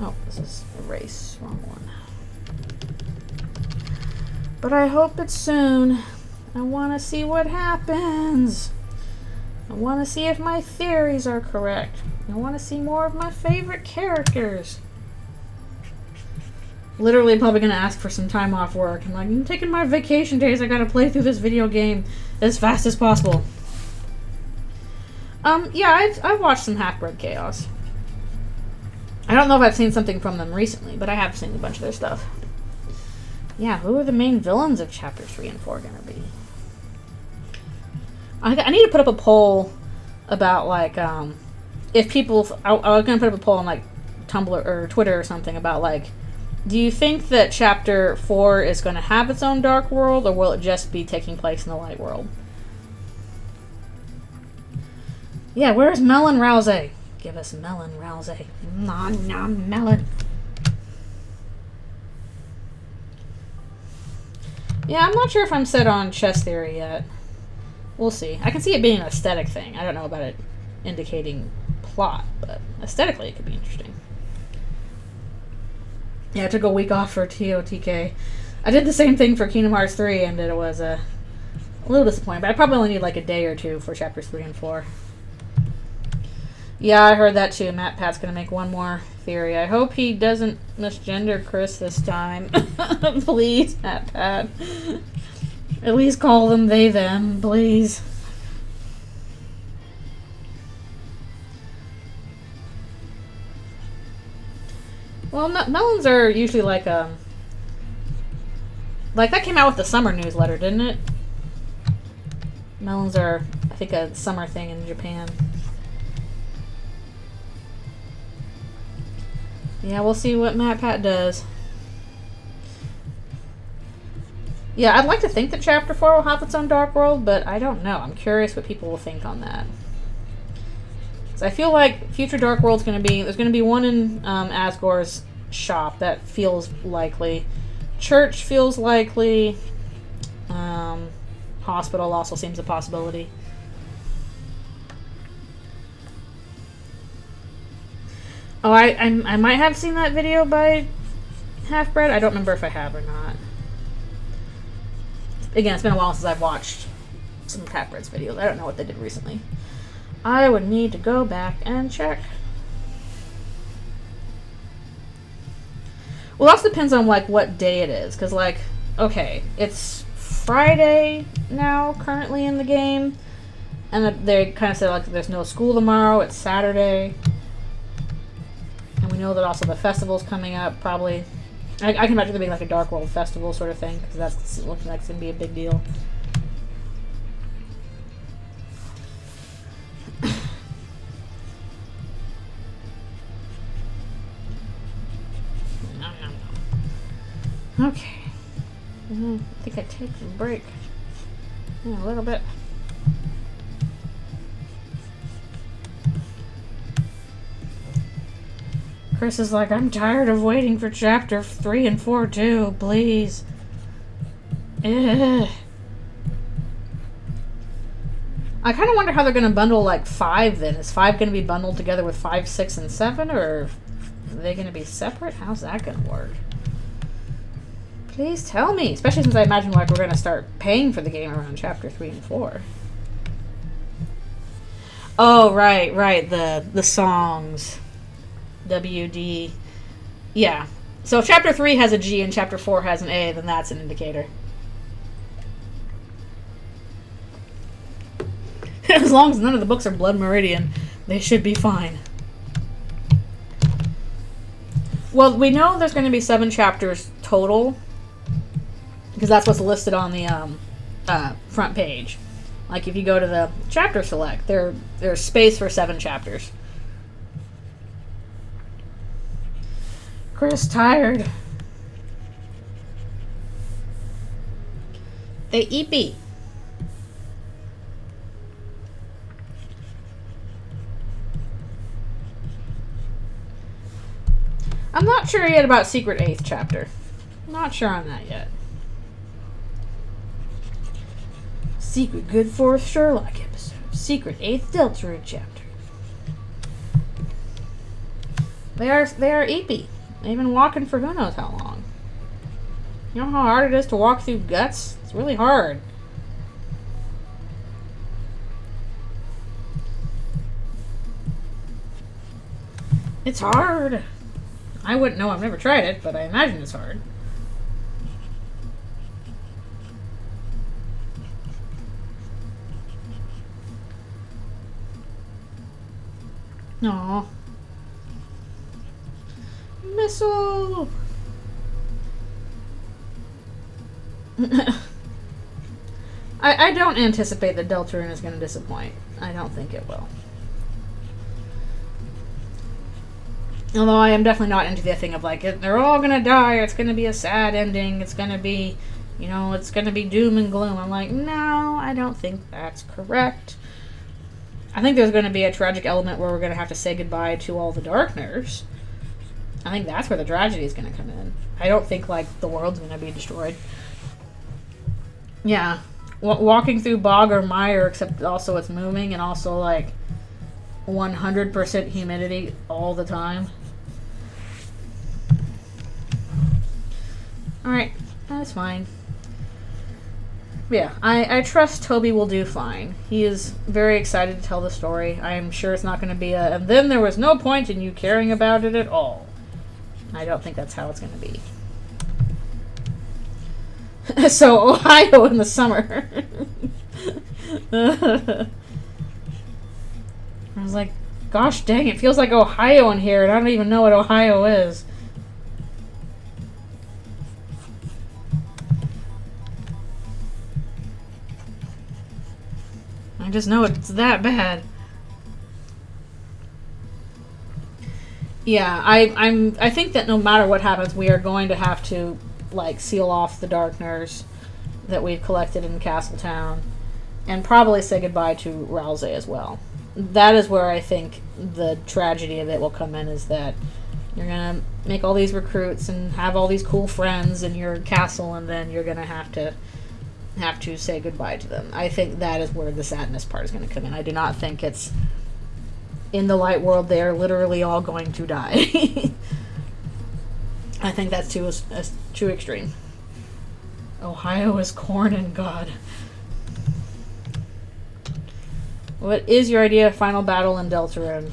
Oh, this is erase, wrong one. But I hope it's soon. I want to see what happens. I want to see if my theories are correct. I want to see more of my favorite characters. Literally probably going to ask for some time off work. I'm like, I'm taking my vacation days. I got to play through this video game as fast as possible. Yeah, I've watched some Half-Bred Chaos. I don't know if I've seen something from them recently, but I have seen a bunch of their stuff. Yeah, who are the main villains of Chapters 3 and 4 going to be? I need to put up a poll about, like, if people... I was going to put up a poll on, like, Tumblr or Twitter or something about, like, do you think that Chapter 4 is going to have its own Dark World, or will it just be taking place in the Light World? Yeah, where's Melon Rousey? Give us Melon Rousey. Nom nom melon. Yeah, I'm not sure if I'm set on chess theory yet. We'll see. I can see it being an aesthetic thing. I don't know about it indicating plot, but aesthetically it could be interesting. Yeah, I took a week off for TOTK. I did the same thing for Kingdom Hearts 3, and it was a little disappointing, but I probably only need like a day or two for Chapters 3 and 4. Yeah, I heard that too. Matt Pat's gonna make one more theory. I hope he doesn't misgender Chris this time. Please, Matt Pat. At least call them they, them, please. Well, melons are usually like that came out with the summer newsletter, didn't it? Melons are, I think, a summer thing in Japan. Yeah, we'll see what Matt Pat does. Yeah, I'd like to think that Chapter 4 will have its own Dark World, but I don't know. I'm curious what people will think on that. So I feel like future Dark World's going to be... There's going to be one in Asgore's shop. That feels likely. Church feels likely. Hospital also seems a possibility. Oh, I might have seen that video by Half-Bred. I don't remember if I have or not. Again, it's been a while since I've watched some of Half-Bred's videos. I don't know what they did recently. I would need to go back and check. Well, that depends on, like, what day it is. Because, like, okay, it's Friday now, currently in the game. And they kind of said, like, there's no school tomorrow. It's Saturday. And we know that also the festival's coming up, probably. I can imagine it being like a Dark World festival sort of thing, because that's looking like it's going to be a big deal. Okay. I think I take a break. Yeah, a little bit. Chris is like, I'm tired of waiting for chapter 3 and 4 too, please. Ugh. I kind of wonder how they're going to bundle, like, 5 then. Is 5 going to be bundled together with 5, 6, and 7? Or are they going to be separate? How's that going to work? Please tell me. Especially since I imagine, like, we're going to start paying for the game around chapter 3 and 4. Oh, right. The songs. WD. Yeah. So if chapter 3 has a G and chapter 4 has an A, then that's an indicator. As long as none of the books are Blood Meridian, they should be fine. Well, we know there's going to be 7 chapters total, because that's what's listed on the front page. Like, if you go to the chapter select, there's space for 7 chapters. Chris tired. They EP. I'm not sure yet about Secret 8th chapter. Not sure on that yet. Secret Good 4th Sherlock episode. Secret 8th Eldritchrune chapter. They are EP. They've been walking for who knows how long. You know how hard it is to walk through guts? It's really hard. It's hard. I wouldn't know. I've never tried it, but I imagine it's hard. Aww. Missile! I don't anticipate that Eldritchrune is going to disappoint. I don't think it will. Although I am definitely not into the thing of, like, they're all going to die, it's going to be a sad ending, it's going to be, you know, it's going to be doom and gloom. I'm like, no, I don't think that's correct. I think there's going to be a tragic element where we're going to have to say goodbye to all the Darkners. I think that's where the tragedy is going to come in. I don't think, like, the world's going to be destroyed. Yeah. Walking through bog or mire, except also it's moving and also, like, 100% humidity all the time. Alright, that's fine. Yeah, I trust Toby will do fine. He is very excited to tell the story. I am sure it's not going to be a, and then there was no point in you caring about it at all. I don't think that's how it's going to be. So, Ohio in the summer. I was like, gosh dang, it feels like Ohio in here, and I don't even know what Ohio is. I just know it's that bad. Yeah, I think that no matter what happens, we are going to have to, like, seal off the Darkners that we've collected in Castletown, and probably say goodbye to Rouse as well. That is where I think the tragedy of it will come in, is that you're going to make all these recruits and have all these cool friends in your castle, and then you're going to have to say goodbye to them. I think that is where the sadness part is going to come in. I do not think it's in the light world they are literally all going to die. I think that's too extreme. Ohio is corn and God. What is your idea of final battle in Eldritchrune?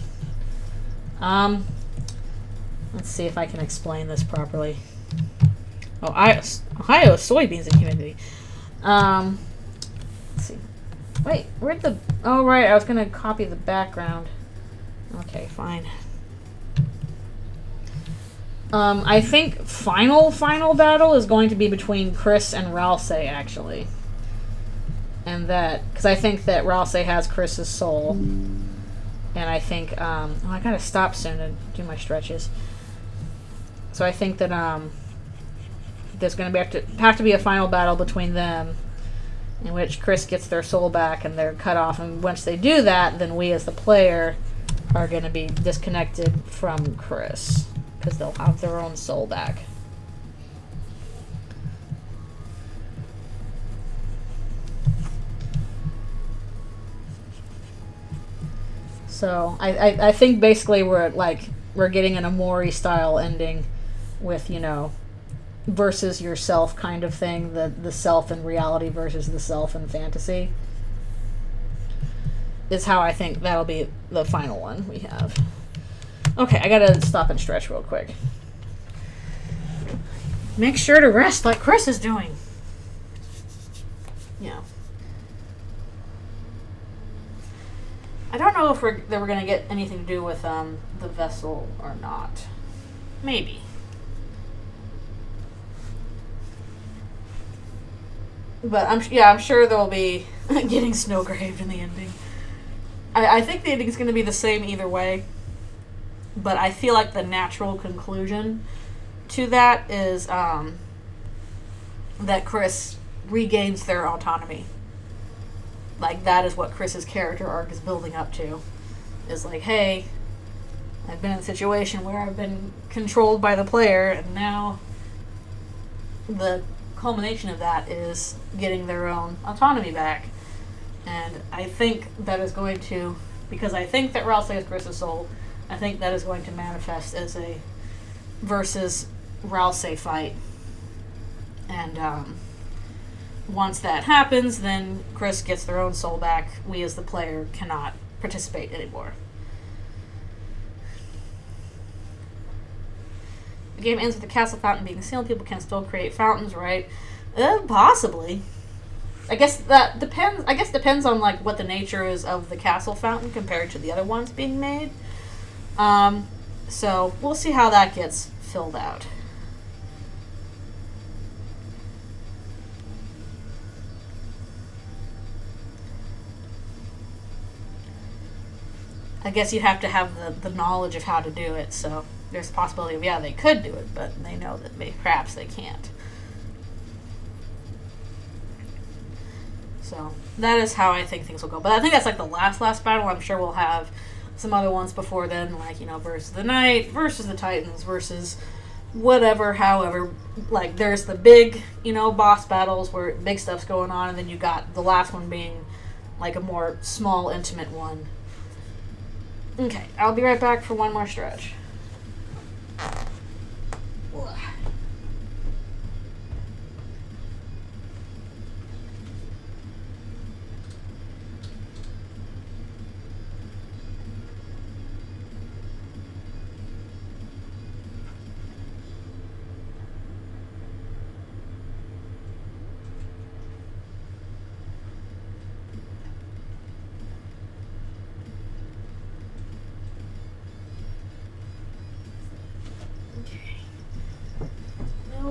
Let's see if I can explain this properly. Ohio soybeans and humidity. Let's see. Wait, where'd the... Oh, right, I was going to copy the background. Okay, fine. I think final battle is going to be between Chris and Ralsei, actually. And that... Because I think that Ralsei has Chris's soul. And I think... oh, I gotta stop soon to do my stretches. So I think that, there's going to have to be a final battle between them, in which Chris gets their soul back and they're cut off. And once they do that, then we as the player are going to be disconnected from Chris, because they'll have their own soul back. So I think basically we're getting an Amori style ending with, you know, versus yourself kind of thing, the self in reality versus the self in fantasy, is how I think that'll be the final one we have. Okay, I gotta stop and stretch real quick. Make sure to rest like Chris is doing. Yeah. I don't know if we're gonna get anything to do with the vessel or not. Maybe. But I'm sure there'll be getting snow-graved in the ending. I think the ending is going to be the same either way. But I feel like the natural conclusion to that is that Chris regains their autonomy. Like, that is what Chris's character arc is building up to. Is like, hey, I've been in a situation where I've been controlled by the player, and now the culmination of that is getting their own autonomy back. And I think that is going to, because I think that Ralsei is Chris's soul, I think that is going to manifest as a versus Ralsei fight. And once that happens, then Chris gets their own soul back. We as the player cannot participate anymore. The game ends with the castle fountain being sealed. People can still create fountains, right? Possibly. I guess that depends. I guess depends on like what the nature is of the castle fountain compared to the other ones being made. So we'll see how that gets filled out. I guess you have to have the knowledge of how to do it, so there's a possibility of, yeah, they could do it, but they know that perhaps they can't. So that is how I think things will go. But I think that's like the last battle. I'm sure we'll have some other ones before then, like, you know, versus the Knight, versus the Titans, versus whatever, however. Like, there's the big, you know, boss battles where big stuff's going on, and then you got the last one being like a more small, intimate one. Okay, I'll be right back for one more stretch.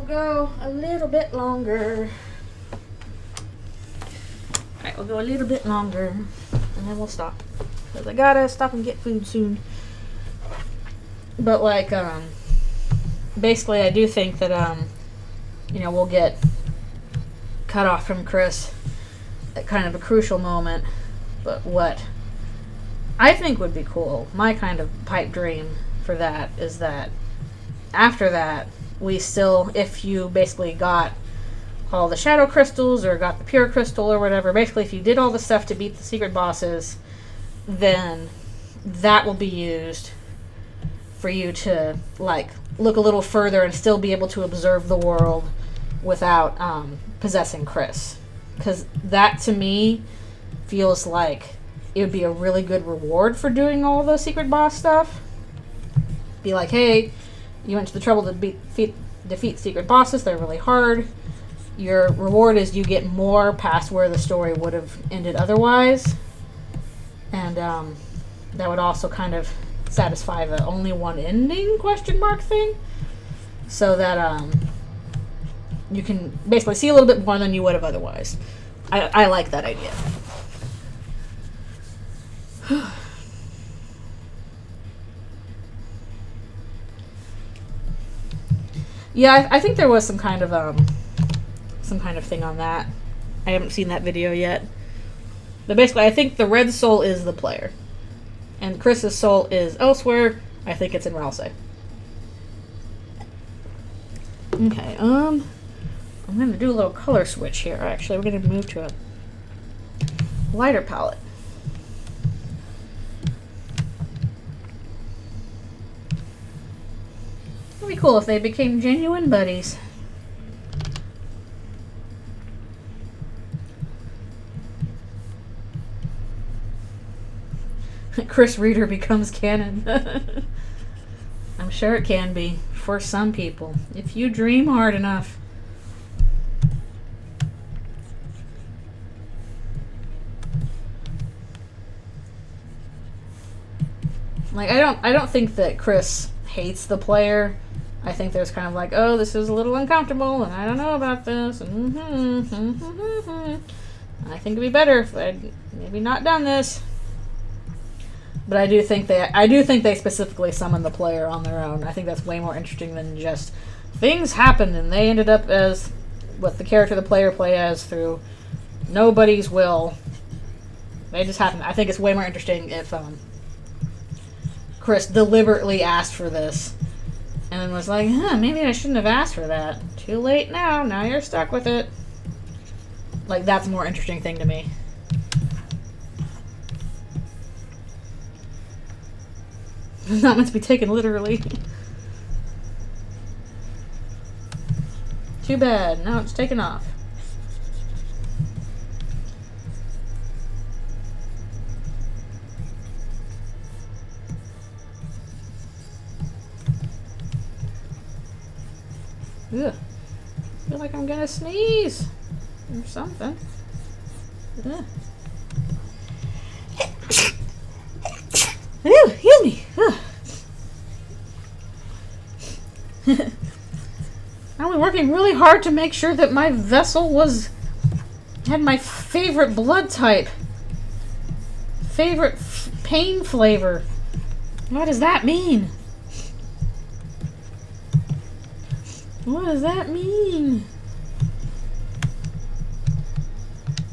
Go a little bit longer. Alright, we'll go a little bit longer and then we'll stop, because I gotta stop and get food soon. But like, basically I do think that you know, we'll get cut off from Chris at kind of a crucial moment. But what I think would be cool, my kind of pipe dream for that, is that after that we still, if you basically got all the shadow crystals or got the pure crystal or whatever, basically if you did all the stuff to beat the secret bosses, then that will be used for you to like look a little further and still be able to observe the world without possessing Chris. Because that to me feels like it would be a really good reward for doing all the secret boss stuff. Be like, hey, you went to the trouble to defeat secret bosses. They're really hard. Your reward is you get more past where the story would have ended otherwise. And that would also kind of satisfy the only one ending question mark thing. So that you can basically see a little bit more than you would have otherwise. I like that idea. Yeah, I think there was some kind of thing on that. I haven't seen that video yet. But basically, I think the red soul is the player. And Chris's soul is elsewhere. I think it's in Ralsei. Okay, I'm going to do a little color switch here, actually. We're going to move to a lighter palette. It'd be cool if they became genuine buddies. Chris Reader becomes canon. I'm sure it can be for some people if you dream hard enough. Like I don't think that Chris hates the player. I think there's kind of like, oh, this is a little uncomfortable and I don't know about this and I think it'd be better if I'd maybe not done this. But I do think they specifically summon the player on their own. I think that's way more interesting than just things happened and they ended up as what the character the player play as through nobody's will. They just happened. I think it's way more interesting if Chris deliberately asked for this and then was like, maybe I shouldn't have asked for that. Too late now. Now you're stuck with it. Like, that's a more interesting thing to me. It's not meant to be taken literally. Too bad. Now it's taken off. Ugh. I feel like I'm gonna sneeze or something. Ugh. Ew, excuse me. I was working really hard to make sure that my vessel had my favorite blood type. Favorite pain flavor. What does that mean? What does that mean?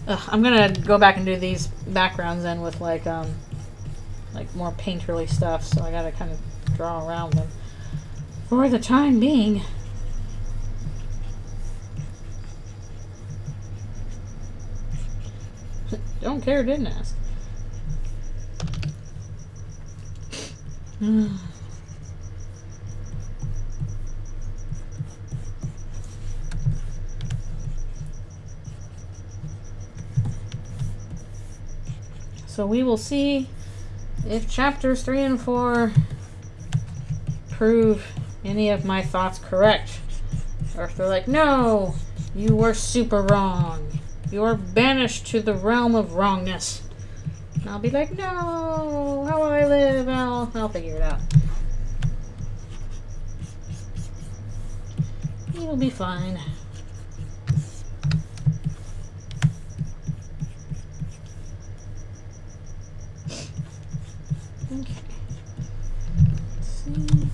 I'm gonna go back and do these backgrounds then with like more painterly stuff, so I gotta kind of draw around them for the time being. Don't care, didn't ask. So we will see if chapters 3 and 4 prove any of my thoughts correct. Or if they're like, no, you were super wrong. You are banished to the realm of wrongness. And I'll be like, no, how will I live? I'll figure it out. It'll be fine. Okay. Let's see.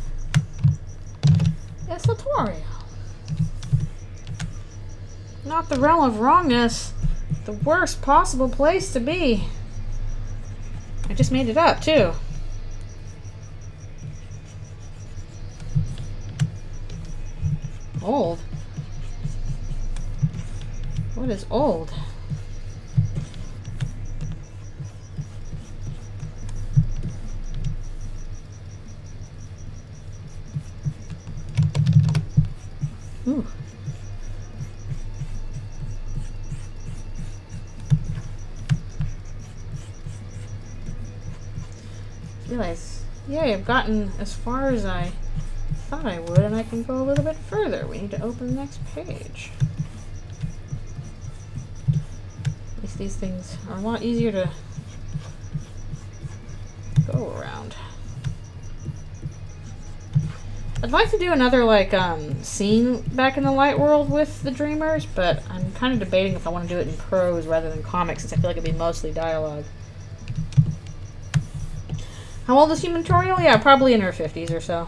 It's tutorial. Not the realm of wrongness. The worst possible place to be. I just made it up, too. Old? What is old? Ooh. Realize, yay, I've gotten as far as I thought I would, and I can go a little bit further. We need to open the next page. At least these things are a lot easier to go around. I'd like to do another, like, scene back in the light world with the Dreamers, but I'm kind of debating if I want to do it in prose rather than comics, since I feel like it'd be mostly dialogue. How old is Human Toriel? Yeah, probably in her 50s or so.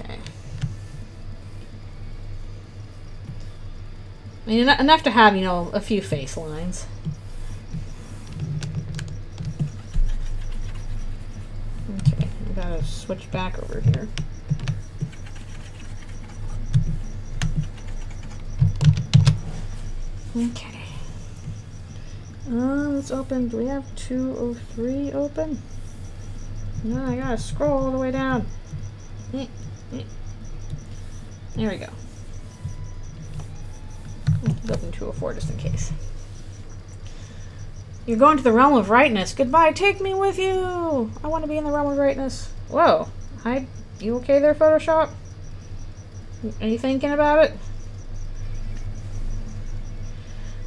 Okay. I mean, enough to have, you know, a few face lines. Okay, we gotta switch back over here. Okay. Let's open. Do we have 203 open? No, I gotta scroll all the way down. There we go. Let's open 204 just in case. You're going to the realm of rightness. Goodbye, take me with you! I want to be in the realm of rightness. Whoa. Hi. You okay there, Photoshop? Are you thinking about it?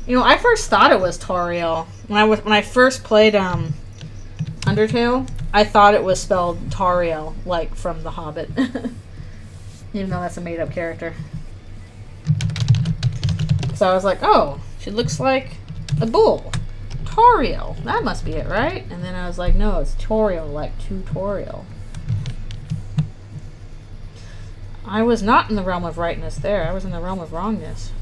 You know, I first thought it was Toriel. When I first played Undertale, I thought it was spelled Tariel, like from The Hobbit. Even though that's a made-up character. So I was like, oh, she looks like a bull. Toriel. That must be it, right? And then I was like, no, it's Toriel, like tutorial. I was not in the realm of rightness there. I was in the realm of wrongness.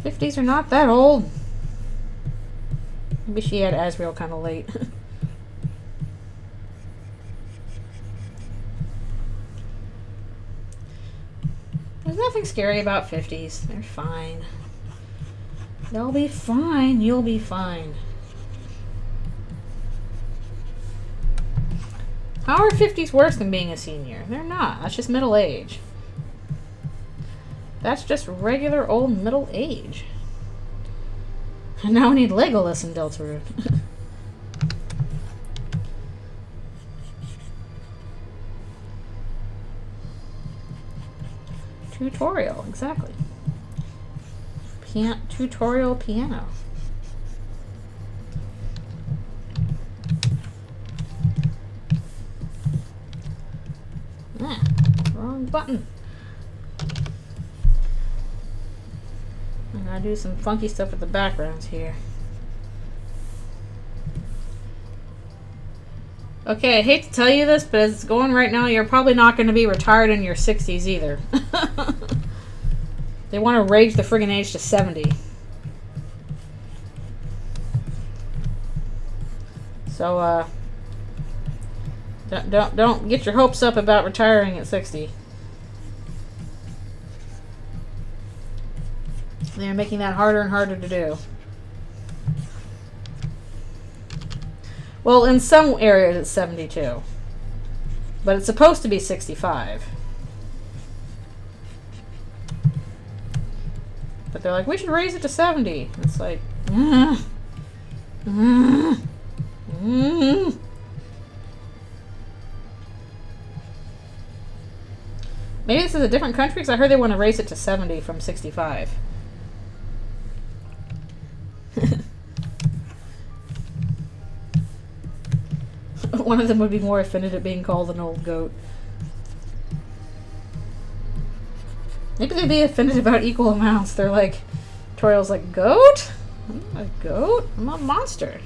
'50s are not that old. Maybe she had Asriel kind of late. There's nothing scary about 50s. They're fine. They'll be fine. You'll be fine. How are 50s worse than being a senior? They're not. That's just middle age. That's just regular old middle age. And now we need Legolas in Deltarune. Tutorial, exactly. Tutorial piano. Ah, wrong button. I'm gonna do some funky stuff with the backgrounds here. Okay, I hate to tell you this, but as it's going right now, you're probably not going to be retired in your 60s either. They want to raise the friggin' age to 70. So, don't get your hopes up about retiring at 60. They're making that harder and harder to do. Well, in some areas it's 72. But it's supposed to be 65. But they're like, we should raise it to 70. It's like, Maybe this is a different country, because I heard they want to raise it to 70 from 65. One of them would be more offended at being called an old goat. Maybe they'd be offended about equal amounts. They're like, Toriel's like, goat? I'm not a goat. I'm a monster.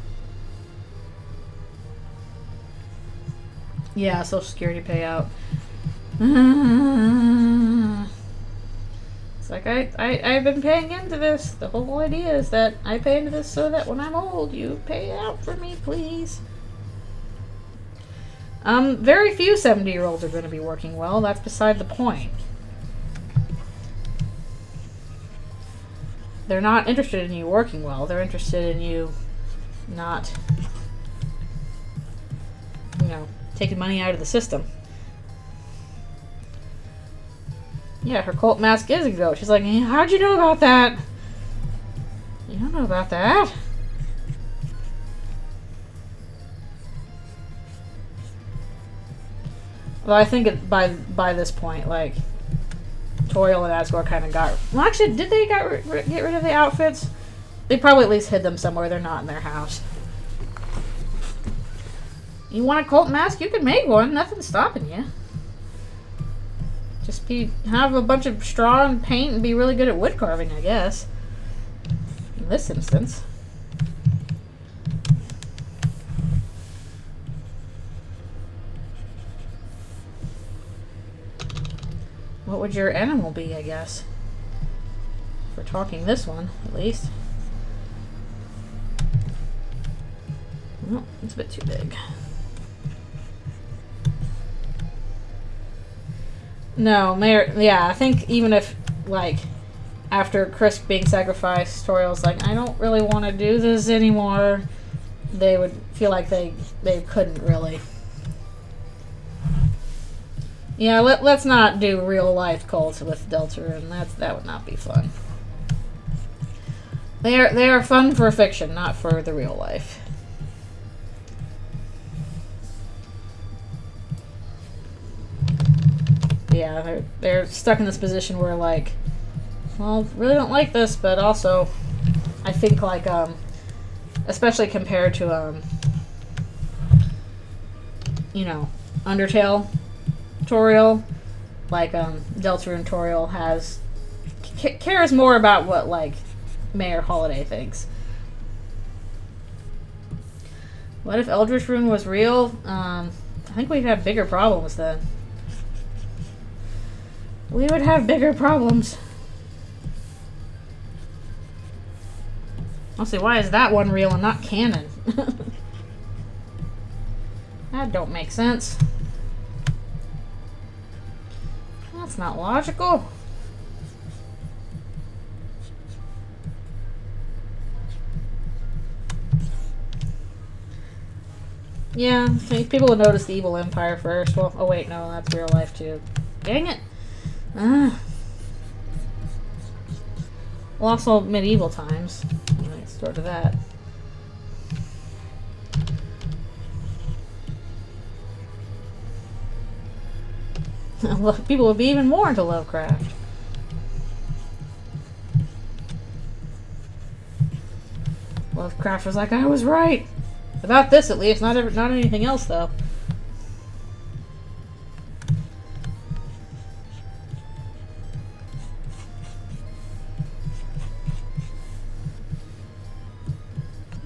Yeah, Social Security payout. It's like, I've been paying into this. The whole idea is that I pay into this so that when I'm old, you pay out for me, please. Very few 70-year-olds are going to be working well. That's beside the point. They're not interested in you working well. They're interested in you not, you know, taking money out of the system. Yeah, her cult mask is a goat. She's like, hey, how'd you know about that? You don't know about that. Well, I think by this point, like, Toriel and Asgore kind of got... Well, actually, did they get rid of the outfits? They probably at least hid them somewhere. They're not in their house. You want a cult mask? You can make one. Nothing's stopping you. Just have a bunch of straw and paint and be really good at wood carving, I guess. In this instance. What would your animal be, I guess? If we're talking this one, at least. Oh, it's a bit too big. No, Mayor, yeah, I think even if, like, after Chris being sacrificed, Toriel's like, I don't really want to do this anymore, they would feel like they couldn't really. Yeah, let's not do real life cults with Deltarune. That would not be fun. They are fun for fiction, not for the real life. Yeah, they're stuck in this position where, like, well, really don't like this, but also I think, like, especially compared to you know, Undertale Toriel, like, Deltarune Toriel cares more about what, like, Mayor Holiday thinks. What if Eldritchrune was real? I think we'd have bigger problems then. We would have bigger problems. I'll say, why is that one real and not canon? That don't make sense. That's not logical. Yeah, I think people would notice the evil empire first. Well, oh wait, no, that's real life too. Dang it. Well, also medieval times. Next door to that. People would be even more into Lovecraft. Lovecraft was like, I was right. About this, at least. Not anything else, though.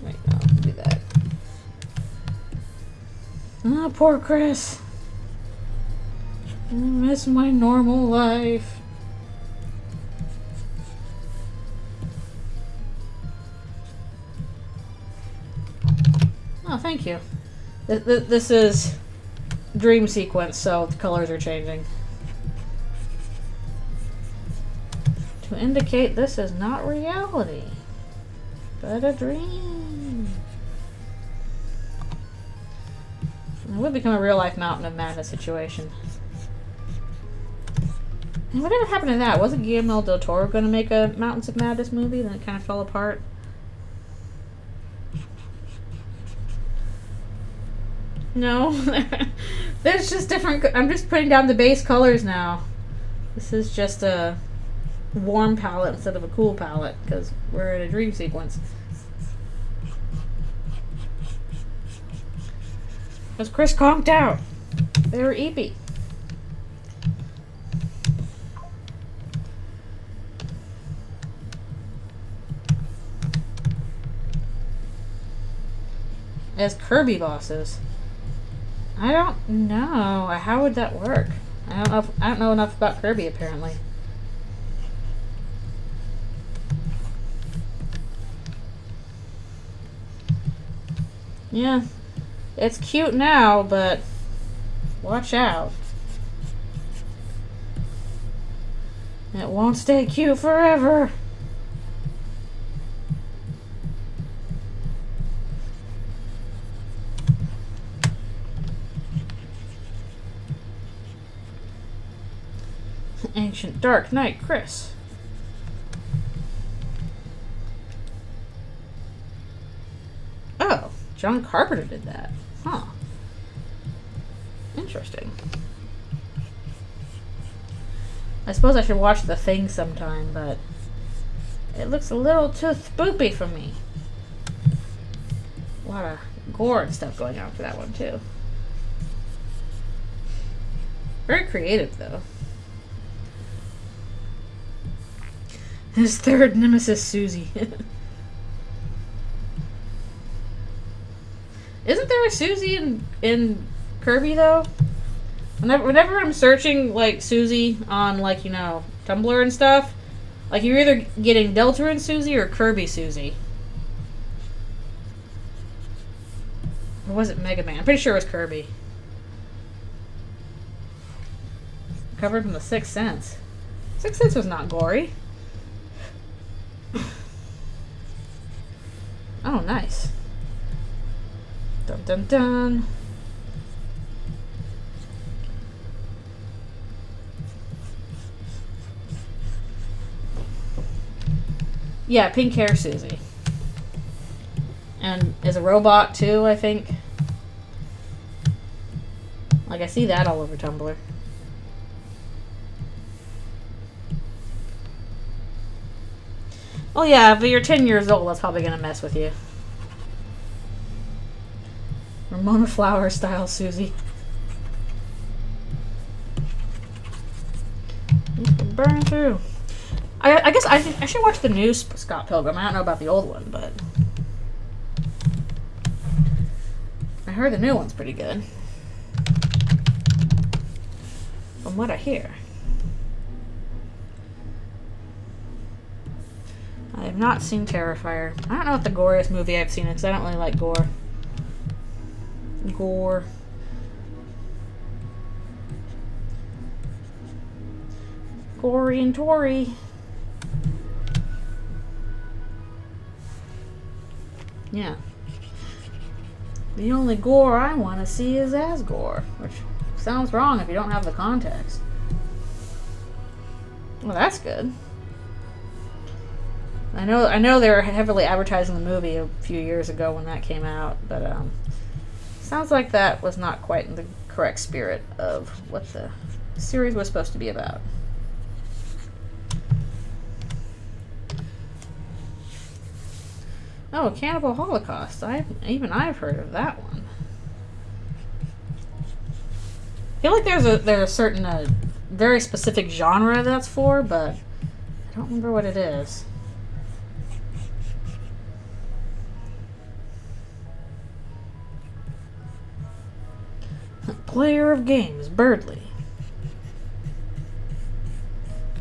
Wait, no, do that. Oh, poor Chris. I miss my normal life. Oh, thank you. This is dream sequence, so the colors are changing. To indicate this is not reality, but a dream. It would become a real-life Mountain of Madness situation. And whatever happened to that? Wasn't Guillermo del Toro going to make a Mountains of Madness movie? Then it kind of fell apart. No. There's just different... I'm just putting down the base colors now. This is just a warm palette instead of a cool palette, because we're in a dream sequence. Because Chris conked out. They were eepy. As Kirby bosses. I don't know. How would that work? I don't know enough about Kirby, apparently. Yeah. It's cute now, but watch out. It won't stay cute forever. Ancient Dark Knight, Chris. Oh, John Carpenter did that. Huh. Interesting. I suppose I should watch The Thing sometime, but it looks a little too spoopy for me. A lot of gore and stuff going on for that one, too. Very creative, though. His third nemesis, Susie. Isn't there a Susie in Kirby, though? Whenever I'm searching, like, Susie on, like, you know, Tumblr and stuff, like, you're either getting Eldritchrune Susie or Kirby Susie. Or was it Mega Man? I'm pretty sure it was Kirby. Covered from The Sixth Sense. Sixth Sense was not gory. Oh, nice. Dun dun dun. Yeah, pink hair Susie. And is a robot too, I think. Like, I see that all over Tumblr. Oh yeah, but you're 10 years old, that's probably gonna mess with you. Ramona Flower style Susie. Burn through. I guess I should watch the new Scott Pilgrim. I don't know about the old one, but I heard the new one's pretty good. From what I hear. I have not seen Terrifier. I don't know what the goriest movie I've seen because I don't really like gore. Gore. Gory and Tory. Yeah. The only gore I want to see is Asgore, which sounds wrong if you don't have the context. Well, that's good. I know they were heavily advertising the movie a few years ago when that came out, but sounds like that was not quite in the correct spirit of what the series was supposed to be about. Oh, Cannibal Holocaust. I've heard of that one. I feel like there's a certain very specific genre that's for, but I don't remember what it is. Player of games, Birdley.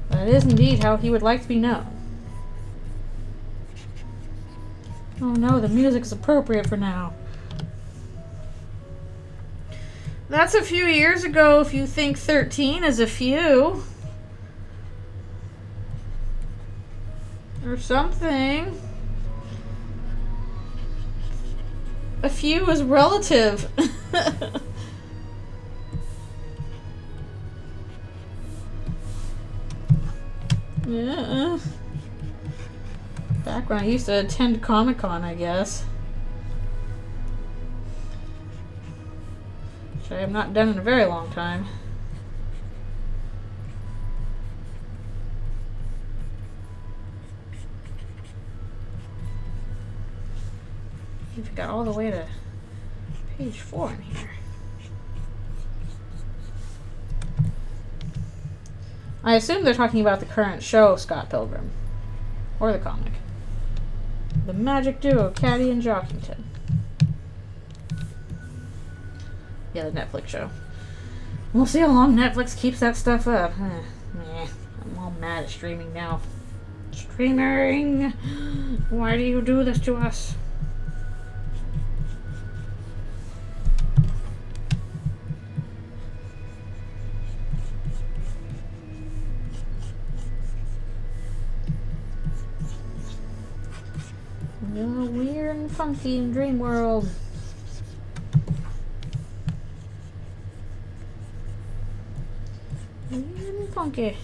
That is indeed how he would like to be known. Oh no, the music's appropriate for now. That's a few years ago if you think 13 is a few. Or something. A few is relative. Yeah. Back when I used to attend Comic-Con, I guess. Which I have not done in a very long time. We've got all the way to page 4 in here. I assume they're talking about the current show, Scott Pilgrim. Or the comic. The magic duo, Caddy and Jockington. Yeah, the Netflix show. We'll see how long Netflix keeps that stuff up. I'm all mad at streaming now. Streaming! Why do you do this to us? Weird and funky in Dream World. Weird and funky.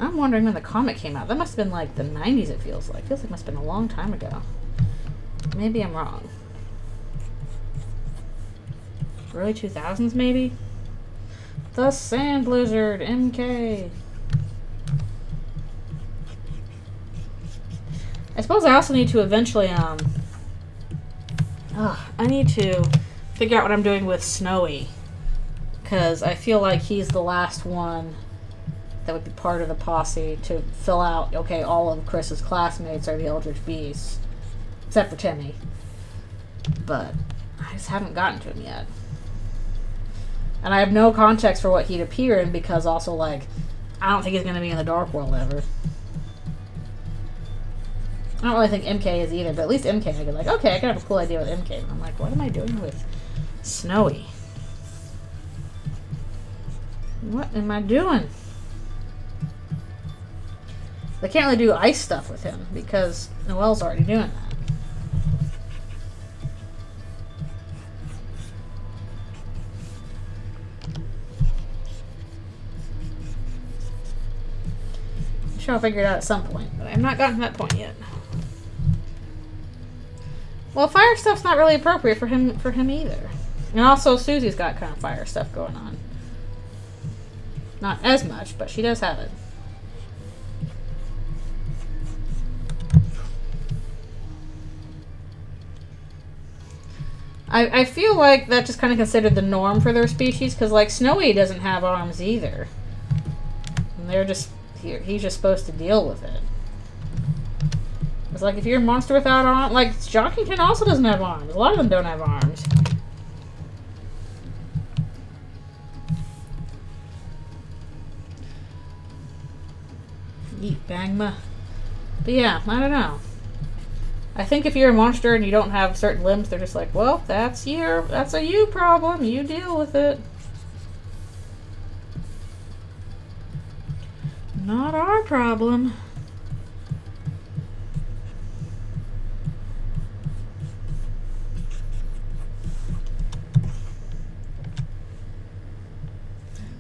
I'm wondering when the comic came out. That must have been like the 90s, it feels like. Feels like it must have been a long time ago. Maybe I'm wrong. Early 2000s, maybe? The Sand Blizzard, MK. I suppose I also need to eventually, I need to figure out what I'm doing with Snowy. Because I feel like he's the last one that would be part of the posse to fill out, okay, all of Chris's classmates are the Eldritch Beasts. Except for Timmy. But I just haven't gotten to him yet. And I have no context for what he'd appear in because also, like, I don't think he's going to be in the Dark World ever. I don't really think MK is either, but at least MK I could like, okay, I could have a cool idea with MK. But I'm like, what am I doing with Snowy? What am I doing? I can't really do ice stuff with him because Noelle's already doing that. I'm sure I'll figure it out at some point, but I've not gotten to that point yet. Well, fire stuff's not really appropriate for him either. And also Susie's got kind of fire stuff going on. Not as much, but she does have it. I feel like that's just kind of considered the norm for their species, because like Snowy doesn't have arms either. And they're just he's just supposed to deal with it. It's like if you're a monster without arms, like Jockington also doesn't have arms. A lot of them don't have arms. Eat Bangma. But yeah, I don't know. I think if you're a monster and you don't have certain limbs, they're just like, well, that's a you problem. You deal with it. Not our problem.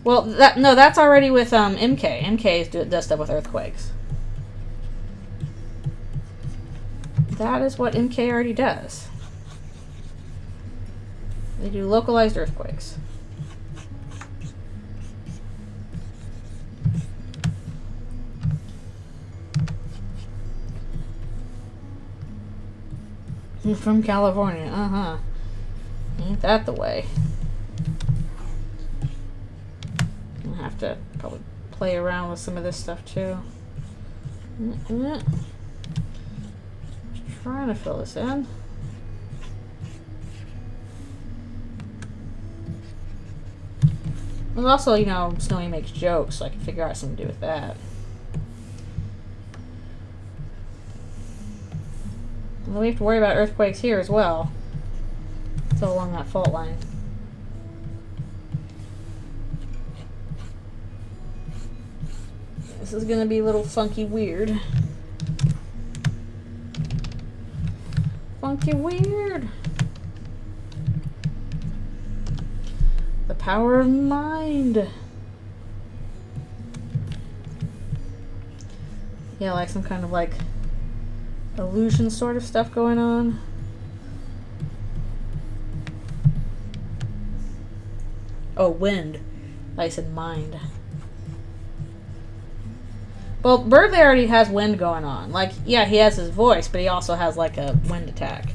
Well, that's already with MK. MK does stuff with earthquakes. That is what MK already does. They do localized earthquakes. From California, Ain't that the way? I'll have to probably play around with some of this stuff too. Trying to fill this in. Well, also, you know, Snowy makes jokes, so I can figure out something to do with that. And then we have to worry about earthquakes here as well. It's all along that fault line. This is gonna be a little funky weird. Funky weird. The power of mind. Yeah, like some kind of like illusion sort of stuff going on. Oh, wind. I said mind. Well, Birdley already has wind going on. Like, yeah, he has his voice, but he also has like a wind attack.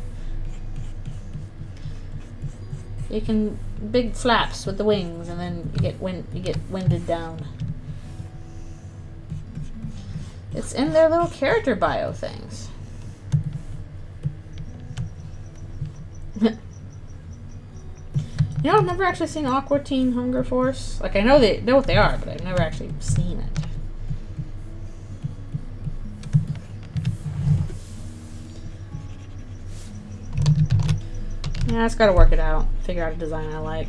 You can big flaps with the wings, and then you get winded down. It's in their little character bio things. You know, I've never actually seen Aqua Teen Hunger Force. Like, I know what they are, but I've never actually seen it. Yeah, I just gotta work it out. Figure out a design I like.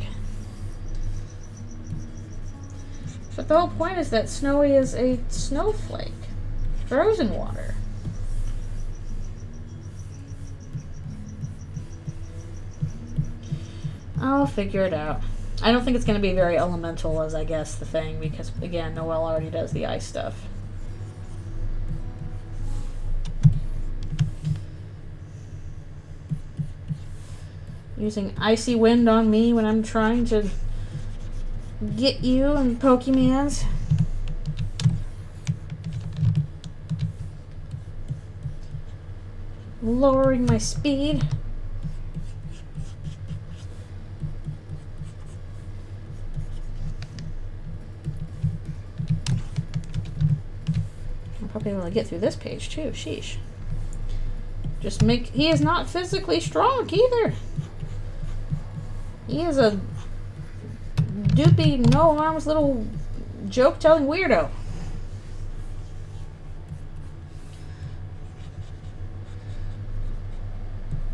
But the whole point is that Snowy is a snowflake. Frozen water. I'll figure it out. I don't think it's going to be very elemental as I guess the thing, because again, Noelle already does the ice stuff. Using icy wind on me when I'm trying to get you and Pokemans. Lowering my speed. I'll probably be able to get through this page too. Sheesh. He is not physically strong either. He is a doopy, no arms little joke-telling weirdo.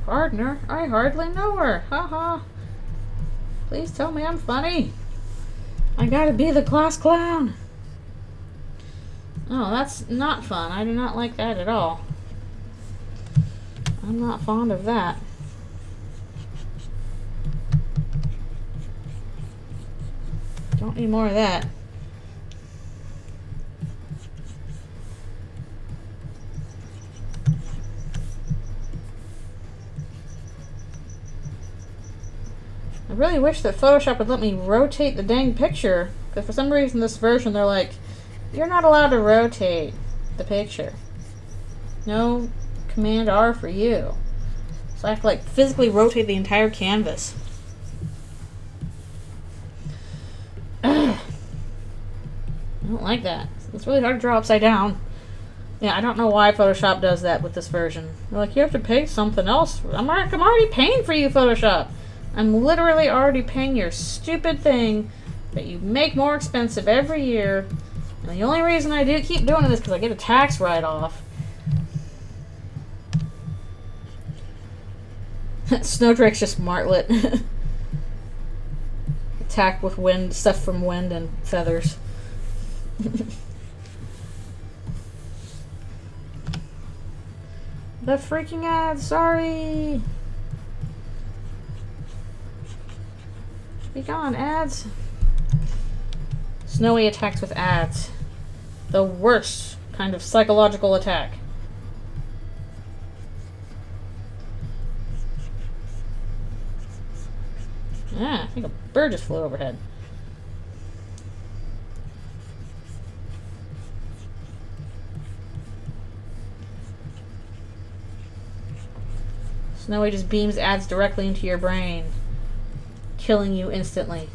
Partner, I hardly know her. Haha. Please tell me I'm funny. I gotta be the class clown. Oh, that's not fun. I do not like that at all. I'm not fond of that. Don't need more of that. I really wish that Photoshop would let me rotate the dang picture, because for some reason this version they're like, you're not allowed to rotate the picture. No Command R for you. So I have to like physically rotate the entire canvas. I don't like that. It's really hard to draw upside down. Yeah, I don't know why Photoshop does that with this version. They're like, you have to pay something else. I'm already paying for you, Photoshop. I'm literally already paying your stupid thing that you make more expensive every year. And the only reason I do keep doing it is because I get a tax write-off. Snowdrake's just Martlet. Attack with wind, stuff from wind and feathers. The freaking ads, sorry. Be gone, ads. Snowy attacks with ads. The worst kind of psychological attack. Ah, I think a bird just flew overhead. Snowy just beams ads directly into your brain, killing you instantly.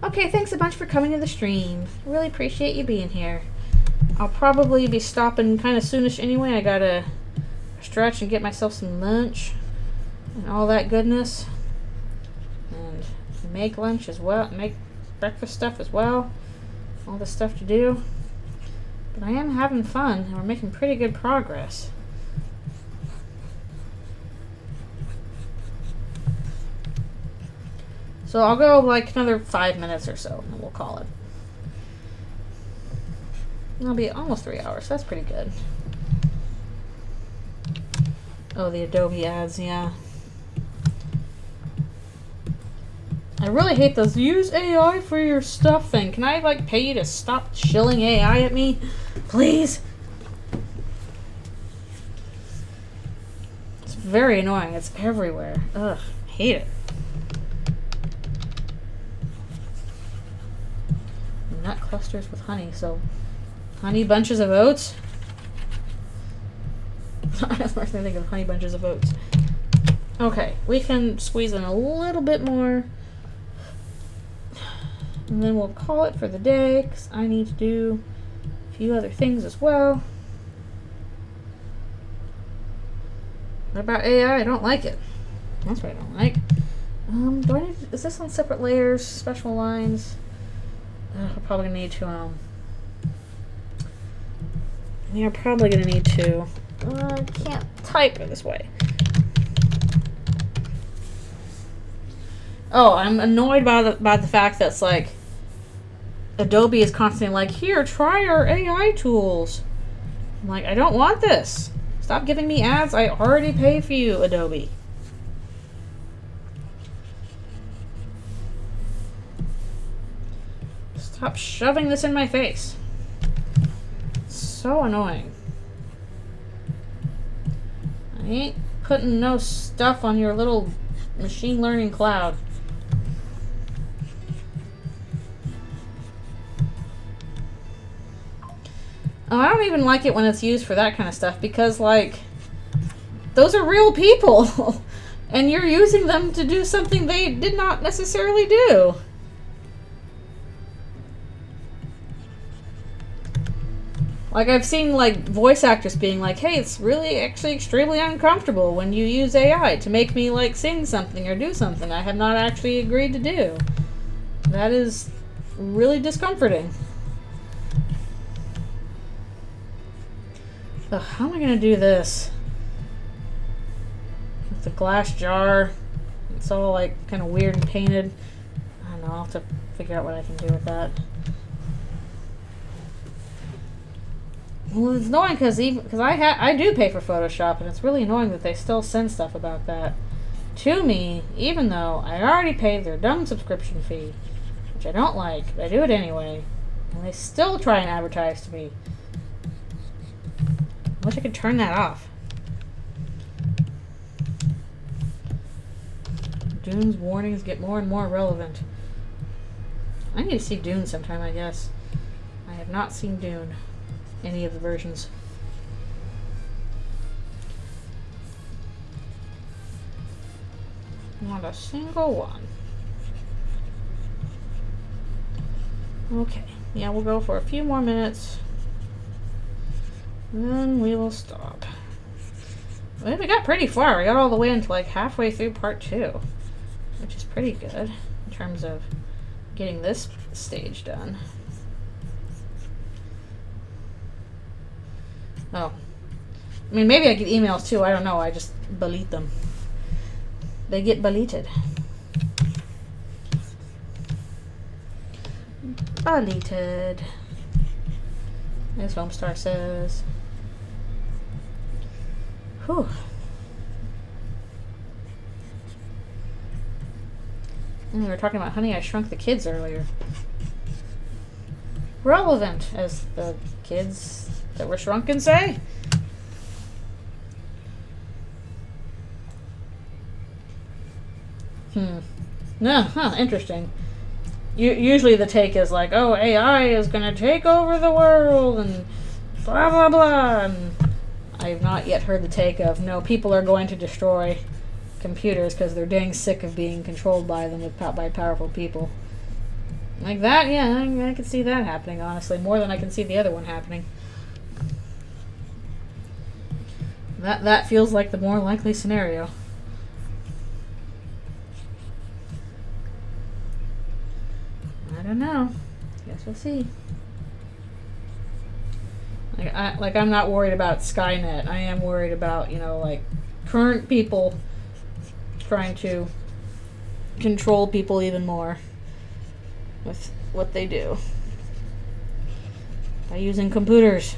Okay, thanks a bunch for coming to the stream. Really appreciate you being here. I'll probably be stopping kind of soonish anyway. I gotta stretch and get myself some lunch and all that goodness. And make lunch as well, make breakfast stuff as well. All this stuff to do. But I am having fun and we're making pretty good progress. So I'll go like another 5 minutes or so and we'll call it. It'll be almost 3 hours. That's pretty good. Oh, the Adobe ads, yeah. I really hate those use AI for your stuff thing. Can I like pay you to stop shilling AI at me? Please? It's very annoying. It's everywhere. Ugh, hate it. Nut clusters with honey, so honey bunches of oats? That's the first thing I think of, honey bunches of oats. Okay, we can squeeze in a little bit more. And then we'll call it for the day, because I need to do a few other things as well. What about AI? I don't like it. That's what I don't like. Do I need to, is this on separate layers, special lines? I'm probably gonna need to, yeah, I'm probably gonna need to, I can't type it this way. Oh, I'm annoyed by the fact that it's like, Adobe is constantly like, here, try our AI tools. I'm like, I don't want this. Stop giving me ads. I already pay for you, Adobe. Stop shoving this in my face. So annoying. I I ain't putting no stuff on your little machine learning cloud. Oh, I don't even like it when it's used for that kind of stuff because, like, those are real people. And you're using them to do something they did not necessarily do. Like, I've seen, like, voice actors being like, hey, it's really actually extremely uncomfortable when you use AI to make me, like, sing something or do something I have not actually agreed to do. That is really discomforting. Ugh, how am I going to do this? With the glass jar. It's all, like, kind of weird and painted. I don't know, I'll have to figure out what I can do with that. Well, it's annoying because I do pay for Photoshop, and it's really annoying that they still send stuff about that to me, even though I already paid their dumb subscription fee, which I don't like, but I do it anyway, and they still try and advertise to me. I wish I could turn that off. Dune's warnings get more and more relevant. I need to see Dune sometime, I guess. I have not seen Dune. Any of the versions. Not a single one. Okay. Yeah, we'll go for a few more minutes. Then we will stop. Well, we got pretty far. We got all the way into like halfway through part 2. Which is pretty good in terms of getting this stage done. Oh. I mean, maybe I get emails too. I don't know. I just delete them. They get deleted. Deleted. As Homestar says. Whew. And we were talking about Honey, I Shrunk the Kids earlier. Relevant, as the kids that were shrunken say. No, huh, interesting. Usually the take is like, oh, AI is going to take over the world and blah, blah, blah. And I have not yet heard the take of, no, people are going to destroy computers because they're dang sick of being controlled by them by powerful people. Like that, yeah, I can see that happening, honestly, more than I can see the other one happening. That feels like the more likely scenario. I don't know. Guess we'll see. I'm not worried about Skynet. I am worried about, like current people trying to control people even more with what they do by using computers.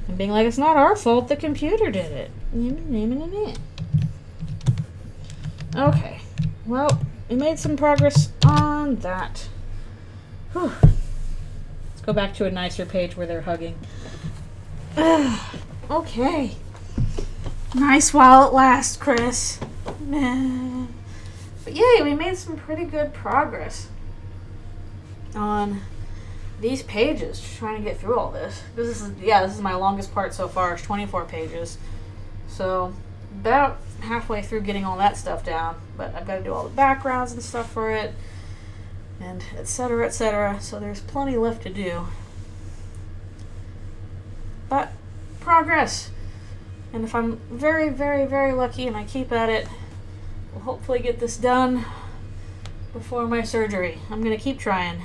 And being like, it's not our fault, the computer did it. Okay. Well, we made some progress on that. Whew. Let's go back to a nicer page where they're hugging. Okay. Nice while it lasts, Chris. But yay, we made some pretty good progress on these pages, just trying to get through all this. This is my longest part so far. It's 24 pages. So about halfway through getting all that stuff down, but I've got to do all the backgrounds and stuff for it, and etc., etc. So there's plenty left to do. But progress. And if I'm very, very, very lucky and I keep at it, we'll hopefully get this done before my surgery. I'm going to keep trying.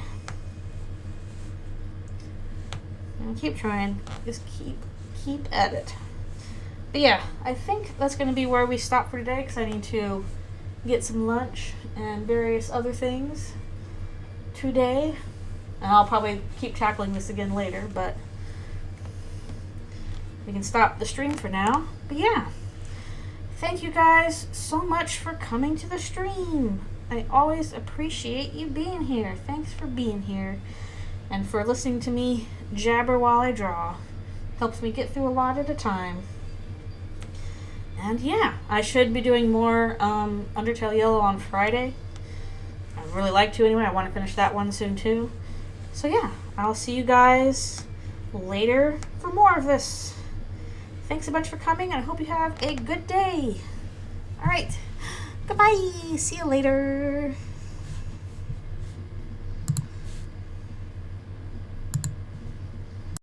Keep trying. Just keep at it. But yeah, I think that's going to be where we stop for today because I need to get some lunch and various other things today. And I'll probably keep tackling this again later, but we can stop the stream for now. But yeah, thank you guys so much for coming to the stream. I always appreciate you being here. Thanks for being here and for listening to me jabber while I draw. Helps me get through a lot at a time. And yeah, I should be doing more Undertale Yellow on Friday. I'd really like to anyway. I want to finish that one soon too. So yeah, I'll see you guys later for more of this. Thanks a bunch for coming, and I hope you have a good day. All right. Goodbye. See you later.